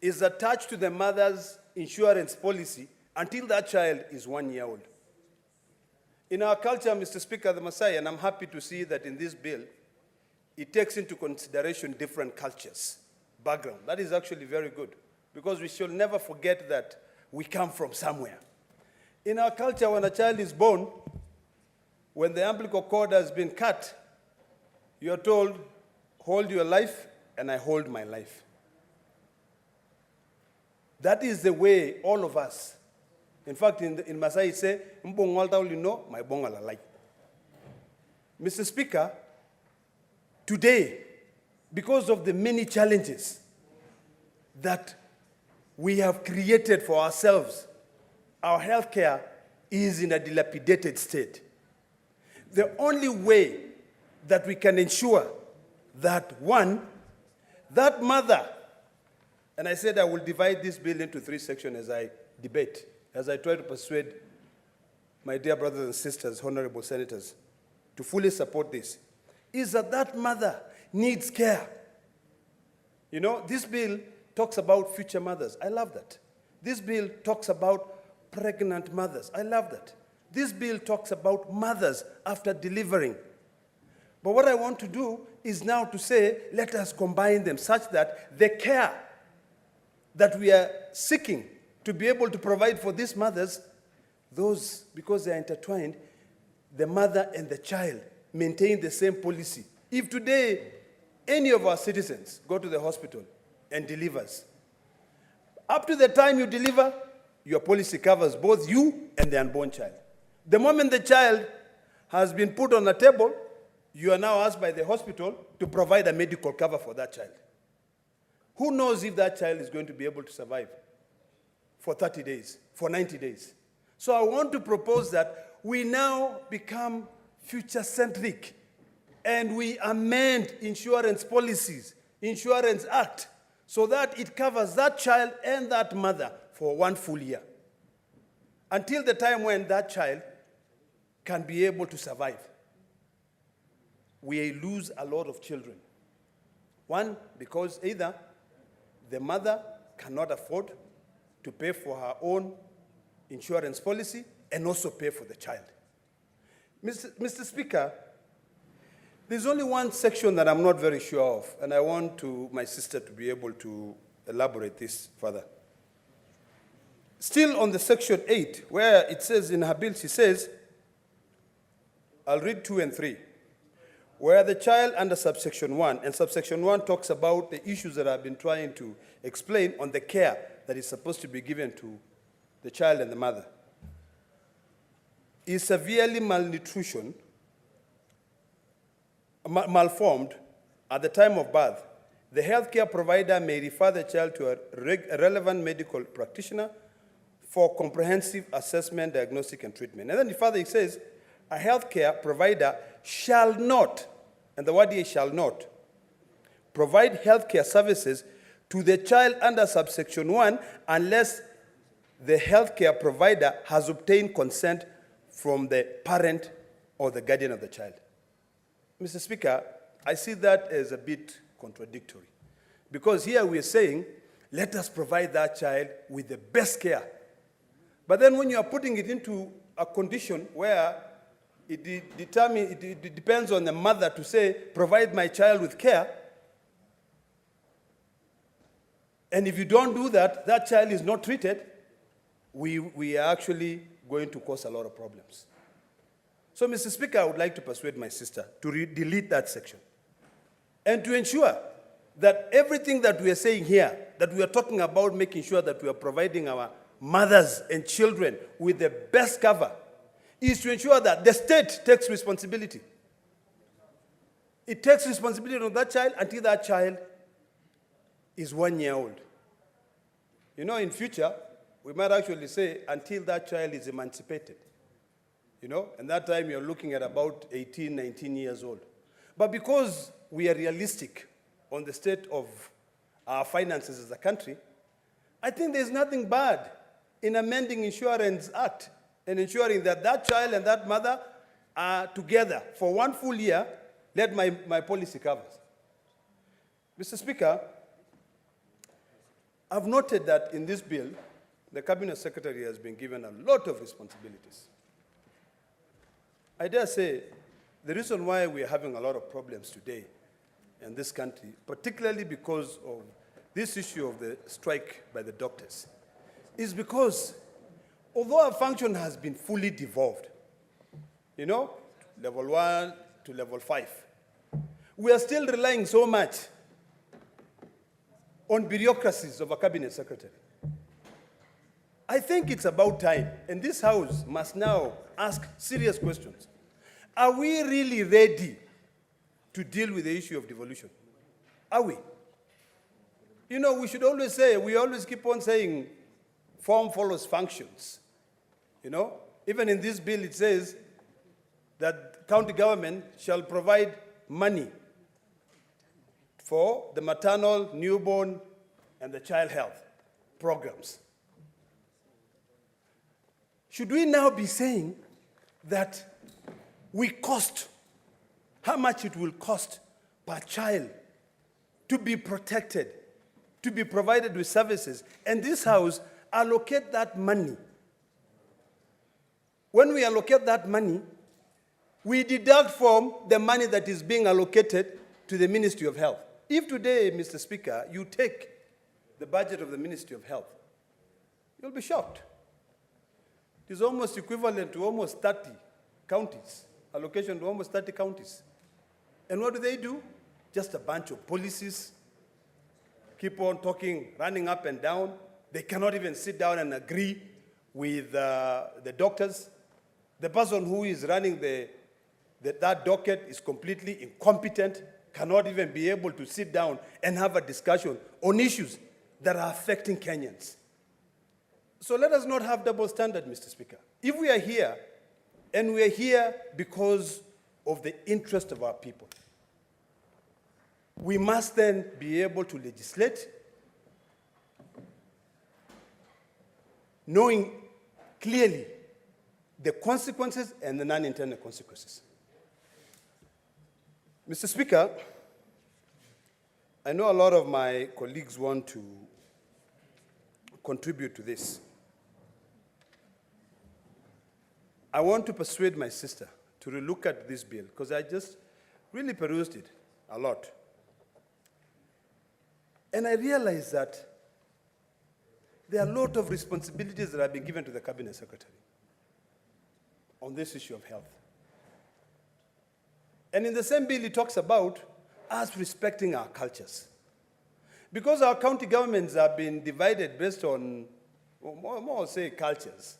is attached to the mother's insurance policy until that child is 1 year old. In our culture, Mr. Speaker, the Maasai, and I'm happy to see that in this bill, it takes into consideration different cultures, background. That is actually very good, because we should never forget that we come from somewhere. In our culture, when a child is born, when the umbilical cord has been cut, you are told, hold your life, and I hold my life. That is the way all of us, in fact, in Maasai, it says, my bonga like. Mr. Speaker, today, because of the many challenges that we have created for ourselves, our healthcare is in a dilapidated state. The only way that we can ensure that, one, that mother, and I said I will divide this bill into 3 sections as I debate, as I try to persuade my dear brothers and sisters, honorable senators, to fully support this, is that that mother needs care. You know, this bill talks about future mothers. I love that. This bill talks about pregnant mothers. I love that. This bill talks about mothers after delivering. But what I want to do is now to say, let us combine them such that the care that we are seeking to be able to provide for these mothers, those, because they are intertwined, the mother and the child maintain the same policy. If today any of our citizens go to the hospital and delivers, up to the time you deliver, your policy covers both you and the unborn child. The moment the child has been put on the table, you are now asked by the hospital to provide a medical cover for that child. Who knows if that child is going to be able to survive for 30 days, for 90 days? So I want to propose that we now become future-centric and we amend insurance policies, Insurance Act, so that it covers that child and that mother for 1 full year, until the time when that child can be able to survive. We lose a lot of children. One, because either the mother cannot afford to pay for her own insurance policy and also pay for the child. Mr. Speaker, there's only one section that I'm not very sure of, and I want my sister to be able to elaborate this further. Still on the section 8, where it says in her bill, she says, I'll read 2 and 3, where the child under subsection 1, and subsection 1 talks about the issues that I've been trying to explain on the care that is supposed to be given to the child and the mother, is severely malnutrition, malformed at the time of birth, the healthcare provider may refer the child to a relevant medical practitioner for comprehensive assessment, diagnostic, and treatment. And then further it says, a healthcare provider shall not, and the word here shall not, provide healthcare services to the child under subsection 1 unless the healthcare provider has obtained consent from the parent or the guardian of the child. Mr. Speaker, I see that as a bit contradictory, because here we are saying, let us provide that child with the best care. But then when you are putting it into a condition where it depends on the mother to say, provide my child with care. And if you don't do that, that child is not treated, we are actually going to cause a lot of problems. So, Mr. Speaker, I would like to persuade my sister to delete that section and to ensure that everything that we are saying here, that we are talking about making sure that we are providing our mothers and children with the best cover, is to ensure that the state takes responsibility. It takes responsibility on that child until that child is 1 year old. You know, in future, we might actually say until that child is emancipated. You know, and that time you're looking at about 18, 19 years old. But because we are realistic on the state of our finances as a country, I think there's nothing bad in amending Insurance Act and ensuring that that child and that mother are together for 1 full year, let my policy covers. Mr. Speaker, I've noted that in this bill, the Cabinet Secretary has been given a lot of responsibilities. I dare say the reason why we are having a lot of problems today in this country, particularly because of this issue of the strike by the doctors, is because although our function has been fully devolved, you know, level 1 to level 5, we are still relying so much on bureaucracies of a Cabinet Secretary. I think it's about time, and this House must now ask serious questions. Are we really ready to deal with the issue of devolution? Are we? You know, we should always say, we always keep on saying, form follows functions. You know, even in this bill it says that county government shall provide money for the maternal, newborn, and the child health programs. Should we now be saying that we cost, how much it will cost per child to be protected, to be provided with services, and this House allocate that money? When we allocate that money, we deduct from the money that is being allocated to the Ministry of Health. If today, Mr. Speaker, you take the budget of the Ministry of Health, you'll be shocked. It is almost equivalent to almost 30 counties, allocation to almost 30 counties. And what do? Just a bunch of policies, keep on talking, running up and down. They cannot even sit down and agree with the doctors. The person who is running that docket is completely incompetent, cannot even be able to sit down and have a discussion on issues that are affecting Kenyans. So let us not have double standard, Mr. Speaker. If we are here, and we are here because of the interest of our people, we must then be able to legislate, knowing clearly the consequences and the non-intended consequences. Mr. Speaker, I know a lot of my colleagues want to contribute to this. I want to persuade my sister to relook at this bill, because I just really perused it a lot. And I realized that there are a lot of responsibilities that have been given to the Cabinet Secretary on this issue of health. And in the same bill, it talks about us respecting our cultures. Because our county governments have been divided based on, more say, cultures,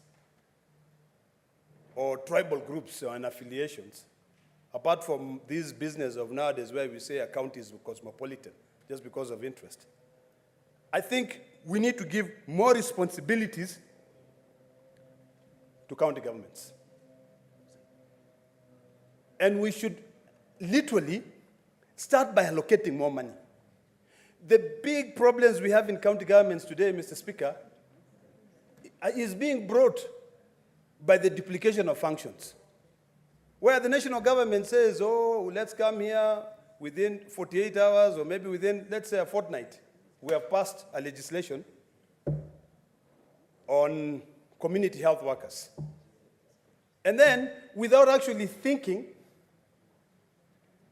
or tribal groups and affiliations, apart from this business of nowadays where we say a county is cosmopolitan, just because of interest. I think we need to give more responsibilities to county governments. And we should literally start by allocating more money. The big problems we have in county governments today, Mr. Speaker, is being brought by the duplication of functions. Where the national government says, oh, let's come here within 48 hours or maybe within, let's say, a fortnight. We have passed a legislation on community health workers. And then, without actually thinking,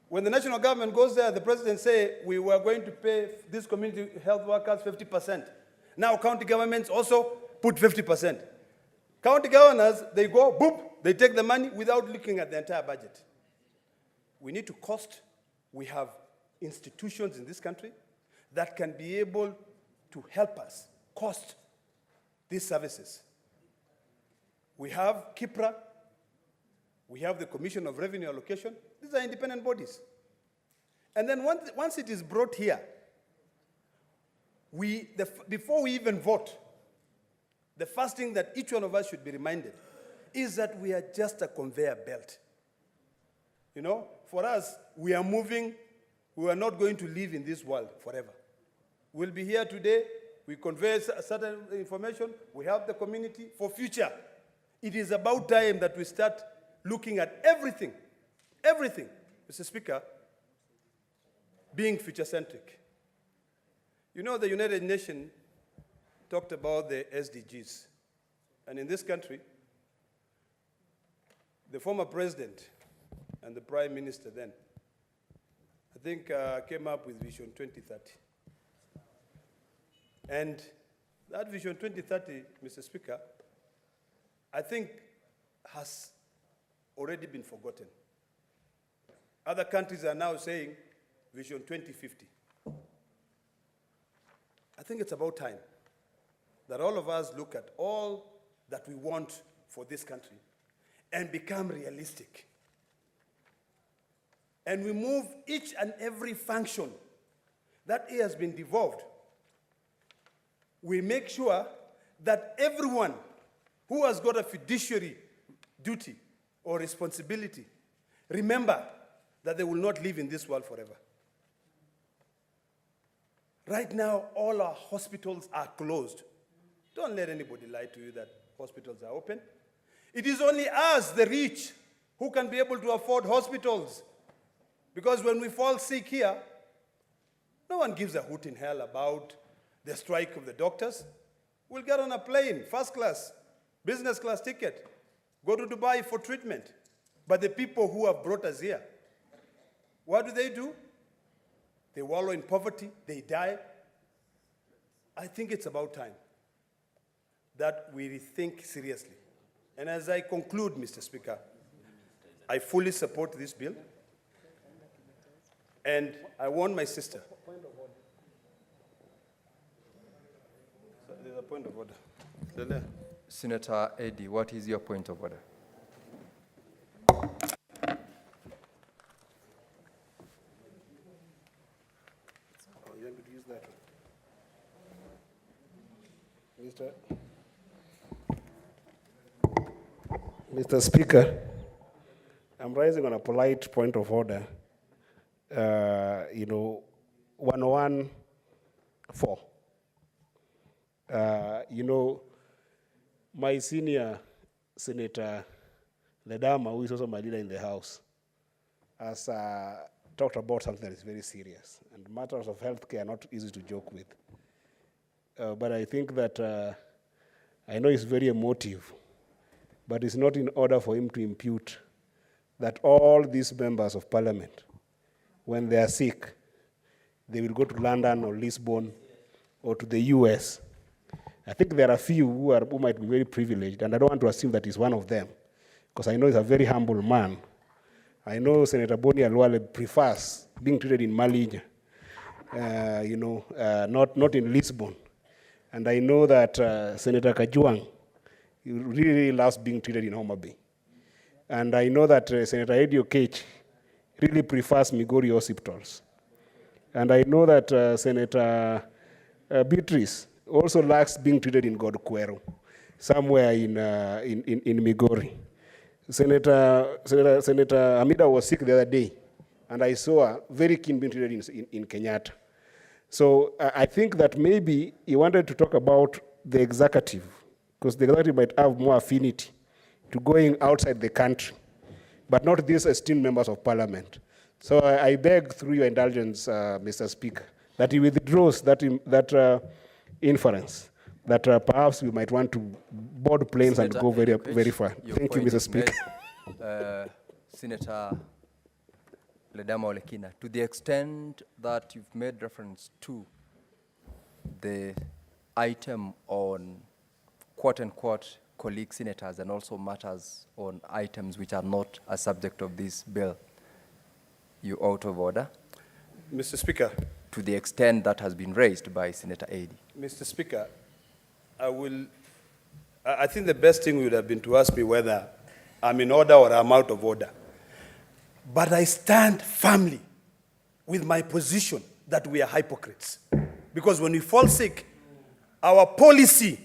when the national government goes there, the president say, we were going to pay these community health workers 50%. Now county governments also put 50%. County governors, they go, boop, they take the money without looking at the entire budget. We need to cost. We have institutions in this country that can be able to help us cost these services. We have KIPRA, we have the Commission of Revenue Allocation. These are independent bodies. And then once it is brought here, before we even vote, the first thing that each one of us should be reminded is that we are just a conveyor belt. You know, for us, we are moving. We are not going to live in this world forever. We'll be here today. We convey certain information. We help the community for future. It is about time that we start looking at everything, Mr. Speaker, being future-centric. You know, the United Nations talked about the SDGs. And in this country, the former president and the prime minister then, I think, came up with Vision 2030. And that Vision 2030, Mr. Speaker, I think has already been forgotten. Other countries are now saying Vision 2050. I think it's about time that all of us look at all that we want for this country and become realistic. And we move each and every function that has been devolved. We make sure that everyone who has got a fiduciary duty or responsibility, remember that they will not live in this world forever. Right now, all our hospitals are closed. Don't let anybody lie to you that hospitals are open. It is only us, the rich, who can be able to afford hospitals. Because when we fall sick here, no one gives a hoot in hell about the strike of the doctors. We'll get on a plane, first class, business class ticket, go to Dubai for treatment. But the people who have brought us here, what do? They wallow in poverty, they die. I think it's about time that we rethink seriously. And as I conclude, Mr. Speaker, I fully support this bill. And I want my sister. There's a point of order. Senator Eddy, what is your point of order? Mr. Speaker, I'm rising on a polite point of order. 114. My senior Senator Ledama, who is also my leader in the House, has talked about something that is very serious. And matters of healthcare are not easy to joke with. But I think that I know it's very emotive, but it's not in order for him to impute that all these members of parliament, when they are sick, they will go to London or Lisbon or to the US. I think there are a few who might be very privileged, and I don't want to assume that he's one of them, because I know he's a very humble man. I know Senator Boni Alwale prefers being treated in Malija, not in Lisbon. And I know that Senator Kajuang really loves being treated in Homa Bay. And I know that Senator Eddie Okech really prefers Migori hospitals. And I know that Senator Beatrice also likes being treated in Godquero, somewhere in Migori. Senator Amida was sick the other day, and I saw her very keen being treated in Kenyatta. So I think that maybe he wanted to talk about the executive, because the executive might have more affinity to going outside the country, but not these esteemed members of parliament. So I beg through your indulgence, Mr. Speaker, that he withdraws that inference that perhaps we might want to board planes and go very far. Thank you, Mr. Speaker. Senator Ledama Olekina, to the extent that you've made reference to the item on quote-unquote colleague senators and also matters on items which are not a subject of this bill, you out of order? Mr. Speaker. To the extent that has been raised by Senator Edi. Mr. Speaker, I think the best thing would have been to ask me whether I'm in order or I'm out of order. But I stand firmly with my position that we are hypocrites. Because when we fall sick, our policy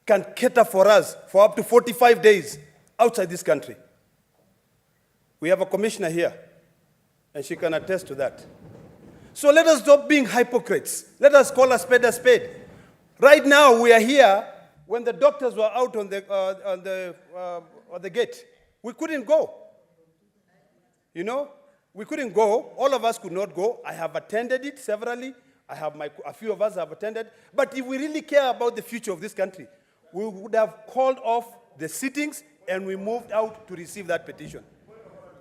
can cater for us for up to 45 days outside this country. We have a commissioner here, and she can attest to that. So let us stop being hypocrites. Let us call a spade a spade. Right now, we are here when the doctors were out on the gate. We couldn't go. You know, we couldn't go. All of us could not go. I have attended it severally. A few of us have attended. But if we really care about the future of this country, we would have called off the sittings and we moved out to receive that petition.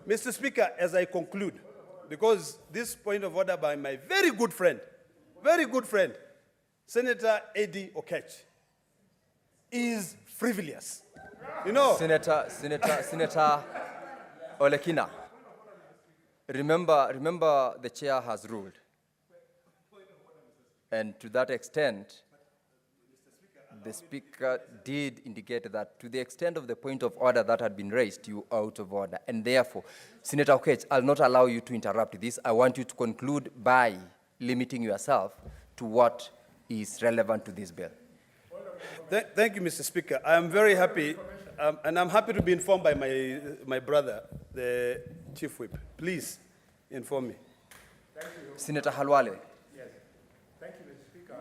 Mr. Speaker, as I conclude, because this point of order by my very good friend, Senator Eddie Okech, is frivolous. You know, Senator Olekina, remember the chair has ruled. And to that extent, the Speaker did indicate that to the extent of the point of order that had been raised, you are out of order. And therefore, Senator Okech, I'll not allow you to interrupt this. I want you to conclude by limiting yourself to what is relevant to this bill. Thank you, Mr. Speaker. I am very happy, and I'm happy to be informed by my brother, the Chief Whip. Please inform me. Thank you. Senator Halwale. Yes. Thank you, Mr. Speaker.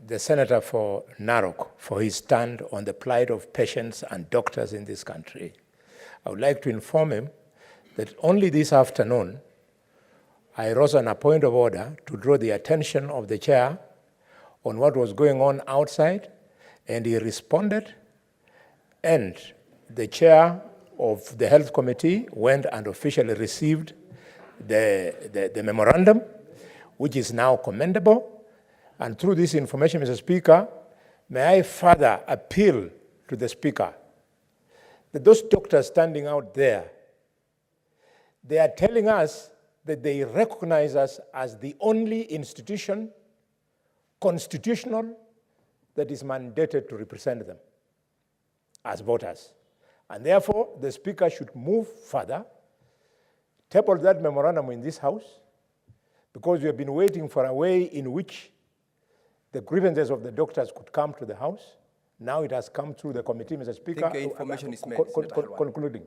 The senator for Narok for his stand on the plight of patients and doctors in this country. I would like to inform him that only this afternoon I rose on a point of order to draw the attention of the chair on what was going on outside, and he responded, and the chair of the Health Committee went and officially received the memorandum, which is now commendable. And through this information, Mr. Speaker, may I further appeal to the Speaker that those doctors standing out there, they are telling us that they recognize us as the only institution, constitutional, that is mandated to represent them as voters. And therefore, the Speaker should move further, table that memorandum in this House, because we have been waiting for a way in which the grievances of the doctors could come to the House. Now it has come through the committee, Mr. Speaker. I think information is made, concluding.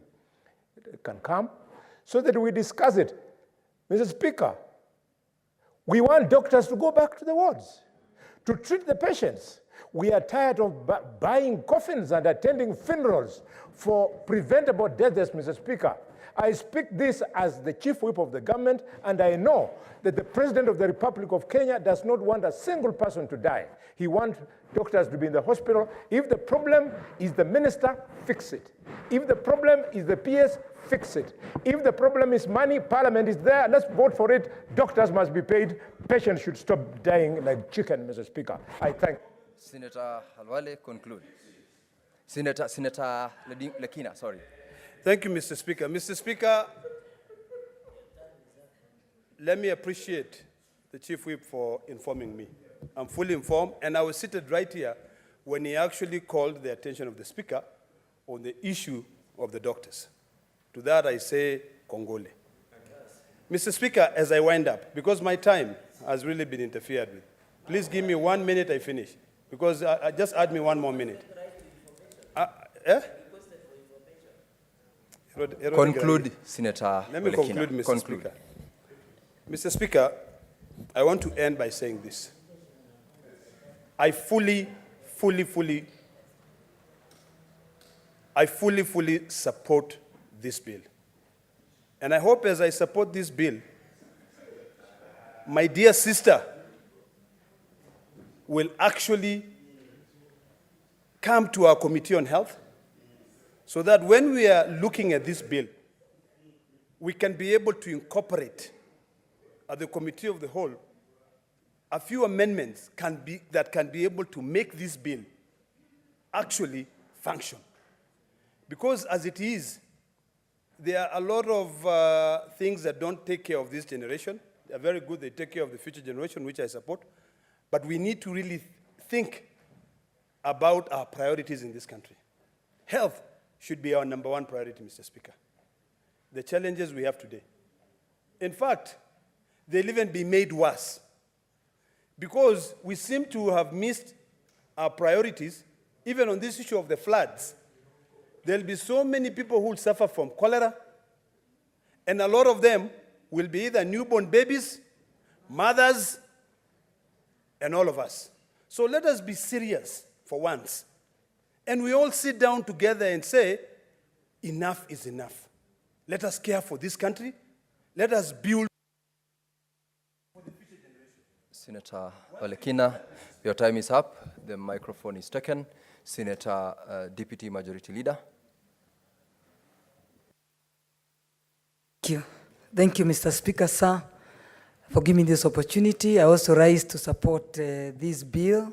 It can come so that we discuss it. Mr. Speaker, we want doctors to go back to the wards to treat the patients. We are tired of buying coffins and attending funerals for preventable deaths, Mr. Speaker. I speak this as the Chief Whip of the government, and I know that the President of the Republic of Kenya does not want a single person to die. He wants doctors to be in the hospital. If the problem is the minister, fix it. If the problem is the PS, fix it. If the problem is money, Parliament is there, let's vote for it. Doctors must be paid. Patients should stop dying like chicken, Mr. Speaker. I thank Senator Halwale, conclude. Senator Lekina, sorry. Thank you, Mr. Speaker. Mr. Speaker, let me appreciate the Chief Whip for informing me. I'm fully informed, and I was seated right here when he actually called the attention of the Speaker on the issue of the doctors. To that I say, Congole. Mr. Speaker, as I wind up, because my time has really been interfered with, please give me 1 minute, I finish. Because just add me 1 more minute. Conclude, Senator. Let me conclude, Mr. Speaker. Mr. Speaker, I want to end by saying this. I fully support this bill. And I hope as I support this bill, my dear sister will actually come to our Committee on Health so that when we are looking at this bill, we can be able to incorporate at the Committee of the Whole a few amendments that can be able to make this bill actually function. Because as it is, there are a lot of things that don't take care of this generation. They're very good, they take care of the future generation, which I support. But we need to really think about our priorities in this country. Health should be our #1 priority, Mr. Speaker. The challenges we have today. In fact, they'll even be made worse because we seem to have missed our priorities, even on this issue of the floods. There'll be so many people who will suffer from cholera, and a lot of them will be either newborn babies, mothers, and all of us. So let us be serious for once. And we all sit down together and say, enough is enough. Let us care for this country. Let us build. Senator Olekina, your time is up. The microphone is taken. Senator Deputy Majority Leader. Thank you. Thank you, Mr. Speaker, sir, for giving me this opportunity. I also rise to support this bill,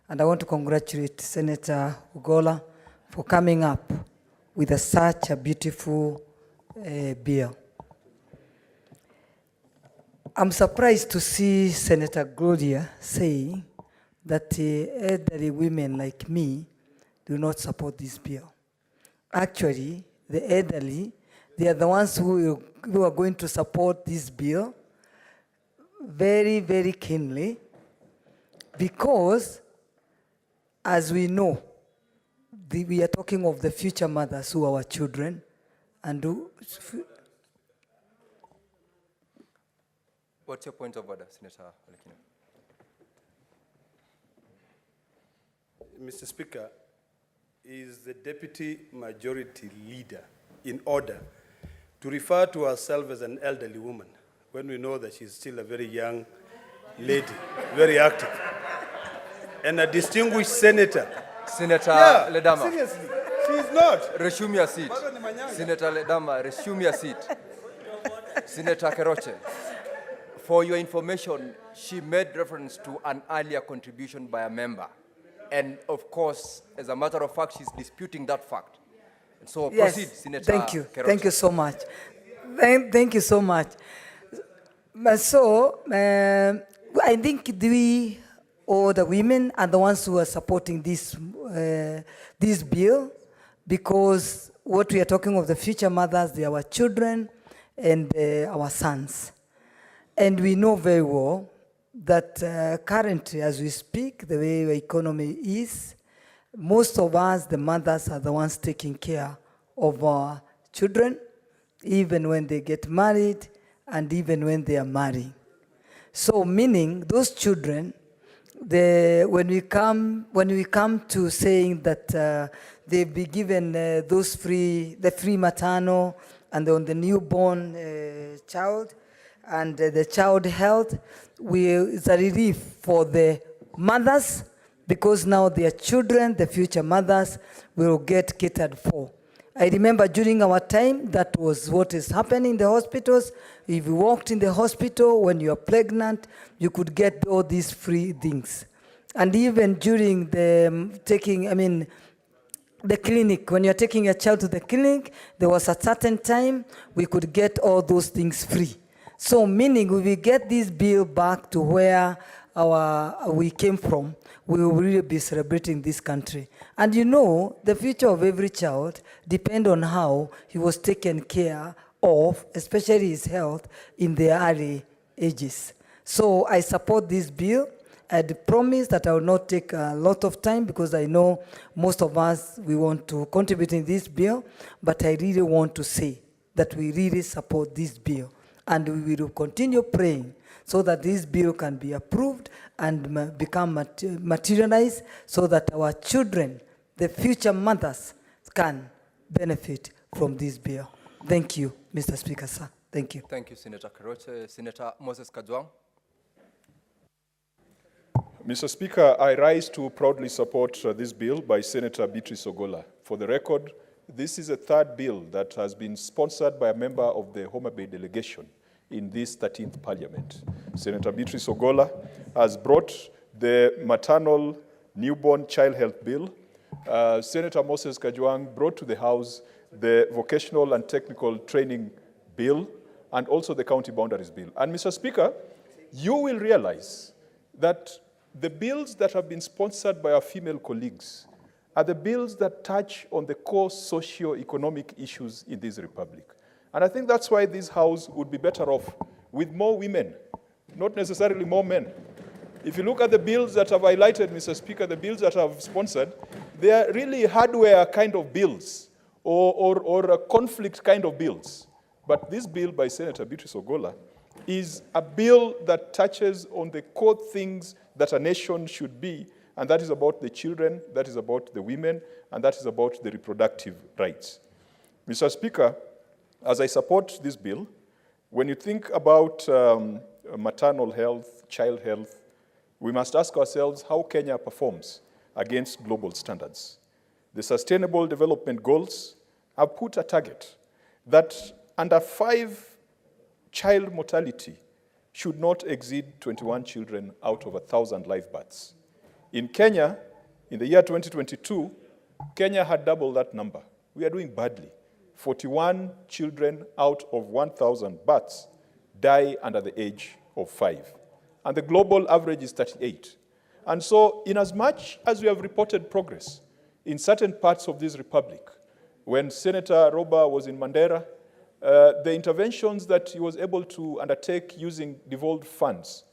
and I want to congratulate Senator Ugola for coming up with such a beautiful bill. I'm surprised to see Senator Gloria saying that elderly women like me do not support this bill. Actually, the elderly, they are the ones who are going to support this bill very, very keenly, because, as we know, we are talking of the future mothers who are our children, and who. What's your point of order, Senator Olekina? Mr. Speaker, is the Deputy Majority Leader in order to refer to herself as an elderly woman when we know that she's still a very young lady, very active, and a distinguished senator? Senator Ledama. Seriously, she's not. Resume your seat. Senator Ledama, resume your seat. Senator Keroche, for your information, she made reference to an earlier contribution by a member. And of course, as a matter of fact, she's disputing that fact. And so Yes, proceed, Senator thank you. Keroche. Thank you so much. Thank you so much. So, I think we, or the women, are the ones who are supporting this, this bill, because what we are talking of, the future mothers, they are our children and our sons. And we know very well that currently, as we speak, the way the economy is, most of us, the mothers, are the ones taking care of our children, even when they get married and even when they are marrying. So, meaning those children, when we come to saying that they be given the free maternal and on the newborn child and the child health, it's a relief for the mothers, because now their children, the future mothers, will get catered for. I remember during our time, that was what is happening in the hospitals. If you walked in the hospital when you are pregnant, you could get all these free things. And even during the the clinic, when you're taking a child to the clinic, there was a certain time we could get all those things free. So meaning we will get this bill back to where we came from, we will really be celebrating this country. And you know, the future of every child depends on how he was taken care of, especially his health, in the early ages. So I support this bill. I promise that I will not take a lot of time, because I know most of us, we want to contribute in this bill, but I really want to say that we really support this bill. And we will continue praying so that this bill can be approved and become materialized, so that our children, the future mothers, can benefit from this bill. Thank you, Mr. Speaker, sir. Thank you. Thank you, Senator Keroche. Senator Moses Kajwang. Mr. Speaker, I rise to proudly support this bill by Senator Beatrice Ogola. For the record, this is a third bill that has been sponsored by a member of the Homa Bay delegation in this 13th Parliament. Senator Beatrice Ogola has brought the maternal newborn child health bill. Senator Moses Kajwang brought to the House the vocational and technical training bill and also the county boundaries bill. And Mr. Speaker, you will realize that the bills that have been sponsored by our female colleagues are the bills that touch on the core socio-economic issues in this republic. And I think that's why this House would be better off with more women, not necessarily more men. If you look at the bills that have highlighted, Mr. Speaker, the bills that I've sponsored, they are really hardware kind of bills or a conflict kind of bills. But this bill by Senator Beatrice Ogola is a bill that touches on the core things that a nation should be, and that is about the children, that is about the women, and that is about the reproductive rights. Mr. Speaker, as I support this bill, when you think about maternal health, child health, we must ask ourselves how Kenya performs against global standards. The Sustainable Development Goals have put a target that under 5 child mortality should not exceed 21 children out of 1,000 live births. In Kenya, in the year 2022, Kenya had double that number. We are doing badly. 41 children out of 1,000 births die under the age of 5. And the global average is 38. And so, in as much as we have reported progress in certain parts of this republic, when Senator Roba was in Mandera, the interventions that he was able to undertake using devolved funds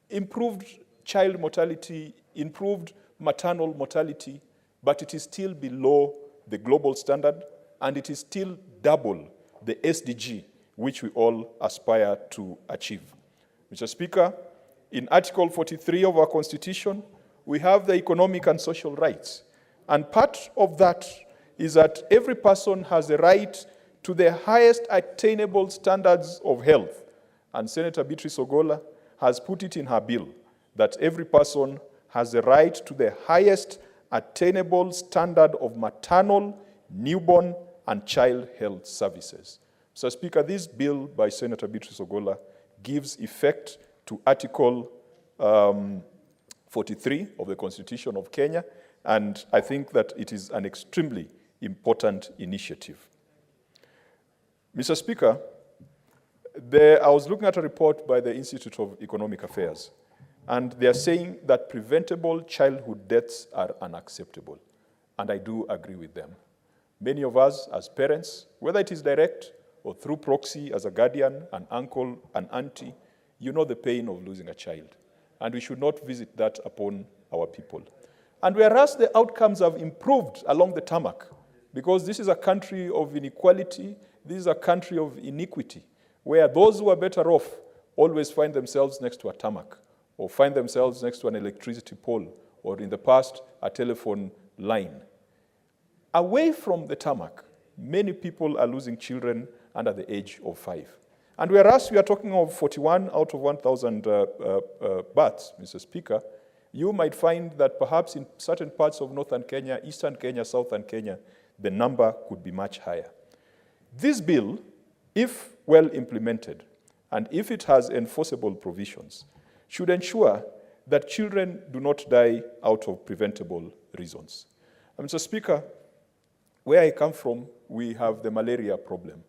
improved child mortality, improved maternal mortality, but it is still below the global standard, and it is still double the SDG, which we all aspire to achieve. Mr. Speaker, in Article 43 of our Constitution, we have the economic and social rights. And part of that is that every person has a right to the highest attainable standards of health. And Senator Beatrice Ogola has put it in her bill that every person has the right to the highest attainable standard of maternal, newborn, and child health services. Mr. Speaker, this bill by Senator Beatrice Ogola gives effect to Article 43 of the Constitution of Kenya, and I think that it is an extremely important initiative. Mr. Speaker, I was looking at a report by the Institute of Economic Affairs, and they are saying that preventable childhood deaths are unacceptable, and I do agree with them. Many of us as parents, whether it is direct or through proxy as a guardian, an uncle, an auntie, you know the pain of losing a child, and we should not visit that upon our people. And whereas the outcomes have improved along the tarmac, because this is a country of inequality, this is a country of iniquity, where those who are better off always find themselves next to a tarmac, or find themselves next to an electricity pole, or in the past, a telephone line. Away from the tarmac, many people are losing children under the age of 5. And whereas we are talking of 41 out of 1,000 births, Mr. Speaker, you might find that perhaps in certain parts of northern Kenya, eastern Kenya, southern Kenya, the number could be much higher. This bill, if well implemented, and if it has enforceable provisions, should ensure that children do not die out of preventable reasons. Mr. Speaker, where I come from, we have the malaria problem.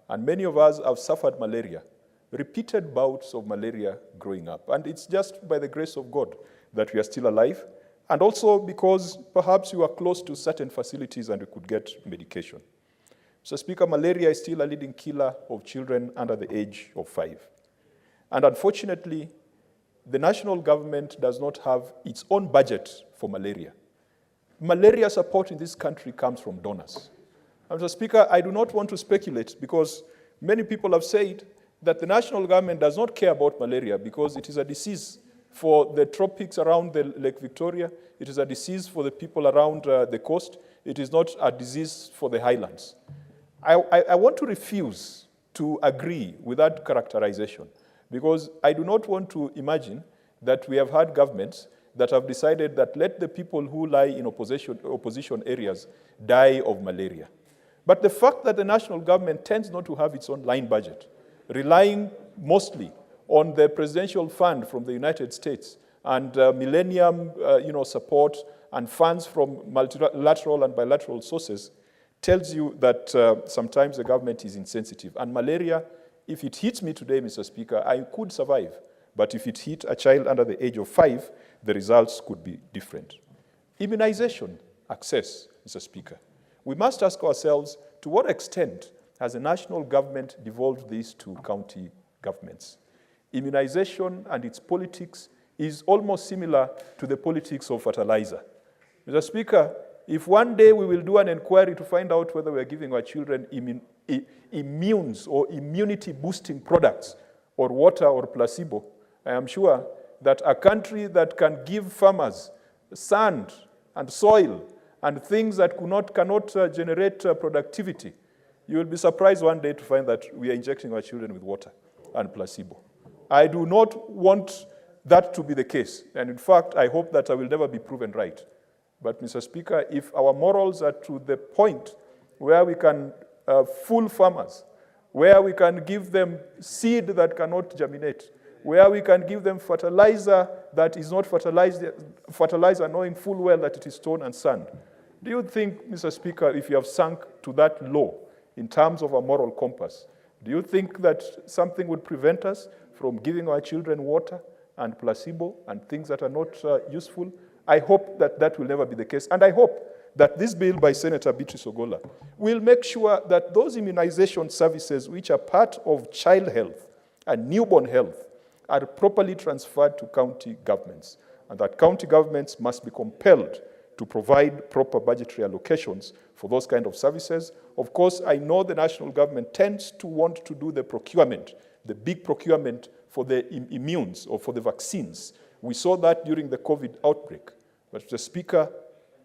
And many of us have suffered malaria, repeated bouts of malaria growing up. And it's just by the grace of God that we are still alive, and also because perhaps you are close to certain facilities and we could get medication. So, Speaker, malaria is still a leading killer of children under the age of 5. And unfortunately, the national government does not have its own budget for malaria. Malaria support in this country comes from donors. Mr. Speaker, I do not want to speculate because many people have said that the national government does not care about malaria because it is a disease for the tropics around the Lake Victoria. It is a disease for the people around the coast. It is not a disease for the highlands. I want to refuse to agree with that characterization because I do not want to imagine that we have had governments that have decided that let the people who lie in opposition areas die of malaria. But the fact that the national government tends not to have its own line budget, relying mostly on the presidential fund from the United States and millennium support and funds from multilateral and bilateral sources, tells you that sometimes the government is insensitive. And malaria, if it hits me today, Mr. Speaker, I could survive. But if it hit a child under the age of 5, the results could be different. Immunization access, Mr. Speaker. We must ask ourselves, to what extent has the national government devolved this to county governments? Immunization and its politics is almost similar to the politics of fertilizer. Mr. Speaker, if one day we will do an inquiry to find out whether we are giving our children immunes or immunity-boosting products or water or placebo, I am sure that a country that can give farmers sand and soil and things that cannot generate productivity, you will be surprised one day to find that we are injecting our children with water and placebo. I do not want that to be the case. And in fact, I hope that I will never be proven right. But, Mr. Speaker, if our morals are to the point where we can fool farmers, where we can give them seed that cannot germinate, where we can give them fertilizer that is not fertilizer knowing full well that it is stone and sand, do you think, Mr. Speaker, if you have sunk to that low in terms of a moral compass, do you think that something would prevent us from giving our children water and placebo and things that are not useful? I hope that that will never be the case. And I hope that this bill by Senator Beatrice Ogola will make sure that those immunization services which are part of child health and newborn health are properly transferred to county governments, and that county governments must be compelled to provide proper budgetary allocations for those kind of services. Of course, I know the national government tends to want to do the procurement, the big procurement for the immunes or for the vaccines. We saw that during the COVID outbreak. But, Mr. Speaker,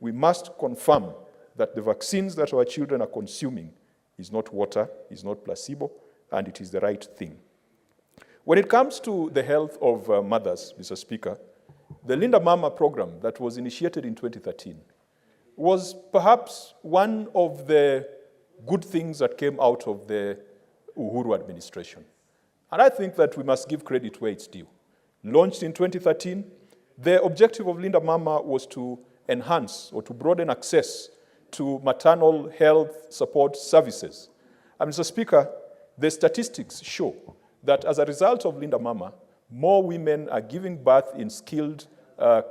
we must confirm that the vaccines that our children are consuming is not water, is not placebo, and it is the right thing. When it comes to the health of mothers, Mr. Speaker, the Linda Mama program that was initiated in 2013 was perhaps one of the good things that came out of the Uhuru administration. And I think that we must give credit where it's due. Launched in 2013, the objective of Linda Mama was to enhance or to broaden access to maternal health support services. And, Mr. Speaker, the statistics show that as a result of Linda Mama, more women are giving birth in skilled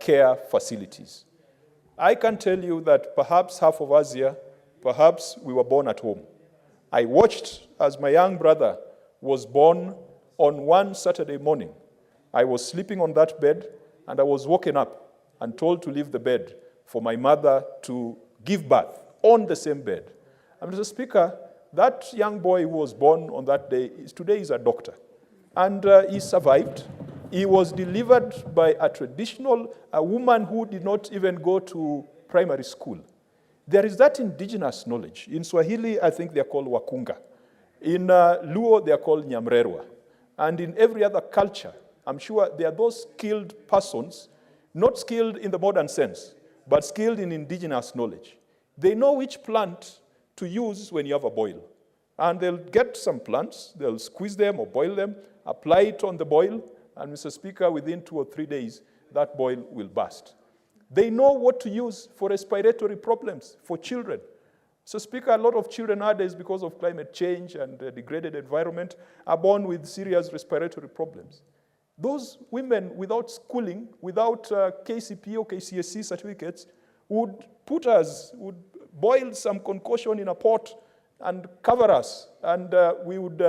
care facilities. I can tell you that perhaps half of us here, perhaps we were born at home. I watched as my young brother was born on one Saturday morning. I was sleeping on that bed, and I was woken up and told to leave the bed for my mother to give birth on the same bed. And, Mr. Speaker, that young boy who was born on that day today is a doctor. And he survived. He was delivered by a woman who did not even go to primary school. There is that indigenous knowledge. In Swahili, I think they are called wakunga. In Luo, they are called nyamrerwa. And in every other culture, I'm sure there are those skilled persons, not skilled in the modern sense, but skilled in indigenous knowledge. They know which plant to use when you have a boil. And they'll get some plants, they'll squeeze them or boil them, apply it on the boil, and, Mr. Speaker, within 2 or 3 days, that boil will burst. They know what to use for respiratory problems for children. So, Speaker, a lot of children nowadays, because of climate change and the degraded environment, are born with serious respiratory problems. Those women without schooling, without KCP or KCSE certificates, would boil some concoction in a pot and cover us, and we would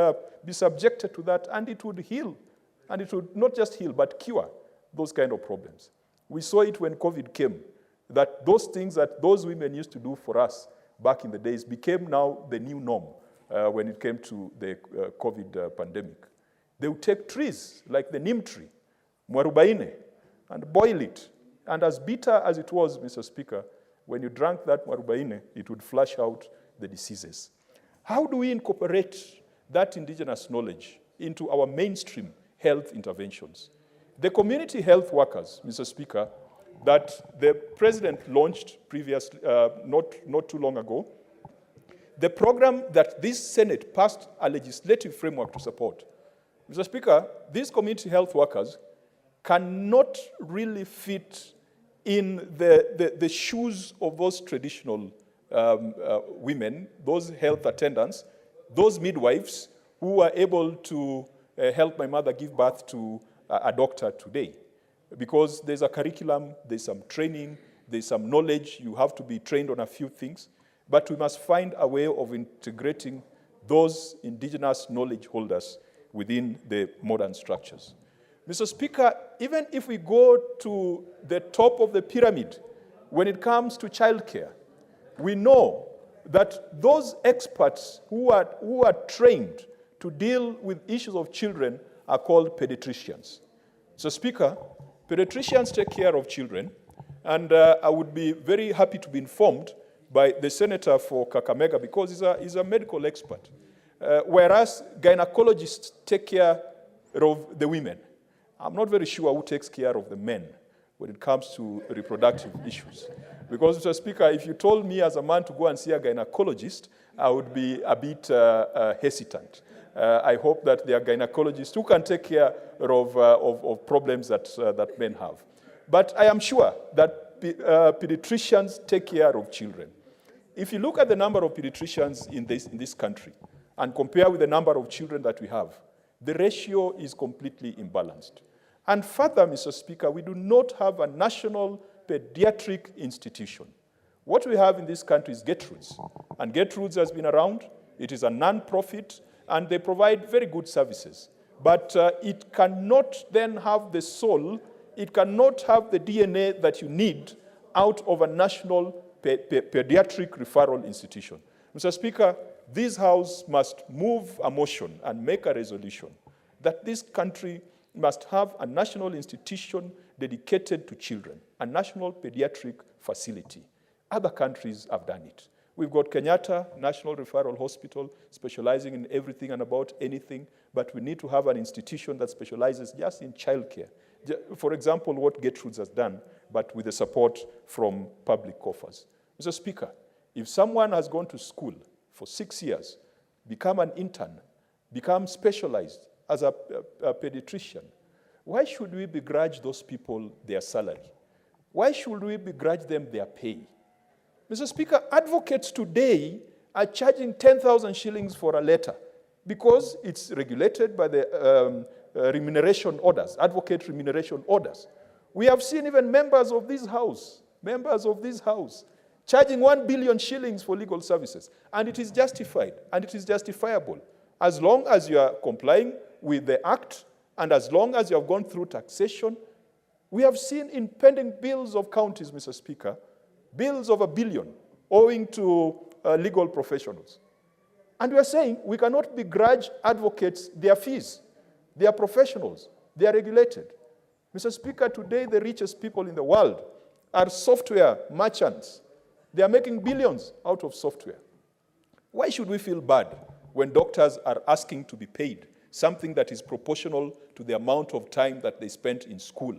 be subjected to that, and it would heal. And it would not just heal, but cure those kind of problems. We saw it when COVID came, that those things that those women used to do for us back in the days became now the new norm when it came to the COVID pandemic. They would take trees like the neem tree, mwarubaine, and boil it. And as bitter as it was, Mr. Speaker, when you drank that mwarubaine, it would flush out the diseases. How do we incorporate that indigenous knowledge into our mainstream health interventions? The community health workers, Mr. Speaker, that the president launched previously, not too long ago, the program that this Senate passed a legislative framework to support. Mr. Speaker, these community health workers cannot really fit in the shoes of those traditional women, those health attendants, those midwives who are able to help my mother give birth to a doctor today. Because there's a curriculum, there's some training, there's some knowledge, you have to be trained on a few things, but we must find a way of integrating those indigenous knowledge holders within the modern structures. Mr. Speaker, even if we go to the top of the pyramid, when it comes to childcare, we know that those experts who are trained to deal with issues of children are called pediatricians. So, Speaker, pediatricians take care of children, and I would be very happy to be informed by the senator for Kakamega because he's a medical expert, whereas gynecologists take care of the women. I'm not very sure who takes care of the men when it comes to reproductive issues. Because, Mr. Speaker, if you told me as a man to go and see a gynecologist, I would be a bit hesitant. I hope that there are gynecologists who can take care of problems that men have. But I am sure that pediatricians take care of children. If you look at the number of pediatricians in this country and compare with the number of children that we have, the ratio is completely imbalanced. And further, Mr. Speaker, we do not have a national pediatric institution. What we have in this country is Gertrude's. And Gertrude's has been around. It is a non-profit, and they provide very good services. But it cannot then have the soul, it cannot have the DNA that you need out of a national pediatric referral institution. Mr. Speaker, this House must move a motion and make a resolution that this country must have a national institution dedicated to children, a national pediatric facility. Other countries have done it. We've got Kenyatta National Referral Hospital specializing in everything and about anything, but we need to have an institution that specializes just in childcare. For example, what Gertrude's has done, but with the support from public coffers. Mr. Speaker, if someone has gone to school for 6 years, become an intern, become specialized as a pediatrician, why should we begrudge those people their salary? Why should we begrudge them their pay? Mr. Speaker, advocates today are charging 10,000 shillings for a letter because it's regulated by the remuneration orders, advocate remuneration orders. We have seen even members of this House, charging 1 billion shillings for legal services. And it is justified, and it is justifiable, as long as you are complying with the Act, and as long as you have gone through taxation. We have seen in pending bills of counties, Mr. Speaker, bills of $1 billion owing to legal professionals. And we are saying we cannot begrudge advocates their fees. They are professionals. They are regulated. Mr. Speaker, today the richest people in the world are software merchants. They are making billions out of software. Why should we feel bad when doctors are asking to be paid something that is proportional to the amount of time that they spent in school?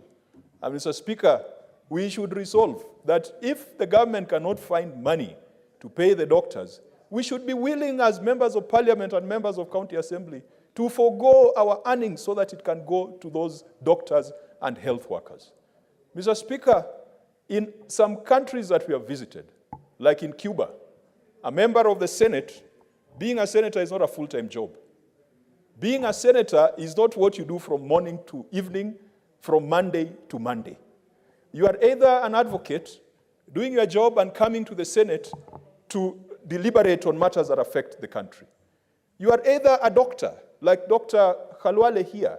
And Mr. Speaker, we should resolve that if the government cannot find money to pay the doctors, we should be willing as members of parliament and members of county assembly to forego our earnings so that it can go to those doctors and health workers. Mr. Speaker, in some countries that we have visited, like in Cuba, a member of the Senate, being a senator is not a full-time job. Being a senator is not what you do from morning to evening, from Monday to Monday. You are either an advocate, doing your job and coming to the Senate to deliberate on matters that affect the country. You are either a doctor, like Dr. Khalwale here.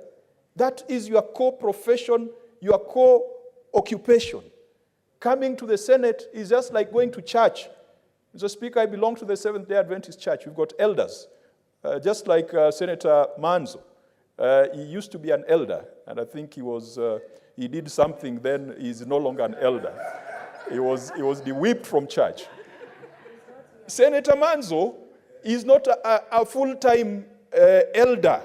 That is your core profession, your core occupation. Coming to the Senate is just like going to church. Mr. Speaker, I belong to the Seventh-day Adventist Church. We've got elders, just like Senator Manzo. He used to be an elder, and I think he did something, then he's no longer an elder. He was de-whipped from church. Senator Manzo is not a full-time elder.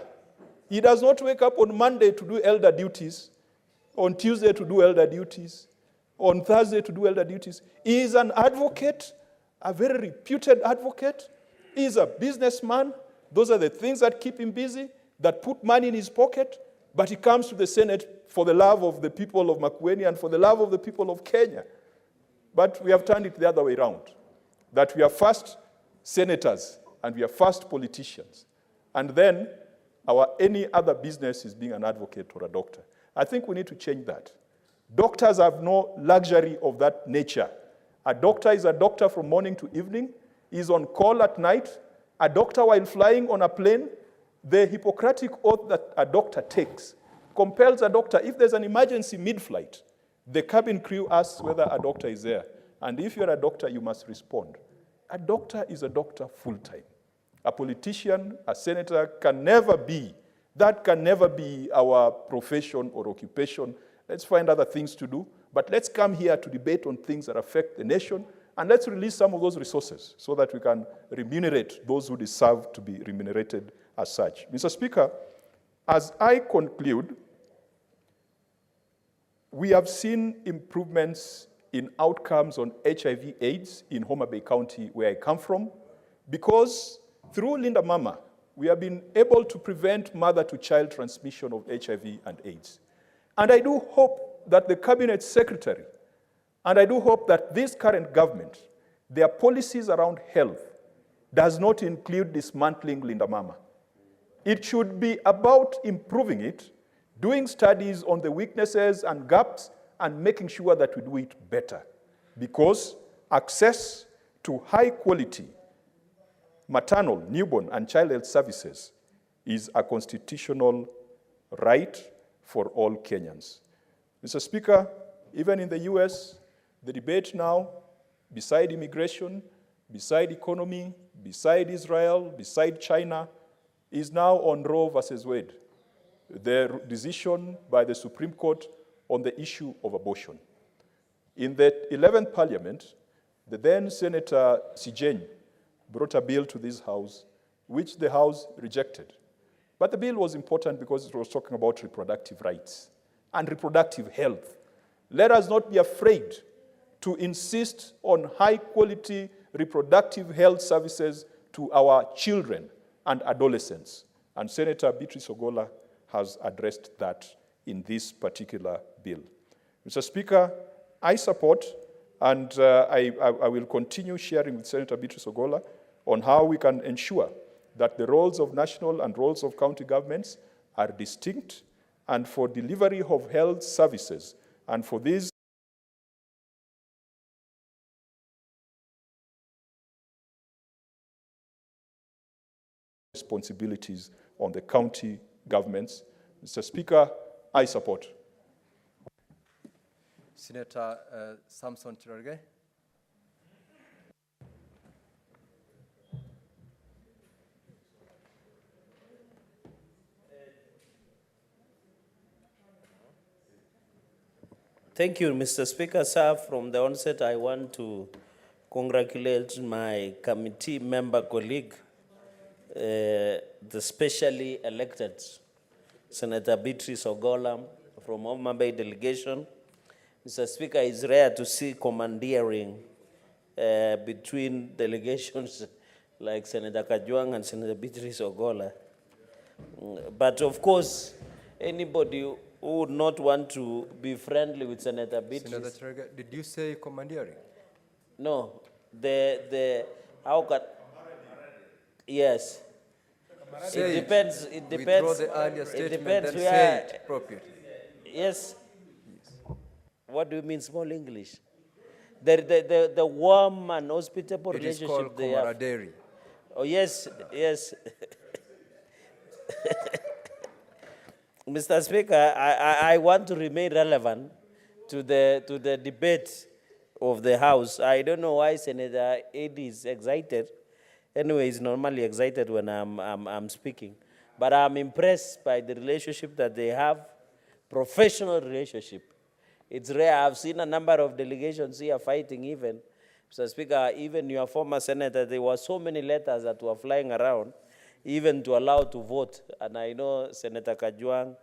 He does not wake up on Monday to do elder duties, on Tuesday to do elder duties. on Thursday to do elder duties. He is an advocate, a very reputed advocate. He is a businessman. Those are the things that keep him busy, that put money in his pocket. But he comes to the Senate for the love of the people of Makueni and for the love of the people of Kenya. But we have turned it the other way around, that we are first senators and we are first politicians. And then our any other business is being an advocate or a doctor. I think we need to change that. Doctors have no luxury of that nature. A doctor is a doctor from morning to evening. He's on call at night. A doctor while flying on a plane, the Hippocratic oath that a doctor takes compels a doctor, if there's an emergency mid-flight, the cabin crew asks whether a doctor is there. And if you're a doctor, you must respond. A doctor is a doctor full-time. A politician, a senator can never be, that can never be our profession or occupation. Let's find other things to do, but let's come here to debate on things that affect the nation, and let's release some of those resources so that we can remunerate those who deserve to be remunerated as such. Mr. Speaker, as I conclude, we have seen improvements in outcomes on HIV/AIDS in Homa Bay County, where I come from, because through Linda Mama, we have been able to prevent mother-to-child transmission of HIV and AIDS. And I do hope that the Cabinet Secretary, and I do hope that this current government, their policies around health does not include dismantling Linda Mama. It should be about improving it, doing studies on the weaknesses and gaps, and making sure that we do it better. Because access to high-quality maternal, newborn, and child health services is a constitutional right for all Kenyans. Mr. Speaker, even in the US, the debate now, beside immigration, beside economy, beside Israel, beside China, is now on Roe versus Wade, the decision by the Supreme Court on the issue of abortion. In the 11th Parliament, the then Senator Sijeny brought a bill to this House, which the House rejected. But the bill was important because it was talking about reproductive rights and reproductive health. Let us not be afraid to insist on high-quality reproductive health services to our children and adolescents. And Senator Beatrice Ogola has addressed that in this particular bill. Mr. Speaker, I support, and I will continue sharing with Senator Beatrice Ogola on how we can ensure that the roles of national and roles of county governments are distinct, and for delivery of health services, and for these responsibilities on the county governments. Mr. Speaker, I support. Senator Samson Cherargei. Thank you, Mr. Speaker. Sir, from the onset, I want to congratulate my committee member colleague, the specially elected Senator Beatrice Ogola from Homa Bay delegation. Mr. Speaker, it's rare to see commandeering between delegations like Senator Kajwang and Senator Beatrice Ogola. But of course, anybody who would not want to be friendly with Senator Beatrice. Senator Cherargei, did you say commandeering? No, how can, yes. Say it depends, it depends. Withdraw the earlier statement, it depends then where, say it appropriately. Yes. What do you mean small English? The warm and hospitable relationship. It is called camaraderie. Oh, yes, yes. Mr. Speaker, I want to remain relevant to the debate of the House. I don't know why Senator Eddy is excited. Anyway, he's normally excited when I'm speaking. But I'm impressed by the relationship that they have, professional relationship. It's rare. I've seen a number of delegations here fighting even. Mr. Speaker, even your former senator, there were so many letters that were flying around, even to allow to vote. And I know Senator Kajwang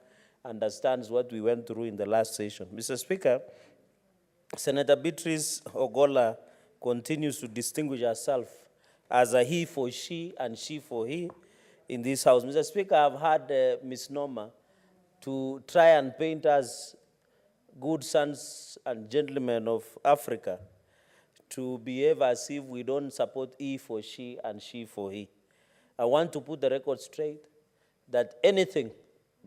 understands what we went through in the last session. Mr. Speaker, Senator Beatrice Ogola continues to distinguish herself as a he for she and she for he in this House. Mr. Speaker, I've had a misnomer to try and paint us good sons and gentlemen of Africa to behave as if we don't support he for she and she for he. I want to put the record straight that anything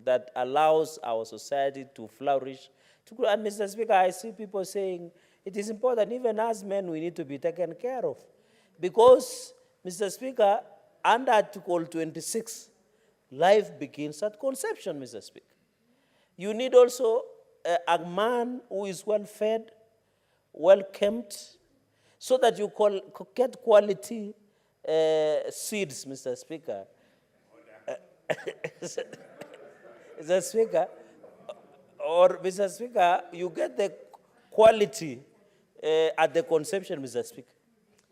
that allows our society to flourish, to grow. And Mr. Speaker, I see people saying it is important, even as men, we need to be taken care of. Because, Mr. Speaker, under Article 26, life begins at conception, Mr. Speaker. You need also a man who is well-fed, well-kept, so that you get quality seeds, Mr. Speaker. Mr. Speaker, or Mr. Speaker, you get the quality at the conception, Mr. Speaker.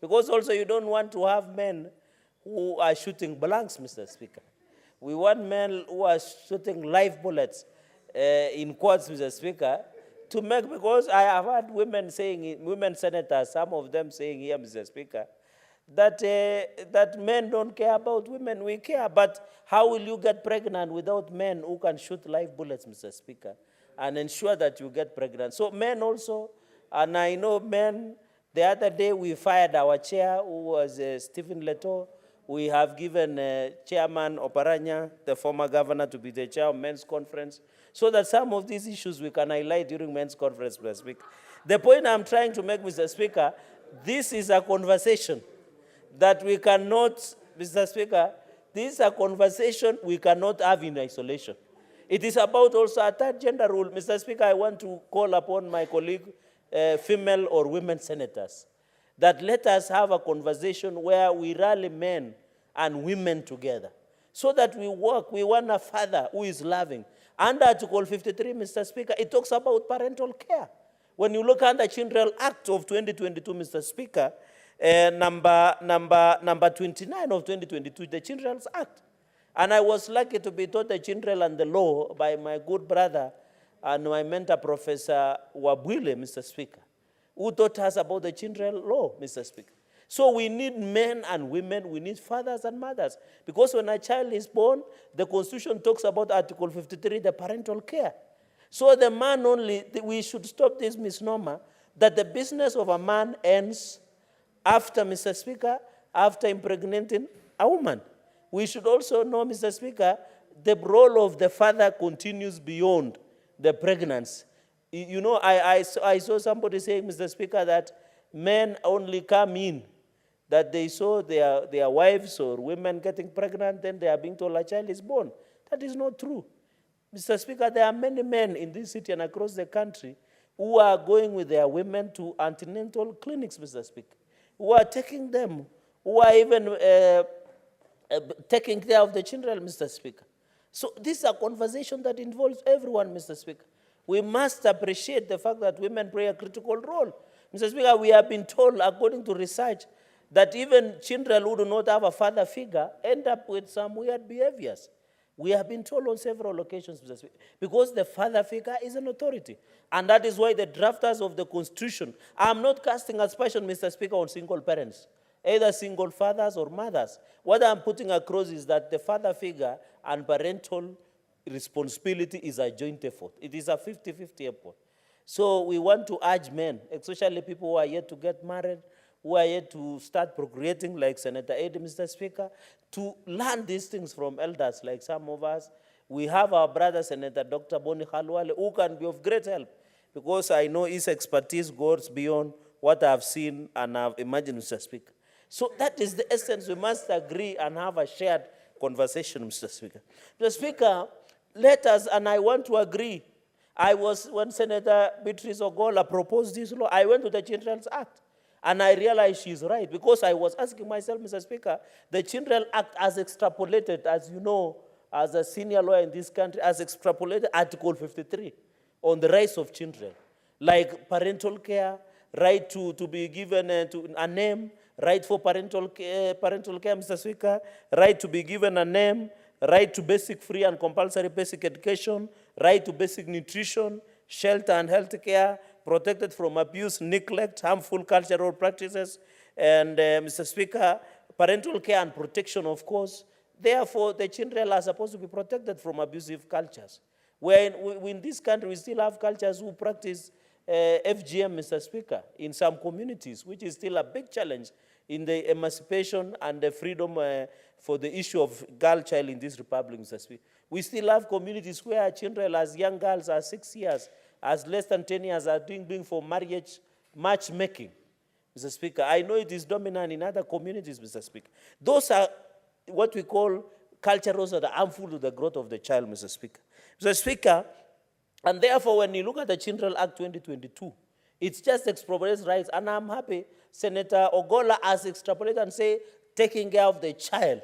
Because also you don't want to have men who are shooting blanks, Mr. Speaker. We want men who are shooting live bullets, in quotes, Mr. Speaker, to make, because I have heard women saying, women senators, some of them saying here, Mr. Speaker, that, that men don't care about women. We care, but how will you get pregnant without men who can shoot live bullets, Mr. Speaker, and ensure that you get pregnant? So men also, and I know men, the other day we fired our chair, who was Stephen Leto. We have given Chairman Oparanya, the former governor, to be the chair of men's conference, so that some of these issues we can highlight during men's conference, Mr. Speaker. The point I'm trying to make, Mr. Speaker, this is a conversation that we cannot, Mr. Speaker, this is a conversation we cannot have in isolation. It is about also a third gender rule. Mr. Speaker, I want to call upon my colleague, female or women senators, that let us have a conversation where we rally men and women together, so that we work. We want a father who is loving. Under Article 53, Mr. Speaker, it talks about parental care. When you look at the Children Act of 2022, Mr. Speaker, number 29 of 2022, the Children's Act. And I was lucky to be taught the children and the law by my good brother and my mentor, Professor Wabwile, Mr. Speaker, who taught us about the children law, Mr. Speaker. So we need men and women, we need fathers and mothers. Because when a child is born, the Constitution talks about Article 53, the parental care. So the man only, we should stop this misnomer that the business of a man ends after, Mr. Speaker, after impregnating a woman. We should also know, Mr. Speaker, the role of the father continues beyond the pregnancy. You know, I saw somebody saying, Mr. Speaker, that men only come in, that they saw their wives or women getting pregnant, then they are being told a child is born. That is not true. Mr. Speaker, there are many men in this city and across the country who are going with their women to antenatal clinics, Mr. Speaker, who are taking them, who are even taking care of the children, Mr. Speaker. So this is a conversation that involves everyone, Mr. Speaker. We must appreciate the fact that women play a critical role. Mr. Speaker, we have been told, according to research, that even children who do not have a father figure end up with some weird behaviors. We have been told on several occasions, Mr. Speaker, because the father figure is an authority. And that is why the drafters of the Constitution, I'm not casting aspersion, Mr. Speaker, on single parents, either single fathers or mothers. What I'm putting across is that the father figure and parental responsibility is a joint effort. It is a 50-50 effort. So we want to urge men, especially people who are yet to get married, who are yet to start procreating, like Senator Eddie, Mr. Speaker, to learn these things from elders like some of us. We have our brother, Senator Dr. Boni Khalwale, who can be of great help, because I know his expertise goes beyond what I've seen and I've imagined, Mr. Speaker. So that is the essence. We must agree and have a shared conversation, Mr. Speaker. Mr. Speaker, let us, and I want to agree, when Senator Beatrice Ogola proposed this law, I went to the Children's Act, and I realized she's right, because I was asking myself, Mr. Speaker, the Children's Act has extrapolated, as you know, as a senior lawyer in this country, has extrapolated Article 53 on the rights of children, like parental care, right to be given a name, right for parental care, Mr. Speaker, right to be given a name, right to basic free and compulsory basic education, right to basic nutrition, shelter and health care, protected from abuse, neglect, harmful cultural practices, and, Mr. Speaker, parental care and protection, of course. Therefore, the children are supposed to be protected from abusive cultures. Where in this country, we still have cultures who practice FGM, Mr. Speaker, in some communities, which is still a big challenge in the emancipation and the freedom for the issue of girl child in this republic, Mr. Speaker. We still have communities where children as young girls are 6 years, as less than 10 years are doing for marriage matchmaking, Mr. Speaker. I know it is dominant in other communities, Mr. Speaker. Those are what we call cultures that are harmful to the growth of the child, Mr. Speaker. Mr. Speaker, and therefore when you look at the Children Act 2022, it's just expropriates rights, and I'm happy Senator Ogolla has extrapolated and say taking care of the child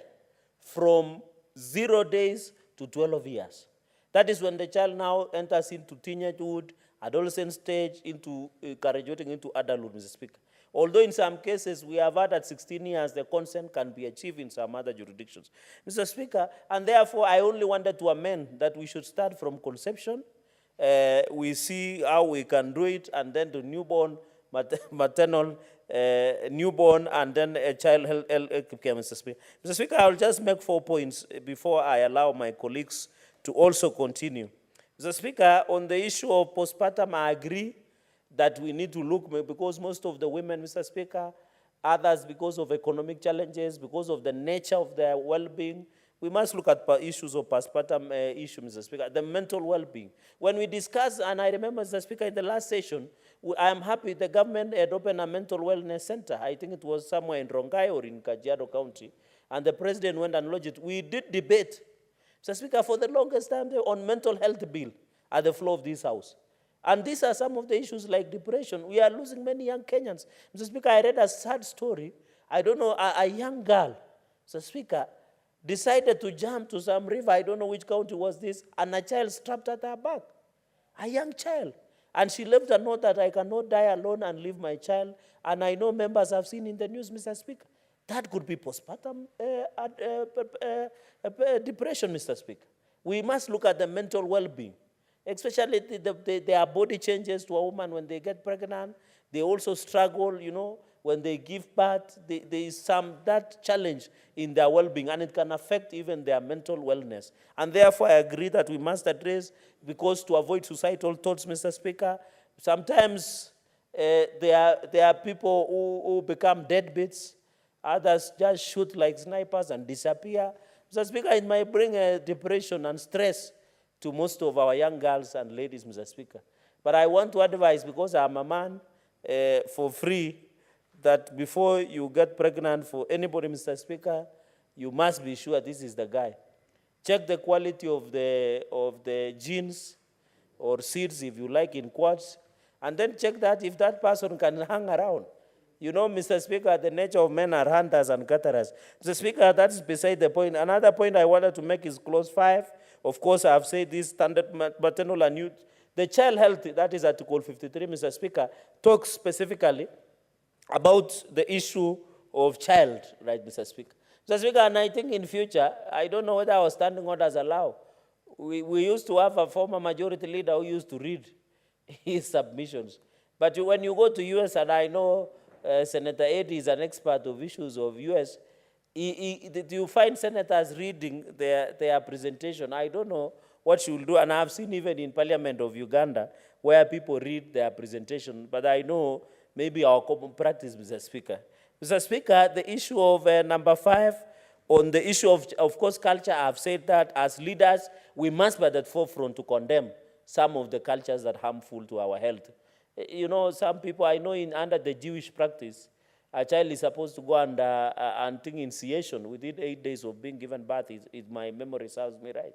from 0 days to 12 years. That is when the child now enters into teenagehood, adolescent stage, into graduating into adulthood, Mr. Speaker. Although in some cases we have had at 16 years the consent can be achieved in some other jurisdictions. Mr. Speaker, and therefore I only wanted to amend that we should start from conception. We see how we can do it, and then the newborn, maternal, newborn, and then a child health care, Mr. Speaker. Mr. Speaker, I'll just make 4 points before I allow my colleagues to also continue. Mr. Speaker, on the issue of postpartum, I agree that we need to look, because most of the women, Mr. Speaker, others because of economic challenges, because of the nature of their well-being, we must look at issues of postpartum issue, Mr. Speaker, the mental well-being. When we discuss, and I remember, Mr. Speaker, in the last session, I am happy the government had opened a mental wellness center. I think it was somewhere in Rongai or in Kajiado County, and the president went and lodged it. We did debate, Mr. Speaker, for the longest time on mental health bill at the floor of this house. And these are some of the issues like depression. We are losing many young Kenyans. Mr. Speaker, I read a sad story. I don't know, a young girl, Mr. Speaker, decided to jump to some river, I don't know which county was this, and a child strapped at her back, a young child. And she left a note that I cannot die alone and leave my child. And I know members have seen in the news, Mr. Speaker. That could be postpartum depression, Mr. Speaker. We must look at the mental well-being. Especially there are body changes to a woman when they get pregnant. They also struggle, you know, when they give birth. There is that challenge in their well-being, and it can affect even their mental wellness. And therefore, I agree that we must address, because to avoid suicidal thoughts, Mr. Speaker, sometimes there are people who become deadbeats. Others just shoot like snipers and disappear. Mr. Speaker, it might bring depression and stress to most of our young girls and ladies, Mr. Speaker. But I want to advise, because I'm a man, for free, that before you get pregnant for anybody, Mr. Speaker, you must be sure this is the guy. Check the quality of the genes or seeds, if you like, in quotes, and then check that if that person can hang around. You know, Mr. Speaker, the nature of men are hunters and gatherers. Mr. Speaker, that's beside the point. Another point I wanted to make is clause 5. Of course, I have said this standard maternal and youth. The child health, that is Article 53, Mr. Speaker, talks specifically about the issue of child, right, Mr. Speaker. Mr. Speaker, and I think in future, I don't know whether our standing orders allow. We used to have a former majority leader who used to read his submissions. But when you go to US, and I know Senator Eddy is an expert of issues of US, you find senators reading their presentation. I don't know what she will do, and I've seen even in Parliament of Uganda where people read their presentation, but I know maybe our common practice, Mr. Speaker. Mr. Speaker, the issue of number 5, on the issue of course, culture, I've said that as leaders, we must be at the forefront to condemn some of the cultures that are harmful to our health. You know, some people, I know under the Jewish practice, a child is supposed to go under initiation within 8 days of being given birth, if my memory serves me right.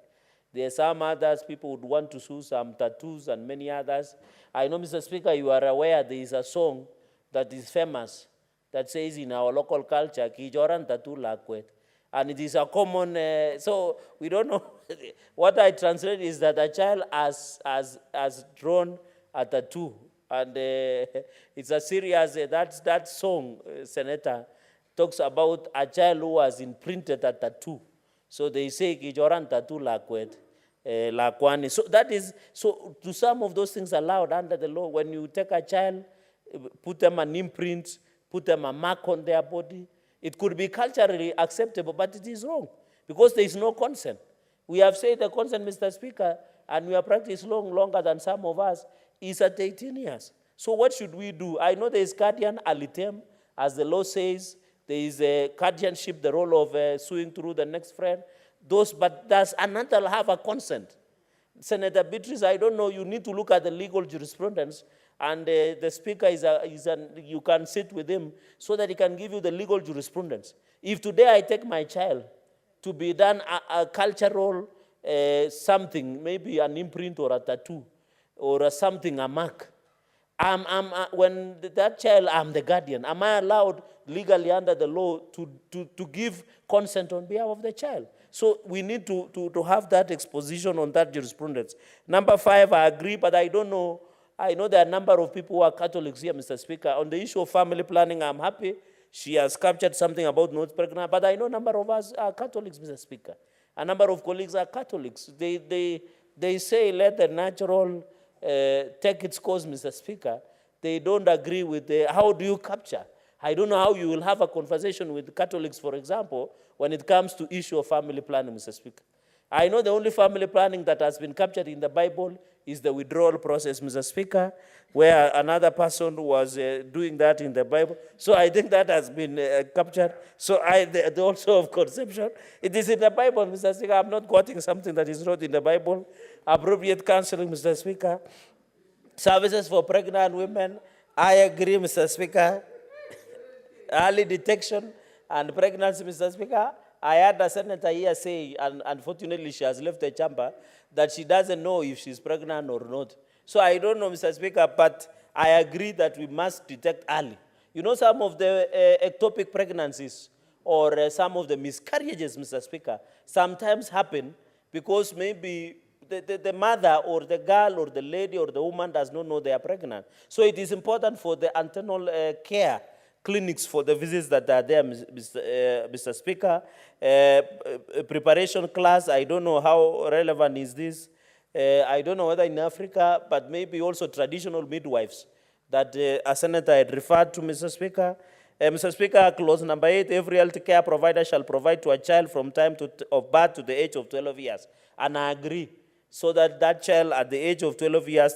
There are some others, people would want to sue some tattoos and many others. I know, Mr. Speaker, you are aware there is a song that is famous that says in our local culture, Kijoran tattoo lakwet. And it is a common, so we don't know. What I translate is that a child has drawn a tattoo. And it's a serious, that song, Senator, talks about a child who has imprinted a tattoo. So they say, Kijoran tattoo lakwet. Lakwani. So that is, so to some of those things allowed under the law, when you take a child, put them an imprint, put them a mark on their body, it could be culturally acceptable, but it is wrong because there is no consent. We have said the consent, Mr. Speaker, and we have practiced longer than some of us, is at 18 years. So what should we do? I know there is guardian alitem, as the law says. There is a guardianship, the role of suing through the next friend. But does another have a consent? Senator Beatrice, I don't know, you need to look at the legal jurisprudence, and the speaker you can sit with him so that he can give you the legal jurisprudence. If today I take my child to be done a cultural something, maybe an imprint or a tattoo, or something, a mark, when that child, I'm the guardian, am I allowed legally under the law to give consent on behalf of the child? So we need to have that exposition on that jurisprudence. Number 5, I agree, but I don't know. I know there are a number of people who are Catholics here, Mr. Speaker. On the issue of family planning, I'm happy. She has captured something about not pregnant, but I know a number of us are Catholics, Mr. Speaker. A number of colleagues are Catholics. They say let the natural take its course, Mr. Speaker. They don't agree with how do you capture? I don't know how you will have a conversation with Catholics, for example, when it comes to issue of family planning, Mr. Speaker. I know the only family planning that has been captured in the Bible is the withdrawal process, Mr. Speaker, where another person was doing that in the Bible. So I think that has been captured. So the also of conception, it is in the Bible, Mr. Speaker. I'm not quoting something that is not in the Bible. Appropriate counseling, Mr. Speaker. Services for pregnant women, I agree, Mr. Speaker. Early detection and pregnancy, Mr. Speaker. I had a senator here say, and unfortunately she has left the chamber, that she doesn't know if she's pregnant or not. So I don't know, Mr. Speaker, but I agree that we must detect early. You know, some of the ectopic pregnancies or some of the miscarriages, Mr. Speaker, sometimes happen because maybe the mother or the girl or the lady or the woman does not know they are pregnant. So it is important for the antenatal care clinics for the visits that are there, Mr. Speaker. Preparation class, I don't know how relevant is this. I don't know whether in Africa, but maybe also traditional midwives that a senator had referred to, Mr. Speaker. Mr. Speaker, clause number 8, every health care provider shall provide to a child from time of birth to the age of 12 years. And I agree. So that that child at the age of 12 years,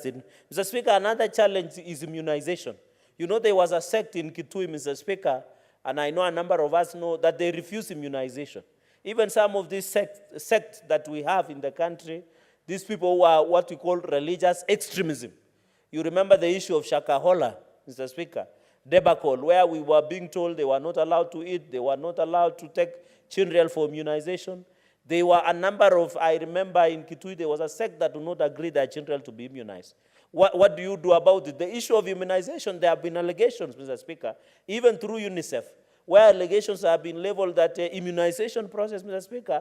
Mr. Speaker, another challenge is immunization. You know, there was a sect in Kitui, Mr. Speaker, and I know a number of us know that they refuse immunization. Even some of these sects that we have in the country, these people who are what we call religious extremism. You remember the issue of Shakahola, Mr. Speaker, debacle, where we were being told they were not allowed to eat, they were not allowed to take children for immunization. There were a number of, I remember in Kitui, there was a sect that do not agree their children to be immunized. What do you do about it? The issue of immunization, there have been allegations, Mr. Speaker, even through UNICEF, where allegations have been leveled that the immunization process, Mr. Speaker,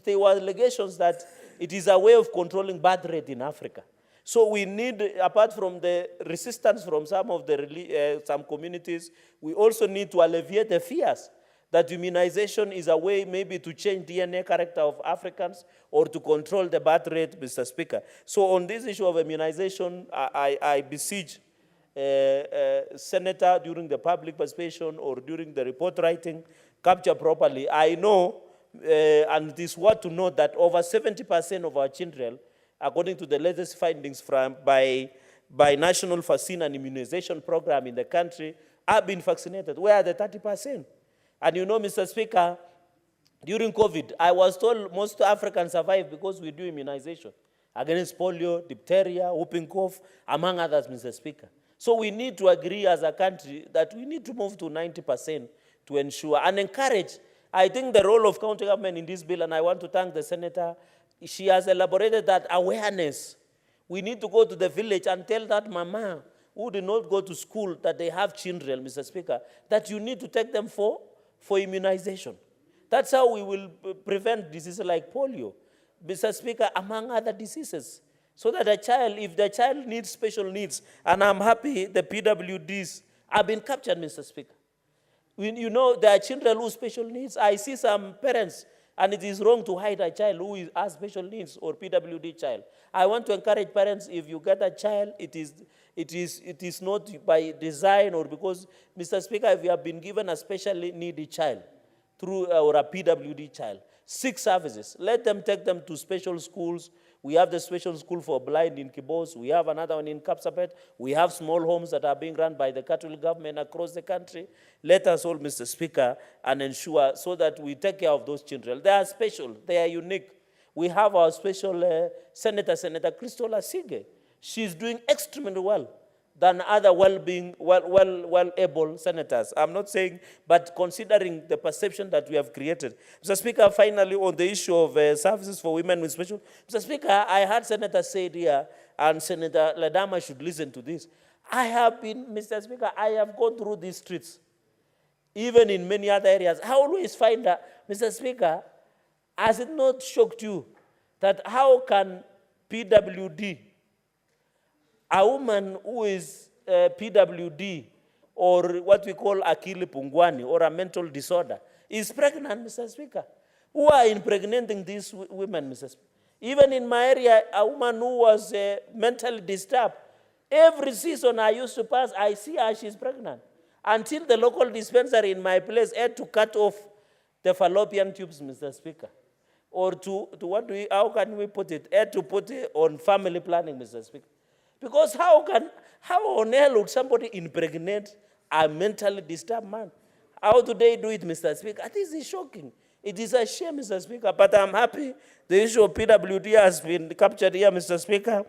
there were allegations that it is a way of controlling birth rate in Africa. So we need, apart from the resistance from some communities, we also need to alleviate the fears that immunization is a way maybe to change DNA character of Africans or to control the birth rate, Mr. Speaker. So on this issue of immunization, I beseech Senator during the public participation or during the report writing, capture properly. I know, and it is worth to note that over 70% of our children, according to the latest findings by National Vaccine and Immunization Program in the country, have been vaccinated. Where are the 30%? And you know, Mr. Speaker, during COVID, I was told most Africans survive because we do immunization against polio, diphtheria, whooping cough, among others, Mr. Speaker. So we need to agree as a country that we need to move to 90% to ensure and encourage. I think the role of county government in this bill, and I want to thank the senator, she has elaborated that awareness. We need to go to the village and tell that mama who did not go to school that they have children, Mr. Speaker, that you need to take them for immunization. That's how we will prevent diseases like polio, Mr. Speaker, among other diseases. So that if the child needs special needs, and I'm happy the PWDs have been captured, Mr. Speaker. You know, there are children who have special needs. I see some parents And it is wrong to hide a child who has special needs or PWD child. I want to encourage parents, if you get a child, it is not by design or because, Mr. Speaker, if you have been given a specially needy child through or a PWD child, 6 services, let them take them to special schools. We have the special school for blind in Kibos. We have another one in Kapsabet. We have small homes that are being run by the Catholic government across the country. Let us all, Mr. Speaker, and ensure so that we take care of those children. They are special. They are unique. We have our special Senator Christola Sige. She's doing extremely well than other well-able senators. I'm not saying, but considering the perception that we have created. Mr. Speaker, finally, on the issue of services for women with special, Mr. Speaker, I heard Senator said here, and Senator Ledama should listen to this. I have been, Mr. Speaker, I have gone through these streets, even in many other areas. I always find that, Mr. Speaker, has it not shocked you that how can PWD, a woman who is PWD or what we call akili pungwani or a mental disorder is pregnant, Mr. Speaker? Who are impregnating these women, Mr. Speaker? Even in my area, a woman who was mentally disturbed, every season I used to pass, I see her, she's pregnant. Until the local dispensary in my place had to cut off the fallopian tubes, Mr. Speaker. Or how can we put it? Had to put it on family planning, Mr. Speaker. Because how on earth would somebody impregnate a mentally disturbed man? How do they do it, Mr. Speaker? This is shocking. It is a shame, Mr. Speaker, but I'm happy the issue of PWD has been captured here, Mr. Speaker.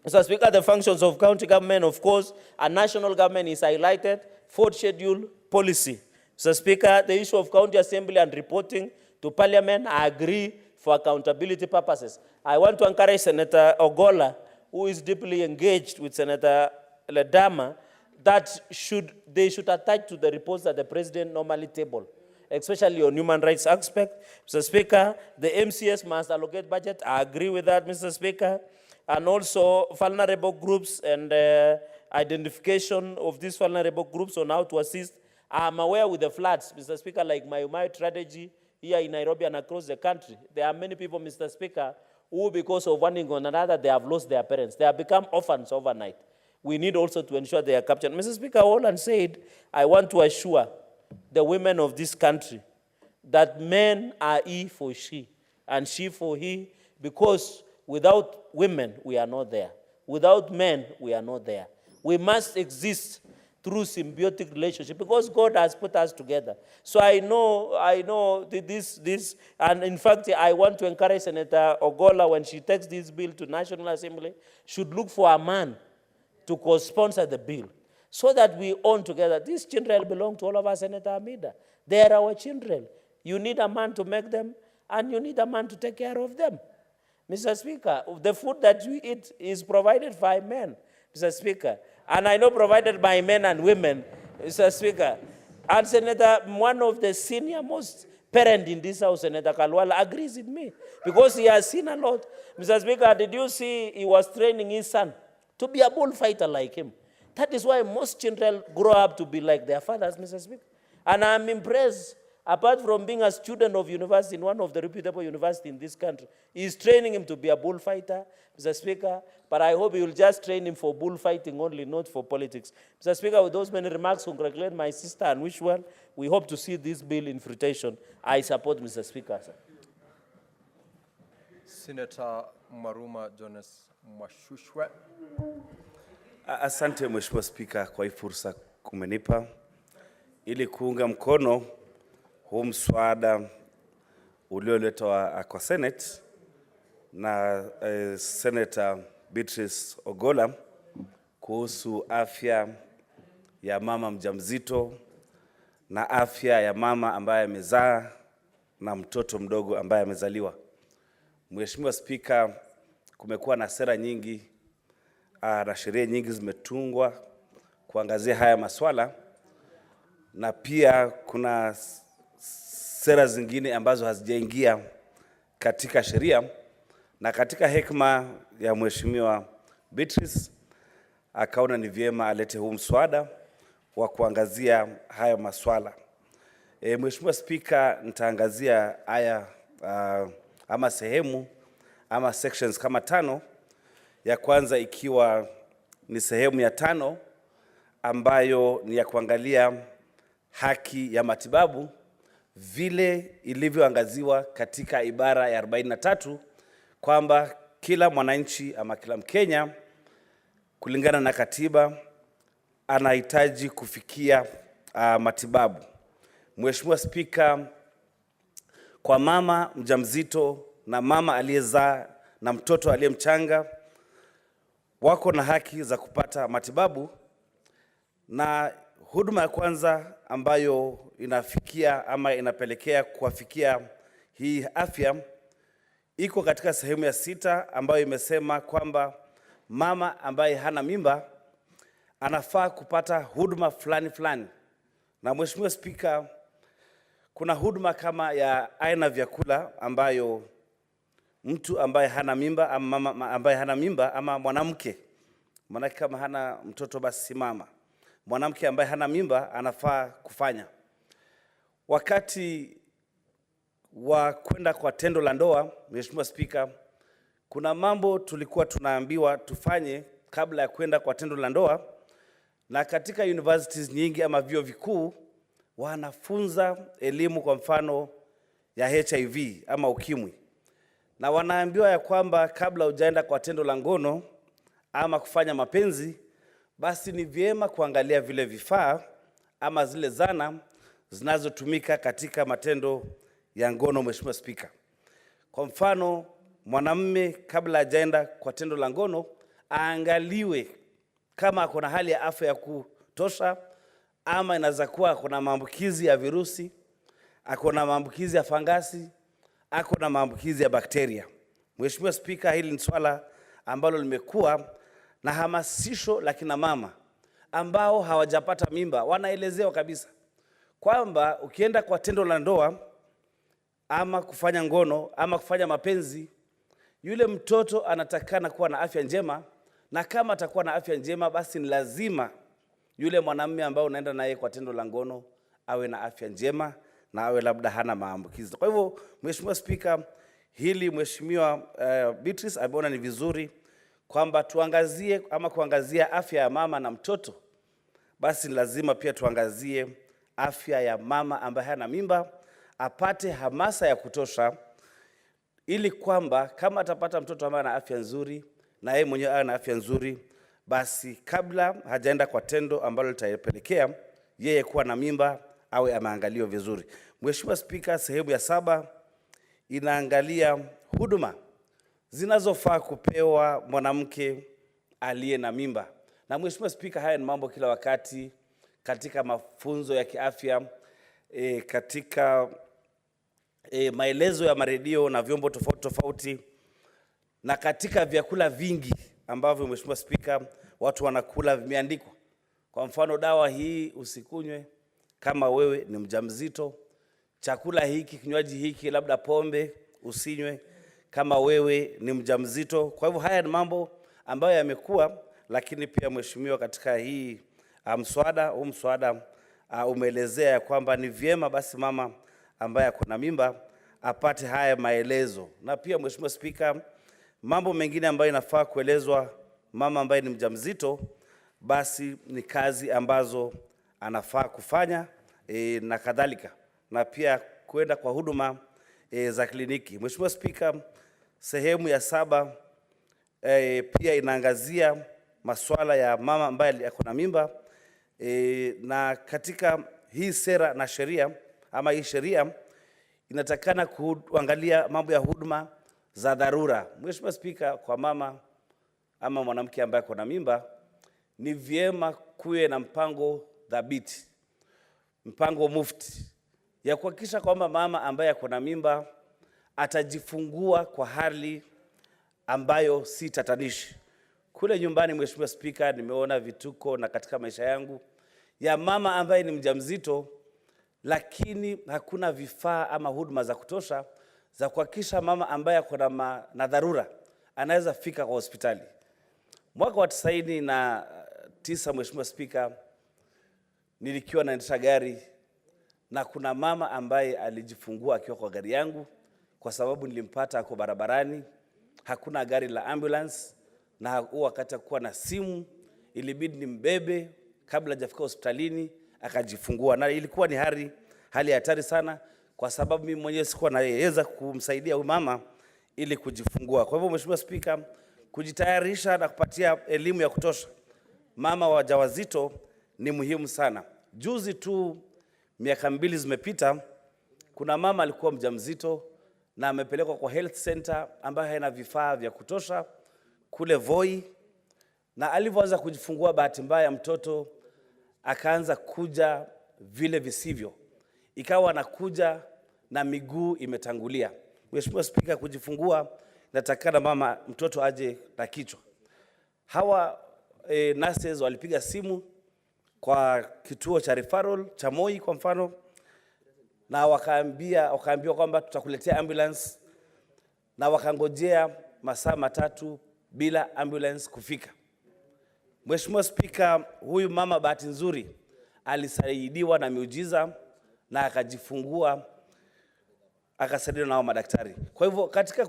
Mr. Speaker, the functions of county government, of course, and national government is highlighted, 4th schedule policy. Mr. Speaker, the issue of county assembly and reporting to Parliament, I agree for accountability purposes. I want to encourage Senator Ogola, who is deeply engaged with Senator Ledama, that they should attach to the reports that the president normally tables, especially on human rights aspect. Mr. Speaker, the MCS must allocate budget. I agree with that, Mr. Speaker. And also vulnerable groups and identification of these vulnerable groups on how to assist. I'm aware with the floods, Mr. Speaker, like my strategy here in Nairobi and across the country. There are many people, Mr. Speaker, who because of one thing or another, they have lost their parents. They have become orphans overnight. We need also to ensure they are captured. Mr. Speaker, Holland said, I want to assure the women of this country that men are he for she and she for he, because without women, we are not there. Without men, we are not there. We must exist through symbiotic relationship because God has put us together. So I know this, and in fact, I want to encourage Senator Ogola when she takes this bill to National Assembly, should look for a man to co-sponsor the bill so that we own together. These children belong to all of us, Senator Amida. They are our children. You need a man to make them, and you need a man to take care of them. Mr. Speaker, the food that we eat is provided by men, Mr. Speaker. And I know provided by men and women, Mr. Speaker. And Senator, one of the senior most parent in this house, Senator Kalwala, agrees with me because he has seen a lot. Mr. Speaker, did you see he was training his son to be a bullfighter like him? That is why most children grow up to be like their fathers, Mr. Speaker. And I'm impressed, apart from being a student of university in one of the reputable universities in this country, he's training him to be a bullfighter, Mr. Speaker, but I hope he will just train him for bullfighting only, not for politics. Mr. Speaker, with those many remarks, congratulate my sister and wish well. We hope to see this bill in fruition. I support Mr. Speaker. Sir. Senator Maruma Jonas Mwashushwe. Asante Mheshimiwa Spika kwa hii fursa kumenipa ili kuunga mkono huu mswada ulioletwa kwa Senate na Senator Beatrice Ogola kuhusu afya ya mama mjamzito na afya ya mama ambaye amezaa na mtoto mdogo ambaye amezaliwa. Mheshimiwa Spika, kumekuwa na sera nyingi na sheria nyingi zimetungwa kuangazia haya maswala, na pia kuna sera zingine ambazo hazijaingia katika sheria, na katika hekima ya Mheshimiwa Beatrice akaona ni vyema alete huu mswada wa kuangazia haya maswala. Mheshimiwa Spika, nitaangazia haya ama sehemu ama sections kama 5. Ya kwanza ikiwa ni sehemu ya 5 ambayo ni ya kuangalia haki ya matibabu vile ilivyoangaziwa katika ibara ya 43 kwamba kila mwananchi ama kila Mkenya kulingana na katiba anahitaji kufikia matibabu. Mheshimiwa Spika, kwa mama mjamzito na mama aliyezaa na mtoto aliyemchanga wako na haki za kupata matibabu, na huduma ya kwanza ambayo inafikia ama inapelekea kuwafikia hii afya iko katika sehemu ya 6 ambayo imesema kwamba mama ambaye hana mimba anafaa kupata huduma fulani. Na Mheshimiwa Spika, kuna huduma kama ya aina vyakula ambayo mtu ambaye hana mimba ama mama ambaye hana mimba ama mwanamke, maana kama hana mtoto basi si mama, mwanamke ambaye hana mimba anafaa kufanya. Wakati wa kwenda kwa tendo la ndoa, Mheshimiwa Spika, kuna mambo tulikuwa tunaambiwa tufanye kabla ya kwenda kwa tendo la ndoa, na katika universities nyingi ama vyuo vikuu wanafunza elimu kwa mfano ya HIV ama ukimwi, na wanaambiwa ya kwamba kabla hujaenda kwa tendo la ngono ama kufanya mapenzi, basi ni vyema kuangalia vile vifaa ama zile zana zinazotumika katika matendo ya ngono. Mheshimiwa Spika, kwa mfano mwanamume kabla hajaenda kwa tendo la ngono aangaliwe kama kuna hali ya afya ya kutosha, ama inaweza kuwa kuna maambukizi ya virusi, akona maambukizi ya fangasi, akona maambukizi ya bakteria. Mheshimiwa Spika, hili ni swala ambalo limekuwa na hamasisho la kina mama ambao hawajapata mimba. Wanaelezewa kabisa kwamba ukienda kwa tendo la ndoa ama kufanya ngono ama kufanya mapenzi, yule mtoto anatakana kuwa na afya njema, na kama atakuwa na afya njema basi ni lazima yule mwanamume ambao unaenda naye kwa tendo la ngono awe na afya njema na awe labda hana maambukizi. Kwa hivyo Mheshimiwa Spika, hili Mheshimiwa Beatrice ameona ni vizuri kwamba tuangazie ama kuangazia afya ya mama na mtoto, basi ni lazima pia tuangazie afya ya mama ambaye hana mimba apate hamasa ya kutosha, ili kwamba kama atapata mtoto ambaye ana afya nzuri na yeye mwenyewe awe na afya nzuri, basi kabla hajaenda kwa tendo ambalo litapelekea yeye kuwa na mimba awe ameangaliwa vizuri. Mheshimiwa Spika, sehemu ya 7 inaangalia huduma zinazofaa kupewa mwanamke aliye na mimba. Na Mheshimiwa Spika, haya ni mambo kila wakati katika mafunzo ya kiafya, katika maelezo ya maredio na vyombo tofauti, na katika vyakula vingi ambavyo Mheshimiwa Spika watu wanakula vimeandikwa. Kwa mfano, dawa hii usikunywe kama wewe ni mjamzito, chakula hiki, kinywaji hiki, labda pombe usinywe kama wewe ni mjamzito. Kwa hivyo haya ni mambo ambayo yamekuwa, lakini pia Mheshimiwa, katika hii mswada umeelezea ya kwamba ni vyema basi mama ambaye kuna mimba apate haya maelezo. Na pia Mheshimiwa Spika, mambo mengine ambayo inafaa kuelezwa mama ambaye ni mjamzito, basi ni kazi ambazo anafaa kufanya na kadhalika, na pia kwenda kwa huduma za kliniki. Mheshimiwa Spika, sehemu ya 7 pia inaangazia masuala ya mama ambaye ako na mimba, na katika hii sera na sheria ama hii sheria inatakana kuangalia mambo ya huduma za dharura. Mheshimiwa Spika, kwa mama ama mwanamke ambaye ako na mimba ni vyema kuwe na mpango dhabiti, mpango mufti ya kuhakikisha kwamba mama ambaye ako na mimba atajifungua kwa hali ambayo si tatanishi. Kule nyumbani Mheshimiwa Spika, nimeona vituko na katika maisha yangu ya mama ambaye ni mjamzito, lakini hakuna vifaa ama huduma za kutosha za kuhakikisha mama ambaye ako na dharura anaweza fika kwa hospitali. Mwaka wa 99 Mheshimiwa Spika, nilikiwa naendesha gari na kuna mama ambaye alijifungua akiwa kwa gari yangu kwa sababu nilimpata kwa barabarani, hakuna gari la ambulance, na huo wakati kuwa na simu, ilibidi nimbebe kabla hajafika hospitalini akajifungua, na ilikuwa ni hali hatari sana kwa sababu mimi mwenyewe sikuwa naweza kumsaidia huyu mama ili kujifungua. Kwa hivyo Mheshimiwa Spika, kujitayarisha na kupatia elimu ya kutosha mama wajawazito ni muhimu sana. Juzi tu miaka 2 zimepita, kuna mama alikuwa mjamzito na amepelekwa kwa health center ambayo haina vifaa vya kutosha kule Voi, na alivyoanza kujifungua bahati mbaya mtoto akaanza kuja vile visivyo, ikawa anakuja na miguu imetangulia. Mheshimiwa Spika, kujifungua natakana mama mtoto aje na kichwa. Hawa nurses walipiga simu kwa kituo cha referral cha Moi kwa mfano, na wakaambiwa kwamba tutakuletea ambulance, na wakangojea masaa 3 bila ambulance kufika. Mheshimiwa Spika, huyu mama bahati nzuri alisaidiwa na miujiza na akajifungua, akasaidiwa na madaktari. Kwa hivyo katika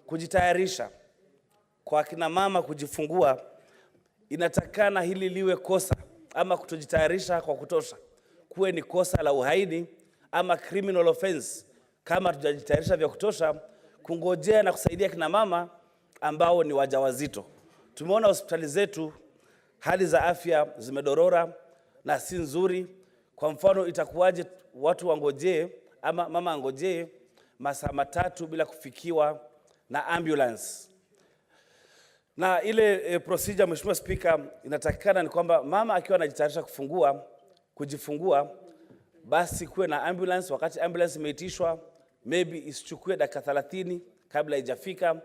kujitayarisha kwa kina mama kujifungua, inatakana hili liwe kosa ama kutojitayarisha kwa kutosha kuwe ni kosa la uhaini ama criminal offense kama tujajitayarisha vya kutosha kungojea na kusaidia kina mama ambao ni wajawazito. Tumeona hospitali zetu hali za afya zimedorora na si nzuri. Kwa mfano, itakuwaje watu wangojee ama mama angojee masaa 3 bila kufikiwa na ambulance? Na ile procedure, Mheshimiwa Spika, inatakikana ni kwamba mama akiwa anajitayarisha kujifungua, basi kuwe na ambulance. Wakati ambulance imeitishwa, maybe isichukue dakika 30 kabla haijafika,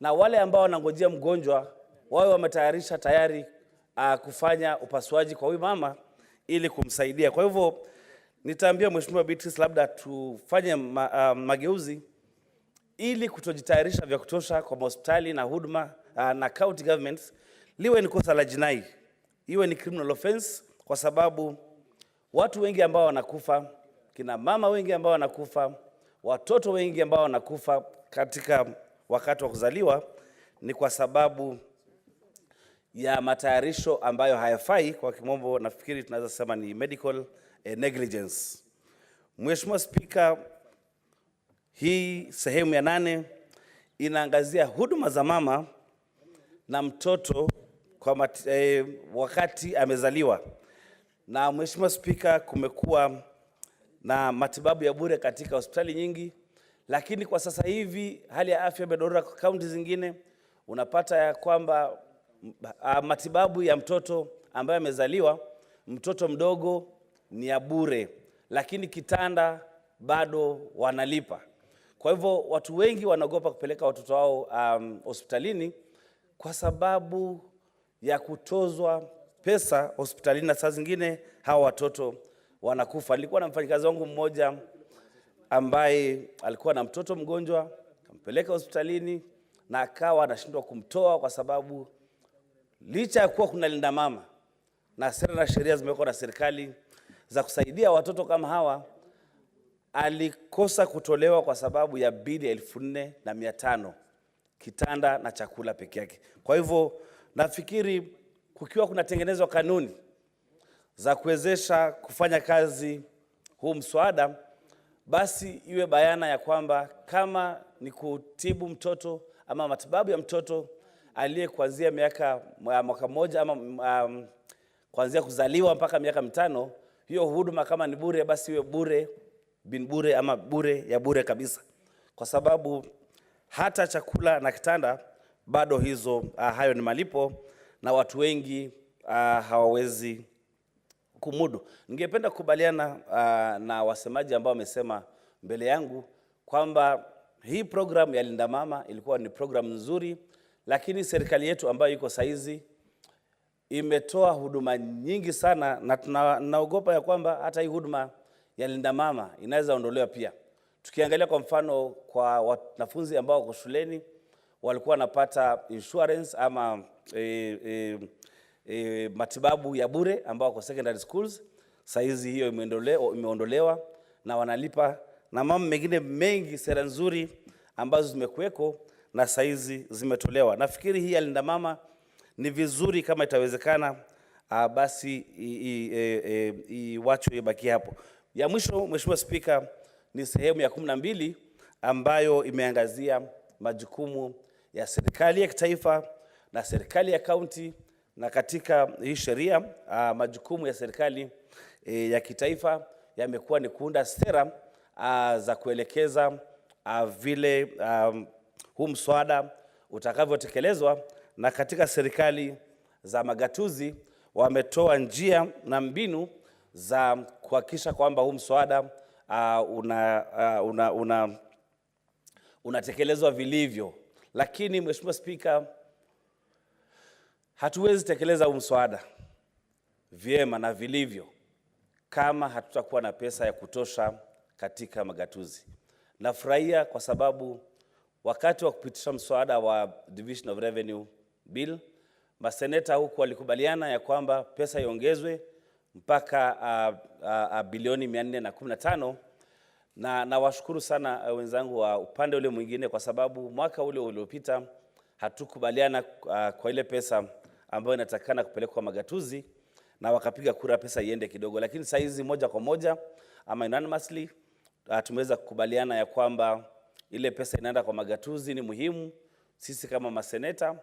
na wale ambao wanangojea mgonjwa wawe wametayarisha tayari kufanya upasuaji kwa huyu mama ili kumsaidia. Kwa hivyo nitaambia Mheshimiwa Beatrice labda tufanye mageuzi ili kutojitayarisha vya kutosha kwa hospitali na huduma na county governments liwe ni kosa la jinai, iwe ni criminal offense, kwa sababu watu wengi ambao wanakufa, kina mama wengi ambao wanakufa, watoto wengi ambao wanakufa katika wakati wa kuzaliwa ni kwa sababu ya matayarisho ambayo hayafai. Kwa kimombo nafikiri tunaweza sema ni medical negligence. Mheshimiwa Spika, hii sehemu ya 8 inaangazia huduma za mama na mtoto kwa wakati amezaliwa. Na Mheshimiwa Spika, kumekuwa na matibabu ya bure katika hospitali nyingi, lakini kwa sasa hivi hali ya afya imedorora kwa kaunti zingine. Unapata ya kwamba matibabu ya mtoto ambaye amezaliwa, mtoto mdogo, ni ya bure, lakini kitanda bado wanalipa. Kwa hivyo watu wengi wanaogopa kupeleka watoto wao hospitalini kwa sababu ya kutozwa pesa hospitalini, na saa zingine hawa watoto wanakufa. Nilikuwa na mfanyikazi wangu mmoja ambaye alikuwa na mtoto mgonjwa, kampeleka hospitalini na akawa anashindwa kumtoa kwa sababu licha ya kuwa kuna linda mama na sera na sheria zimewekwa na serikali za kusaidia watoto kama hawa, alikosa kutolewa kwa sababu ya bili 4,500 kitanda na chakula peke yake. Kwa hivyo nafikiri kukiwa kunatengenezwa kanuni za kuwezesha kufanya kazi huu mswada, basi iwe bayana ya kwamba kama ni kutibu mtoto ama matibabu ya mtoto aliye kuanzia mwaka mmoja ama kuanzia kuzaliwa mpaka miaka 5, hiyo huduma kama ni bure, basi iwe bure bin bure ama bure ya bure kabisa, kwa sababu hata chakula na kitanda bado hayo ni malipo na watu wengi hawawezi kumudu. Ningependa kukubaliana na wasemaji ambao wamesema mbele yangu kwamba hii program ya Linda Mama ilikuwa ni program nzuri, lakini serikali yetu ambayo iko saizi imetoa huduma nyingi sana, na tunaogopa ya kwamba hata hii huduma ya Linda Mama inaweza ondolewa pia. Tukiangalia kwa mfano kwa wanafunzi ambao wako shuleni walikuwa wanapata insurance ama matibabu ya bure ambao wako secondary schools. Saizi hiyo imeondolewa na wanalipa, na mambo mengine mengi, sera nzuri ambazo zimekuweko na saizi zimetolewa. Nafikiri hii ya Linda Mama ni vizuri kama itawezekana, basi iwachwe ibaki hapo. Ya mwisho, Mheshimiwa Spika, ni sehemu ya 12 ambayo imeangazia majukumu ya serikali ya kitaifa na serikali ya kaunti, na katika hii sheria majukumu ya serikali ya kitaifa yamekuwa ni kuunda sera za kuelekeza vile huu mswada utakavyotekelezwa, na katika serikali za magatuzi wametoa njia na mbinu za kuhakikisha kwamba huu mswada unatekelezwa vilivyo. Lakini Mheshimiwa Spika, hatuwezi tekeleza huu mswada vyema na vilivyo kama hatutakuwa na pesa ya kutosha katika magatuzi. Nafurahia kwa sababu wakati wa kupitisha mswada wa Division of Revenue Bill, maseneta huku walikubaliana ya kwamba pesa iongezwe mpaka bilioni 415, na nawashukuru sana wenzangu wa upande ule mwingine, kwa sababu mwaka ule uliopita hatukubaliana kwa ile pesa ambayo inatakana kupelekwa magatuzi, na wakapiga kura pesa iende kidogo. Lakini saa hizi moja kwa moja ama unanimously tumeweza kukubaliana ya kwamba ile pesa inaenda kwa magatuzi. Ni muhimu sisi kama maseneta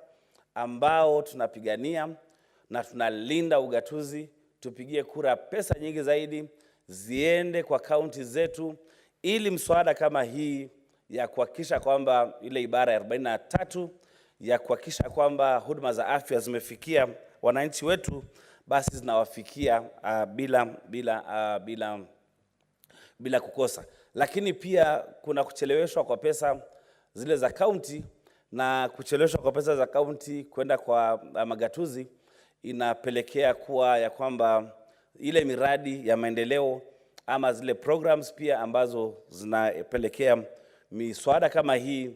ambao tunapigania na tunalinda ugatuzi, tupigie kura pesa nyingi zaidi ziende kwa kaunti zetu, ili mswada kama hii ya kuhakikisha kwamba ile ibara ya 43 ya kuhakikisha kwamba huduma za afya zimefikia wananchi wetu, basi zinawafikia bila kukosa. Lakini pia kuna kucheleweshwa kwa pesa zile za kaunti, na kucheleweshwa kwa pesa za kaunti kwenda kwa magatuzi inapelekea kuwa ya kwamba ile miradi ya maendeleo ama zile programs pia ambazo zinapelekea miswada kama hii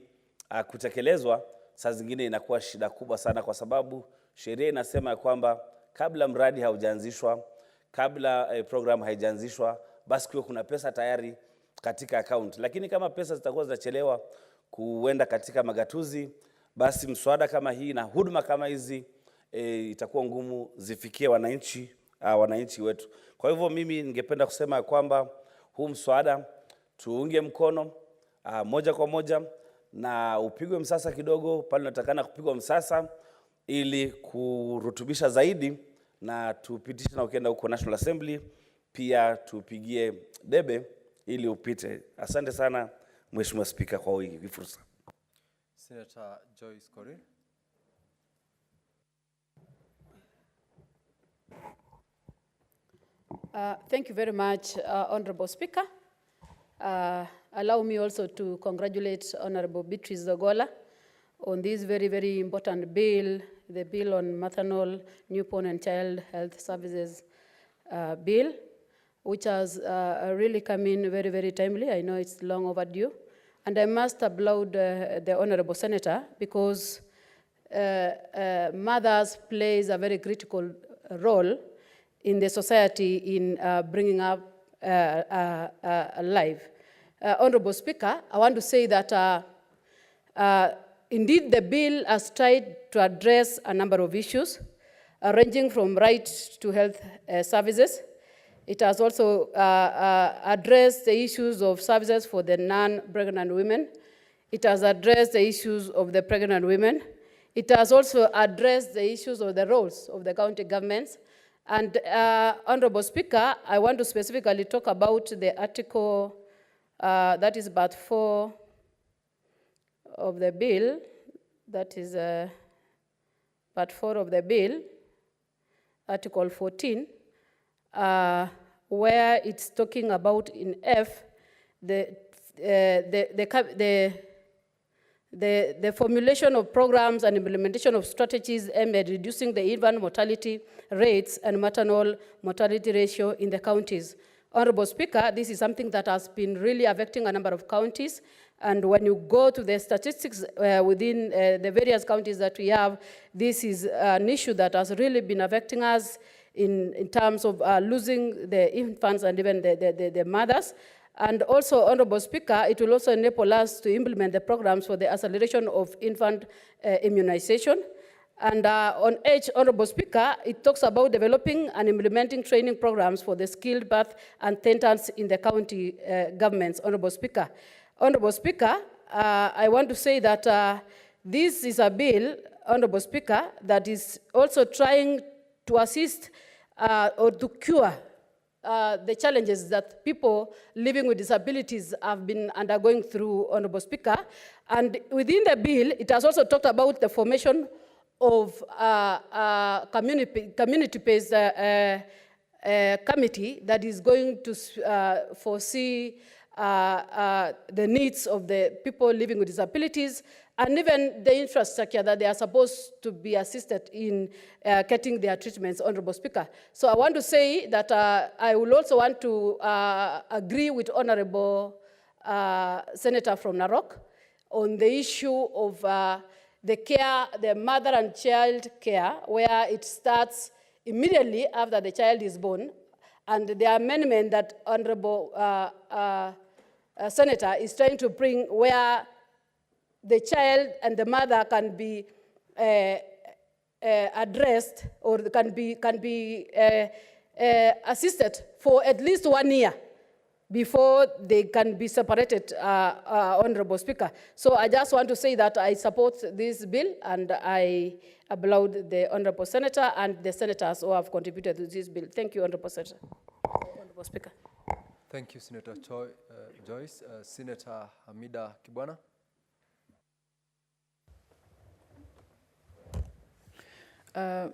kutekelezwa, saa zingine inakuwa shida kubwa sana, kwa sababu sheria inasema ya kwamba kabla mradi haujaanzishwa, kabla program haijaanzishwa, basi kuna pesa tayari katika account. Lakini kama pesa zitakuwa zinachelewa kuenda katika magatuzi, basi mswada kama hii na huduma kama hizi itakuwa ngumu zifikie wananchi wetu. Kwa hivyo mimi ningependa kusema kwamba huu mswada tuunge mkono moja kwa moja, na upigwe msasa kidogo pale unatakana kupigwa msasa, ili kurutubisha zaidi, na tupitishe na ukienda huko National Assembly pia tupigie debe ili upite. Asante sana Mheshimiwa Spika kwa hii fursa. Senator Joyce Korir. Thank you very much, Honorable Speaker. Allow me also to congratulate Honorable Beatrice Zogola on this very, very important bill, the bill on maternal, newborn and child health services bill, which has really come in very, very timely. I know it's long overdue. And I must applaud the Honorable Senator, because mothers plays a very critical role in the society in bringing up life. Honorable Speaker, I want to say that indeed the bill has tried to address a number of issues, ranging from right to health services. It has also addressed the issues of services for the non-pregnant women. It has addressed the issues of the pregnant women. It has also addressed the issues of the roles of the county governments. And Honorable Speaker, I want to specifically talk about the article that is part 4 of the bill, that is part 4 of the bill, Article 14, where it's talking about in F, the formulation of programs and implementation of strategies aimed at reducing the infant mortality rates and maternal mortality ratio in the counties. Honorable Speaker, this is something that has been really affecting a number of counties. And when you go to the statistics within the various counties that we have, this is an issue that has really been affecting us in terms of losing the infants and even the mothers. And also, Honorable Speaker, it will also enable us to implement the programs for the acceleration of infant immunization. And on age, Honorable Speaker, it talks about developing and implementing training programs for the skilled birth attendants in the county governments, Honorable Speaker. Honorable Speaker, I want to say that this is a bill, Honorable Speaker, that is also trying to assist or to cure the challenges that people living with disabilities have been undergoing through, Honorable Speaker. And within the bill, it has also talked about the formation of community-based committee that is going to foresee the needs of the people living with disabilities and even the infrastructure that they are supposed to be assisted in getting their treatments, Honorable Speaker. So I want to say that I will also want to agree with Honorable Senator from Narok on the issue of the care, the mother and child care, where it starts immediately after the child is born. And the amendment that Honorable Senator is trying to bring, where the child and the mother can be addressed or can be assisted for at least 1 year before they can be separated, Honorable Speaker. So I just want to say that I support this bill and I applaud the Honorable Senator and the senators who have contributed to this bill. Thank you, Honorable Senator. Honorable Speaker. Thank you, Senator Joyce. Senator Hamida Kibwana.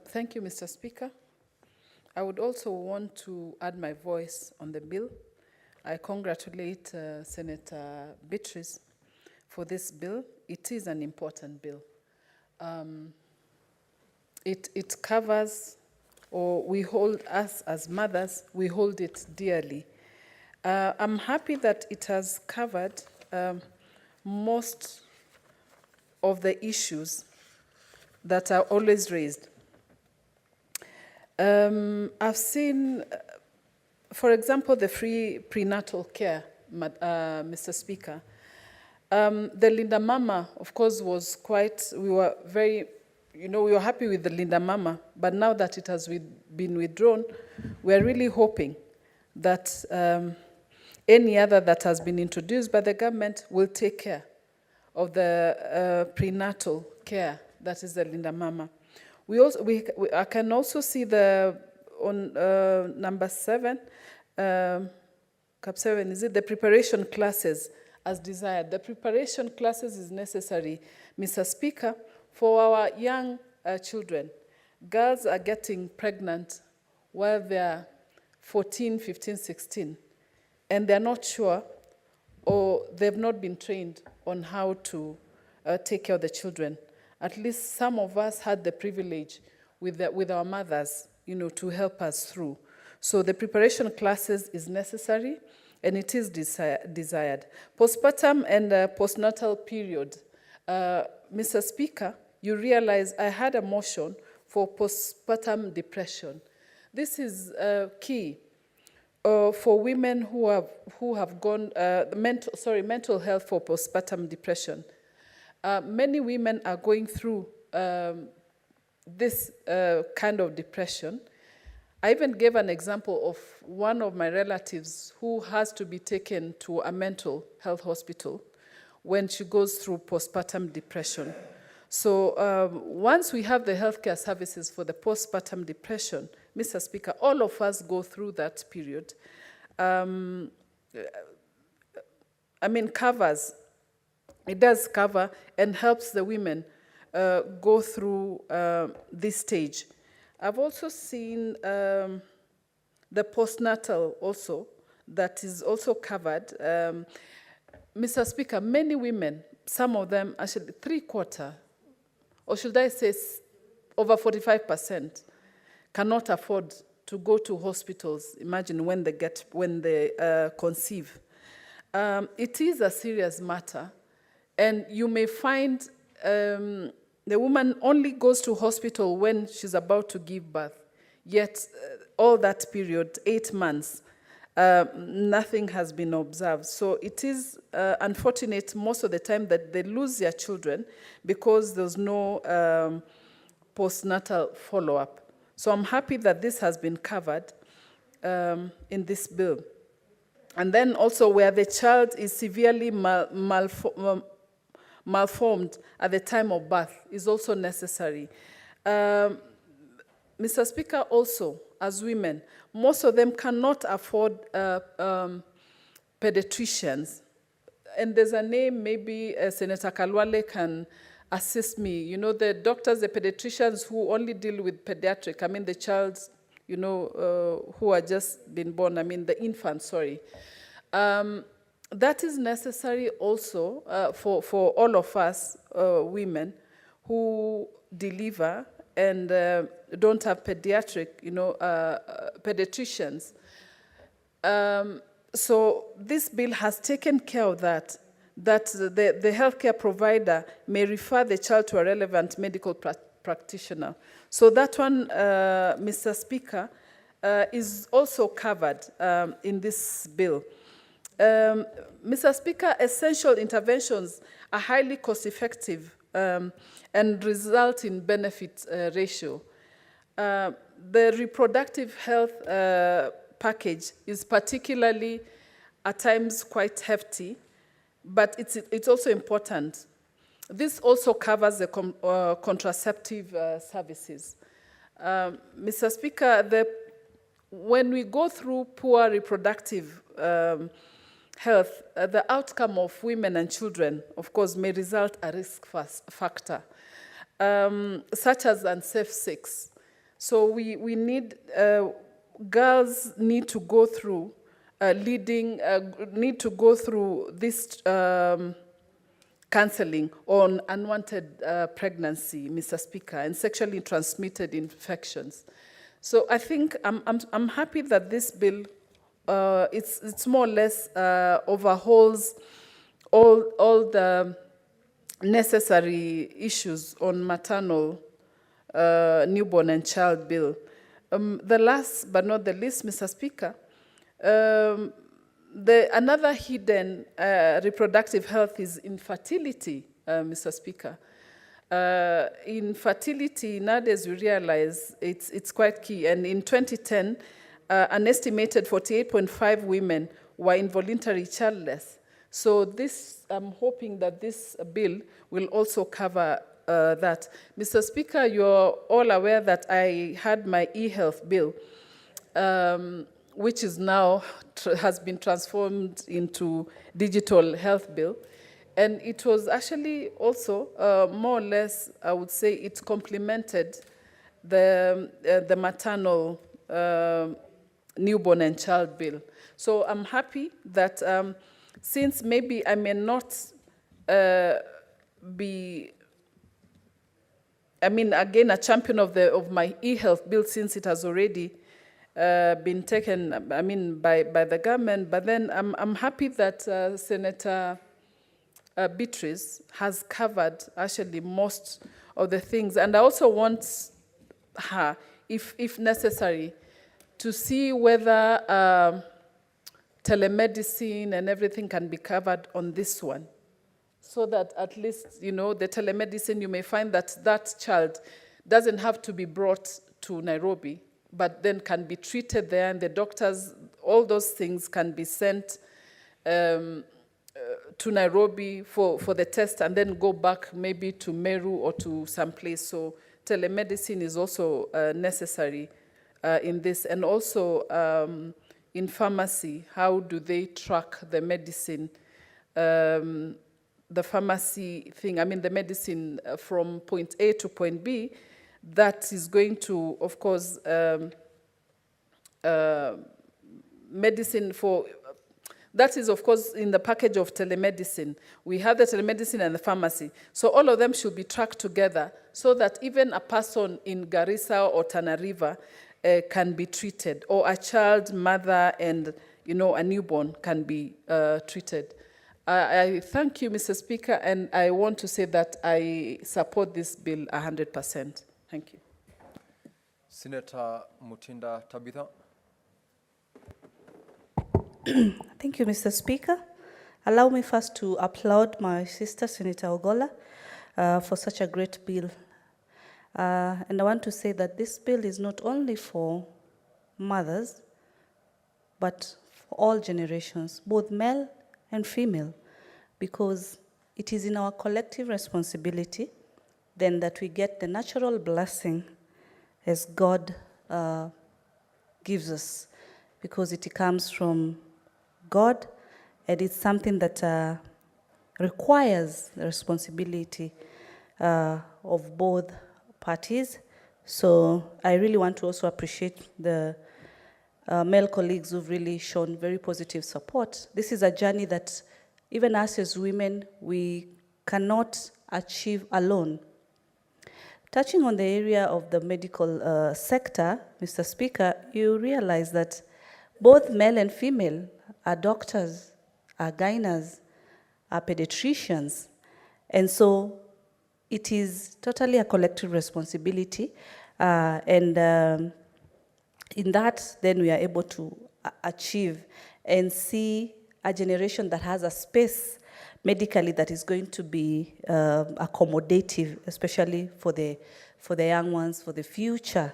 Thank you, Mr. Speaker. I would also want to add my voice on the bill. I congratulate Senator Beatrice for this bill. It is an important bill. It covers, or we hold us as mothers, we hold it dearly. I'm happy that it has covered most of the issues that are always raised. I've seen, for example, the free prenatal care, Mr. Speaker. The Linda Mama, of course, was quite, we were very, we were happy with the Linda Mama, but now that it has been withdrawn, we're really hoping that any other that has been introduced by the government will take care of the prenatal care, that is the Linda Mama. I can also see on number 7, Cap 7, is it the preparation classes as desired? The preparation classes is necessary, Mr. Speaker, for our young children. Girls are getting pregnant while they're 14, 15, 16, and they're not sure or they've not been trained on how to take care of the children. At least some of us had the privilege with our mothers, to help us through. So the preparation classes is necessary, and it is desired. Postpartum and postnatal period. Mr. Speaker, you realize I had a motion for postpartum depression. This is key for women who have gone, mental health for postpartum depression. Many women are going through this kind of depression. I even gave an example of one of my relatives who has to be taken to a mental health hospital when she goes through postpartum depression. So once we have the healthcare services for the postpartum depression, Mr. Speaker, all of us go through that period. Covers. It does cover and helps the women go through this stage. I've also seen the postnatal also, that is also covered. Mr. Speaker, many women, some of them, actually 3/4, or should I say over 45%, cannot afford to go to hospitals, imagine when they conceive. It is a serious matter. And you may find the woman only goes to hospital when she's about to give birth. Yet, all that period, 8 months, nothing has been observed. So it is unfortunate most of the time that they lose their children because there's no postnatal follow-up. So I'm happy that this has been covered in this bill. And then also where the child is severely malformed at the time of birth is also necessary. Mr. Speaker, also, as women, most of them cannot afford pediatricians. And there's a name, maybe Senator Kalwale can assist me. You know, the doctors, the pediatricians who only deal with pediatric, I mean the child, you know, who are just been born, I mean the infant, sorry. That is necessary also for all of us women who deliver and don't have pediatric, you know, pediatricians. So this bill has taken care of that the healthcare provider may refer the child to a relevant medical practitioner. So that one, Mr. Speaker, is also covered in this bill. Mr. Speaker, essential interventions are highly cost-effective and result in benefit ratio. The reproductive health package is particularly at times quite hefty, but it's also important. This also covers the contraceptive services. Mr. Speaker, when we go through poor reproductive health, the outcome of women and children, of course, may result a risk factor, such as unsafe sex. So we need, girls need to go through need to go through this counseling on unwanted pregnancy, Mr. Speaker, and sexually transmitted infections. So I think I'm happy that this bill it's more or less overhauls all the necessary issues on maternal, newborn and child bill. The last but not the least, Mr. Speaker, another hidden reproductive health is infertility, Mr. Speaker. Infertility, nowadays we realize it's quite key. And in 2010, an estimated 48.5 women were involuntarily childless. So this, I'm hoping that this bill will also cover that. Mr. Speaker, you're all aware that I had my e-health bill, which is now has been transformed into digital health bill. And it was actually also more or less, I would say, it complemented the maternal newborn and child bill. So I'm happy that since maybe I may not be, I mean, again, a champion of my e-health bill, since it has already been taken, I mean, by the government, but then I'm happy that Senator Beatrice has covered actually most of the things. And I also want her, if necessary, to see whether telemedicine and everything can be covered on this one. So that at least, you know, the telemedicine, you may find that that child doesn't have to be brought to Nairobi, but then can be treated there, and the doctors, all those things can be sent to Nairobi for the test and then go back maybe to Meru or to some place. So telemedicine is also necessary in this. And also in pharmacy, how do they track the medicine, the pharmacy thing, I mean the medicine from point A to point B, that is going to, of course, medicine for, that is, of course, in the package of telemedicine. We have the telemedicine and the pharmacy. So all of them should be tracked together so that even a person in Garissa or Tana River can be treated, or a child, mother, and, you know, a newborn can be treated. I thank you, Mr. Speaker, and I want to say that I support this bill 100%. Thank you. Senator Mutinda Tabitha. Thank you, Mr. Speaker. Allow me first to applaud my sister, Senator Ogolla, for such a great bill. And I want to say that this bill is not only for mothers, but for all generations, both male and female, because it is in our collective responsibility then that we get the natural blessing as God gives us, because it comes from God, and it's something that requires the responsibility of both parties. So I really want to also appreciate the male colleagues who've really shown very positive support. This is a journey that even us as women, we cannot achieve alone. Touching on the area of the medical sector, Mr. Speaker, you realize that both male and female are doctors, are gynecologists, are pediatricians. And so it is totally a collective responsibility. In that, then we are able to achieve and see a generation that has a space medically that is going to be accommodative, especially for the young ones, for the future.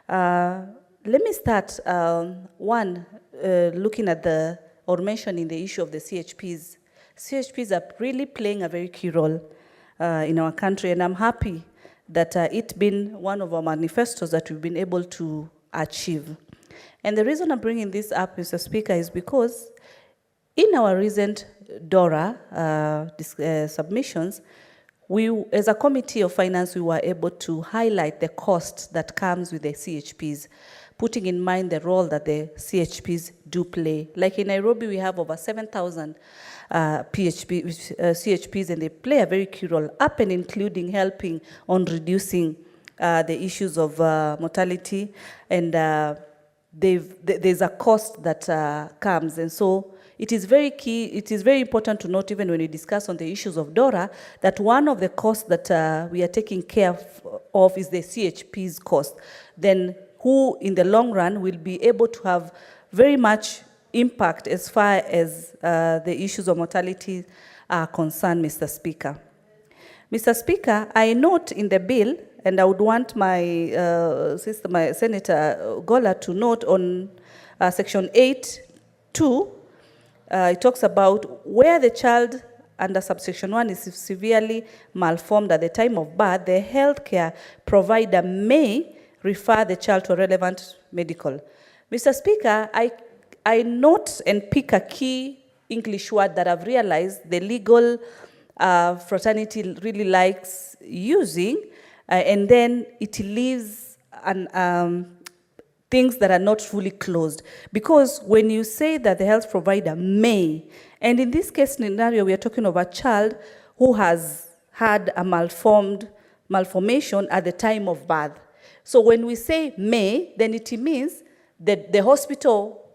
Let me start, looking at or mentioning the issue of the CHPs. CHPs are really playing a very key role in our country, and I'm happy that it's been one of our manifestos that we've been able to achieve. And the reason I'm bringing this up, Mr. Speaker, is because in our recent DORA submissions, we, as a Committee of Finance, we were able to highlight the cost that comes with the CHPs, putting in mind the role that the CHPs do play. Like in Nairobi, we have over 7,000 CHPs, and they play a very key role, up and including helping on reducing the issues of mortality, and there's a cost that comes. And so it is very key, it is very important to note, even when we discuss on the issues of DORA, that one of the costs that we are taking care of is the CHP's cost. Then who in the long run will be able to have very much impact as far as the issues of mortality are concerned, Mr. Speaker. Mr. Speaker, I note in the bill, and I would want my Senator Gola to note on section 8(2), it talks about where the child under subsection 1 is severely malformed at the time of birth, the healthcare provider may refer the child to a relevant medical. Mr. Speaker, I note and pick a key English word that I've realized the legal fraternity really likes using, and then it leaves things that are not fully closed. Because when you say that the health provider may, and in this case scenario, we are talking of a child who has had a malformation at the time of birth. So when we say may, then it means that the hospital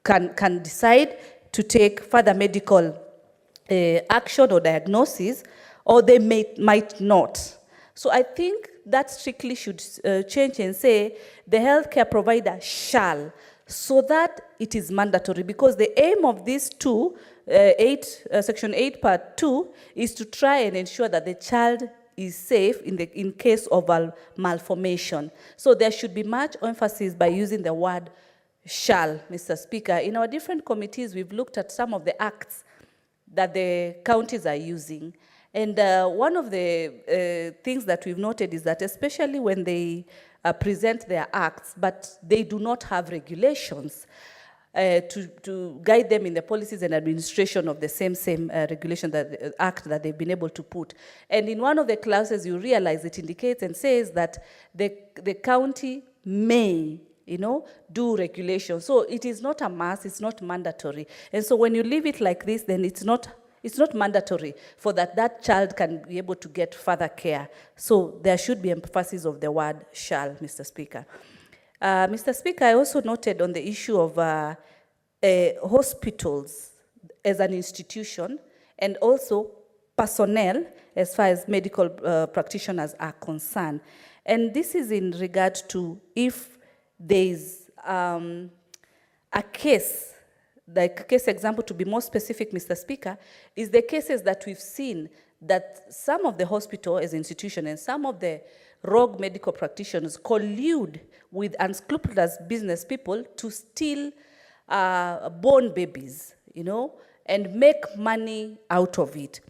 can decide to take further medical action or diagnosis, or they might not. So I think that strictly should change and say the healthcare provider shall, so that it is mandatory, because the aim of these section 8 part 2 is to try and ensure that the child is safe in case of a malformation. So there should be much emphasis by using the word shall, Mr. Speaker. In our different committees, we've looked at some of the acts that the counties are using. And one of the things that we've noted is that especially when they present their acts, but they do not have regulations to guide them in the policies and administration of the same regulation, act that they've been able to put. And in one of the clauses, you realize it indicates and says that the county may, do regulation. So it is not a must, it's not mandatory. And so when you leave it like this, then it's not mandatory for that child can be able to get further care. So there should be emphasis of the word shall, Mr. Speaker. Mr. Speaker, I also noted on the issue of hospitals as an institution, and also personnel as far as medical practitioners are concerned. And this is in regard to if there is a case, like case example, to be more specific, Mr. Speaker, is the cases that we've seen that some of the hospital as institution and some of the rogue medical practitioners collude with unscrupulous business people to steal born babies, you know, and make money out of it.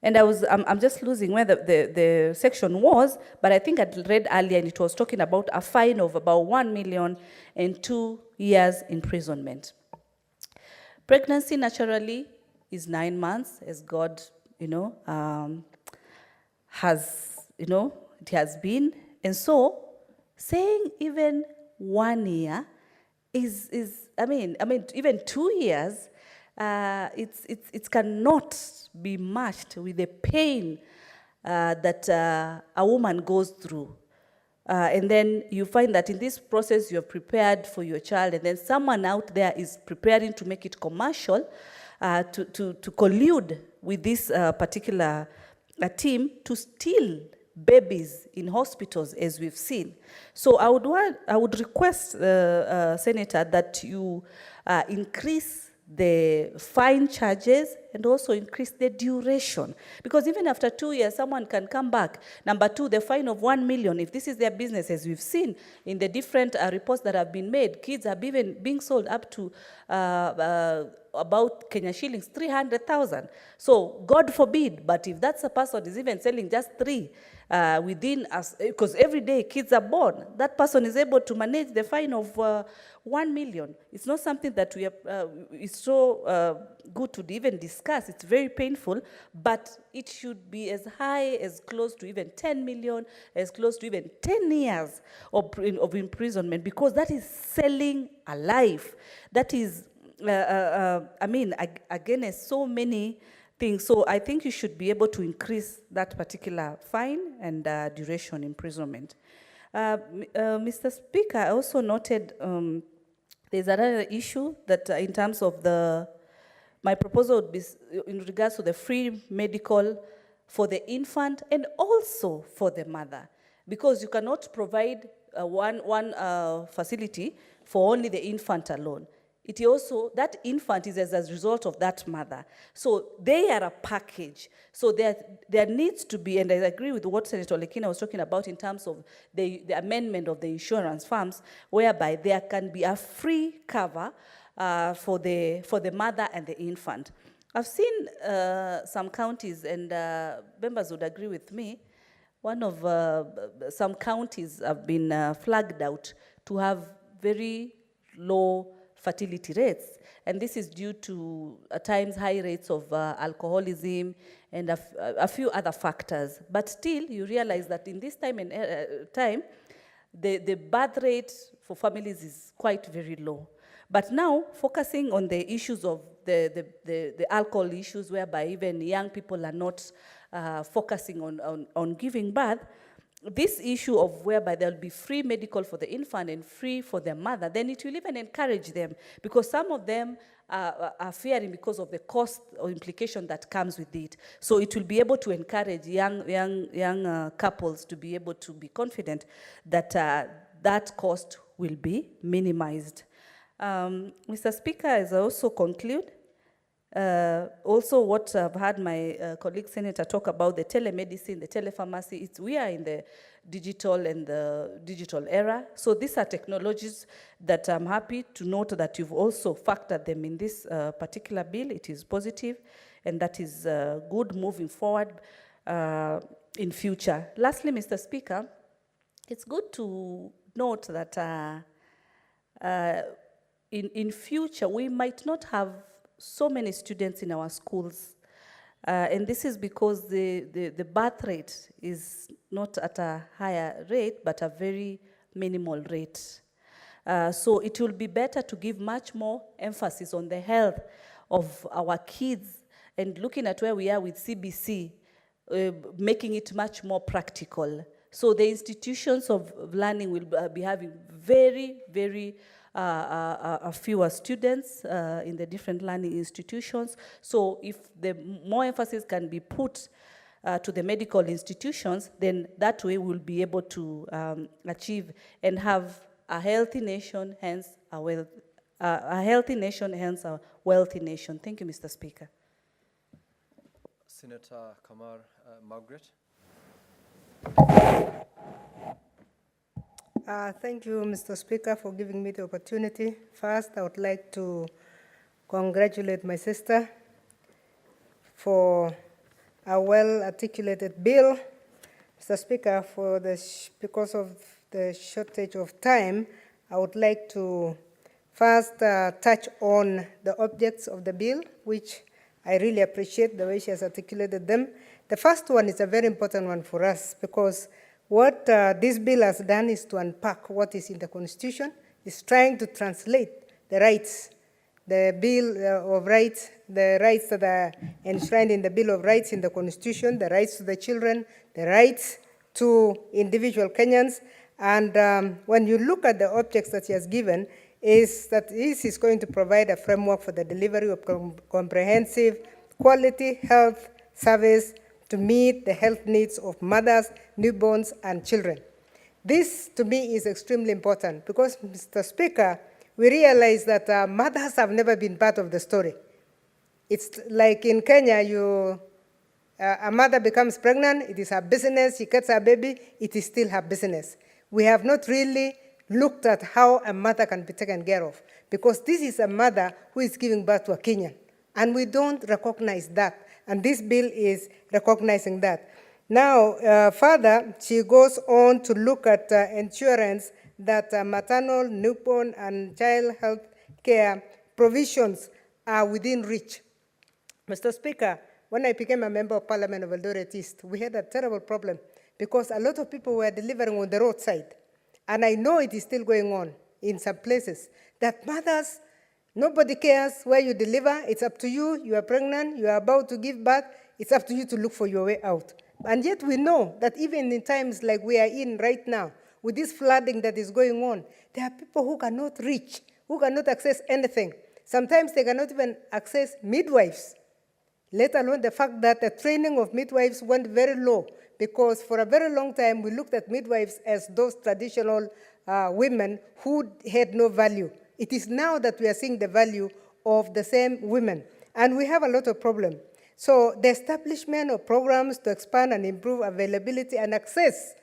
And I'm just losing where the section was, but I think I'd read earlier and it was talking about a fine of about 1 million and 2 years imprisonment. Pregnancy naturally is 9 months, as God, you know, has, you know, it has been. And so saying even 1 year is I mean, even 2 years, it cannot be matched with the pain that a woman goes through. And then you find that in this process you have prepared for your child, and then someone out there is preparing to make it commercial, to collude with this particular team to steal babies in hospitals, as we've seen. So I would request, Senator, that you increase the fine charges and also increase the duration. Because even after 2 years, someone can come back. Number two, the fine of 1 million, if this is their business, as we've seen in the different reports that have been made, kids are even being sold up to about Kenya shillings, 300,000. So God forbid, but if that's a person is even selling just 3 within us, because every day kids are born, that person is able to manage the fine of 1 million. It's not something that we are, it's so good to even discuss. It's very painful, but it should be as high, as close to even 10 million, as close to even 10 years of imprisonment, because that is selling a life. That is, I mean, against so many things. So I think you should be able to increase that particular fine and duration imprisonment. Mr. Speaker, I also noted there's another issue that in terms of my proposal would be in regards to the free medical for the infant and also for the mother, because you cannot provide one facility for only the infant alone. It also, that infant is as a result of that mother. So they are a package. So there needs to be, and I agree with what Senator Lekina was talking about in terms of the amendment of the insurance firms, whereby there can be a free cover for the mother and the infant. I've seen some counties, and members would agree with me, some counties have been flagged out to have very low fertility rates, and this is due to at times high rates of alcoholism and a few other factors. But still, you realize that in this time, the birth rate for families is quite very low. But now, focusing on the issues of the alcohol issues, whereby even young people are not focusing on giving birth, this issue of whereby there will be free medical for the infant and free for the mother, then it will even encourage them, because some of them are fearing because of the cost or implication that comes with it. So it will be able to encourage young couples to be able to be confident that that cost will be minimized. Mr. Speaker, as I also conclude, also what I've had my colleague Senator talk about, the telemedicine, the telepharmacy, we are in the digital era. So these are technologies that I'm happy to note that you've also factored them in this particular bill. It is positive, and that is good moving forward in future. Lastly, Mr. Speaker, it's good to note that in future we might not have so many students in our schools. And this is because the birth rate is not at a higher rate, but a very minimal rate. So it will be better to give much more emphasis on the health of our kids and looking at where we are with CBC, making it much more practical. So the institutions of learning will be having very, very fewer students in the different learning institutions. So if the more emphasis can be put to the medical institutions, then that way we'll be able to achieve and have a healthy nation, hence a healthy nation, hence a wealthy nation. Thank you, Mr. Speaker. Senator Kamar Margaret. Thank you, Mr. Speaker, for giving me the opportunity. First, I would like to congratulate my sister for a well-articulated bill. Mr. Speaker, because of the shortage of time, I would like to first touch on the objects of the bill, which I really appreciate the way she has articulated them. The first one is a very important one for us because what this bill has done is to unpack what is in the Constitution. It's trying to translate the rights, the Bill of Rights, the rights that are enshrined in the Bill of Rights in the Constitution, the rights to the children, the rights to individual Kenyans. And when you look at the objects that he has given, is that this is going to provide a framework for the delivery of comprehensive quality health service to meet the health needs of mothers, newborns, and children. This, to me, is extremely important because, Mr. Speaker, we realize that mothers have never been part of the story. It's like in Kenya, a mother becomes pregnant, it is her business, she gets her baby, it is still her business. We have not really looked at how a mother can be taken care of because this is a mother who is giving birth to a Kenyan, and we don't recognize that. And this bill is recognizing that. Now, further, she goes on to look at insurance that maternal, newborn, and child health care provisions are within reach. Mr. Speaker, when I became a member of Parliament of Eldoret East, we had a terrible problem because a lot of people were delivering on the roadside. And I know it is still going on in some places, that mothers, nobody cares where you deliver. It's up to you. You are pregnant. You are about to give birth. It's up to you to look for your way out. And yet we know that even in times like we are in right now, with this flooding that is going on, there are people who cannot reach, who cannot access anything. Sometimes they cannot even access midwives, let alone the fact that the training of midwives went very low because for a very long time we looked at midwives as those traditional women who had no value. It is now that we are seeing the value of the same women, and we have a lot of problems. So the establishment of programs to expand and improve availability and access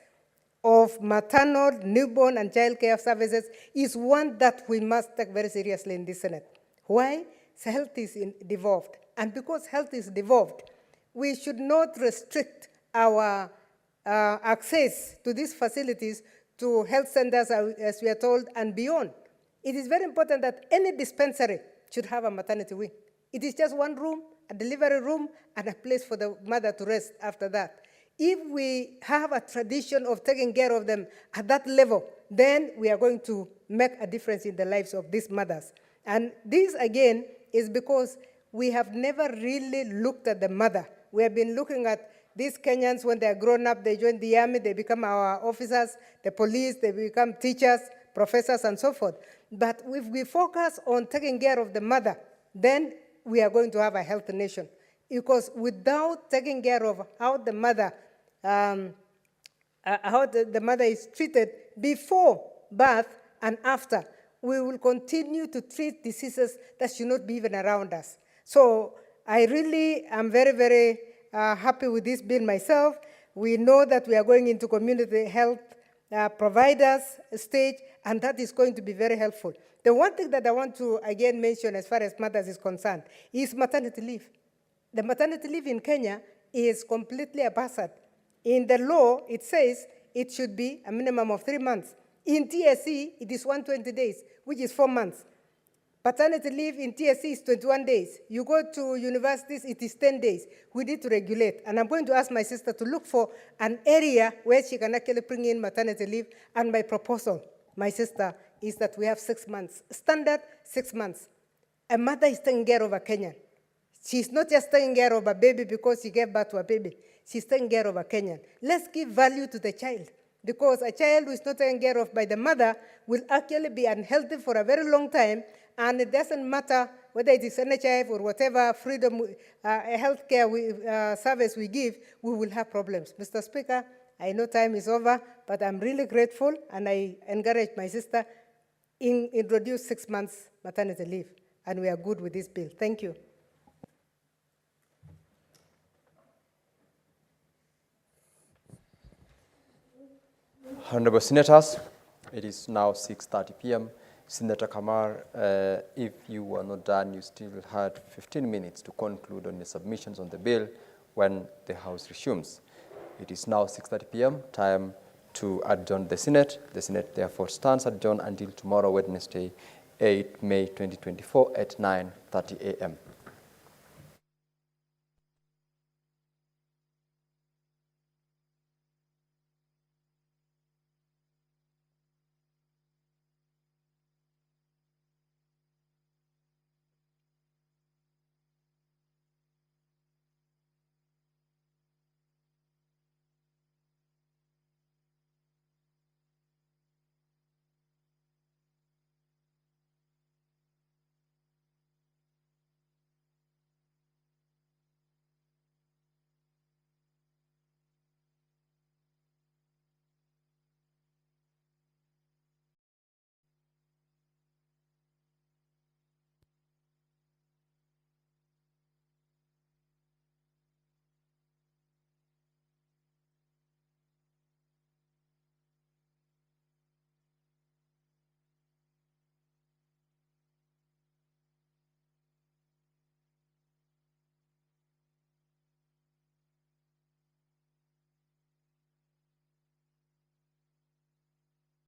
of maternal, newborn, and child care services is one that we must take very seriously in this Senate. Why? So health is devolved. And because health is devolved, we should not restrict our access to these facilities to health centers, as we are told, and beyond. It is very important that any dispensary should have a maternity wing. It is just one room, a delivery room, and a place for the mother to rest after that. If we have a tradition of taking care of them at that level, then we are going to make a difference in the lives of these mothers. And this, again, is because we have never really looked at the mother. We have been looking at these Kenyans when they are grown up, they join the army, they become our officers, the police, they become teachers, professors, and so forth. But if we focus on taking care of the mother, then we are going to have a healthy nation. Because without taking care of how the mother, is treated before birth and after, we will continue to treat diseases that should not be even around us. So I really am very, very happy with this bill myself. We know that we are going into community health providers stage, and that is going to be very helpful. The one thing that I want to again mention as far as mothers is concerned is maternity leave. The maternity leave in Kenya is completely absurd. In the law, it says it should be a minimum of 3 months. In TSC, it is 120 days, which is 4 months. Paternity leave in TSC is 21 days. You go to universities, it is 10 days. We need to regulate. And I'm going to ask my sister to look for an area where she can actually bring in maternity leave. And my proposal, my sister, is that we have 6 months. Standard, 6 months. A mother is taking care of a Kenyan. She's not just taking care of a baby because she gave birth to a baby. She's taking care of a Kenyan. Let's give value to the child, because a child who is not taken care of by the mother will actually be unhealthy for a very long time, and it doesn't matter whether it is NHIF or whatever freedom, healthcare service we give, we will have problems. Mr. Speaker, I know time is over, but I'm really grateful, and I encourage my sister introduce 6 months maternity leave, and we are good with this bill. Thank you. Honorable Senators, it is now 6:30 p.m. Senator Kamar, if you were not done, you still had 15 minutes to conclude on your submissions on the bill when the House resumes. It is now 6:30 p.m., time to adjourn the Senate. The Senate therefore stands adjourned until tomorrow, Wednesday, 8 May 2024 at 9:30 a.m.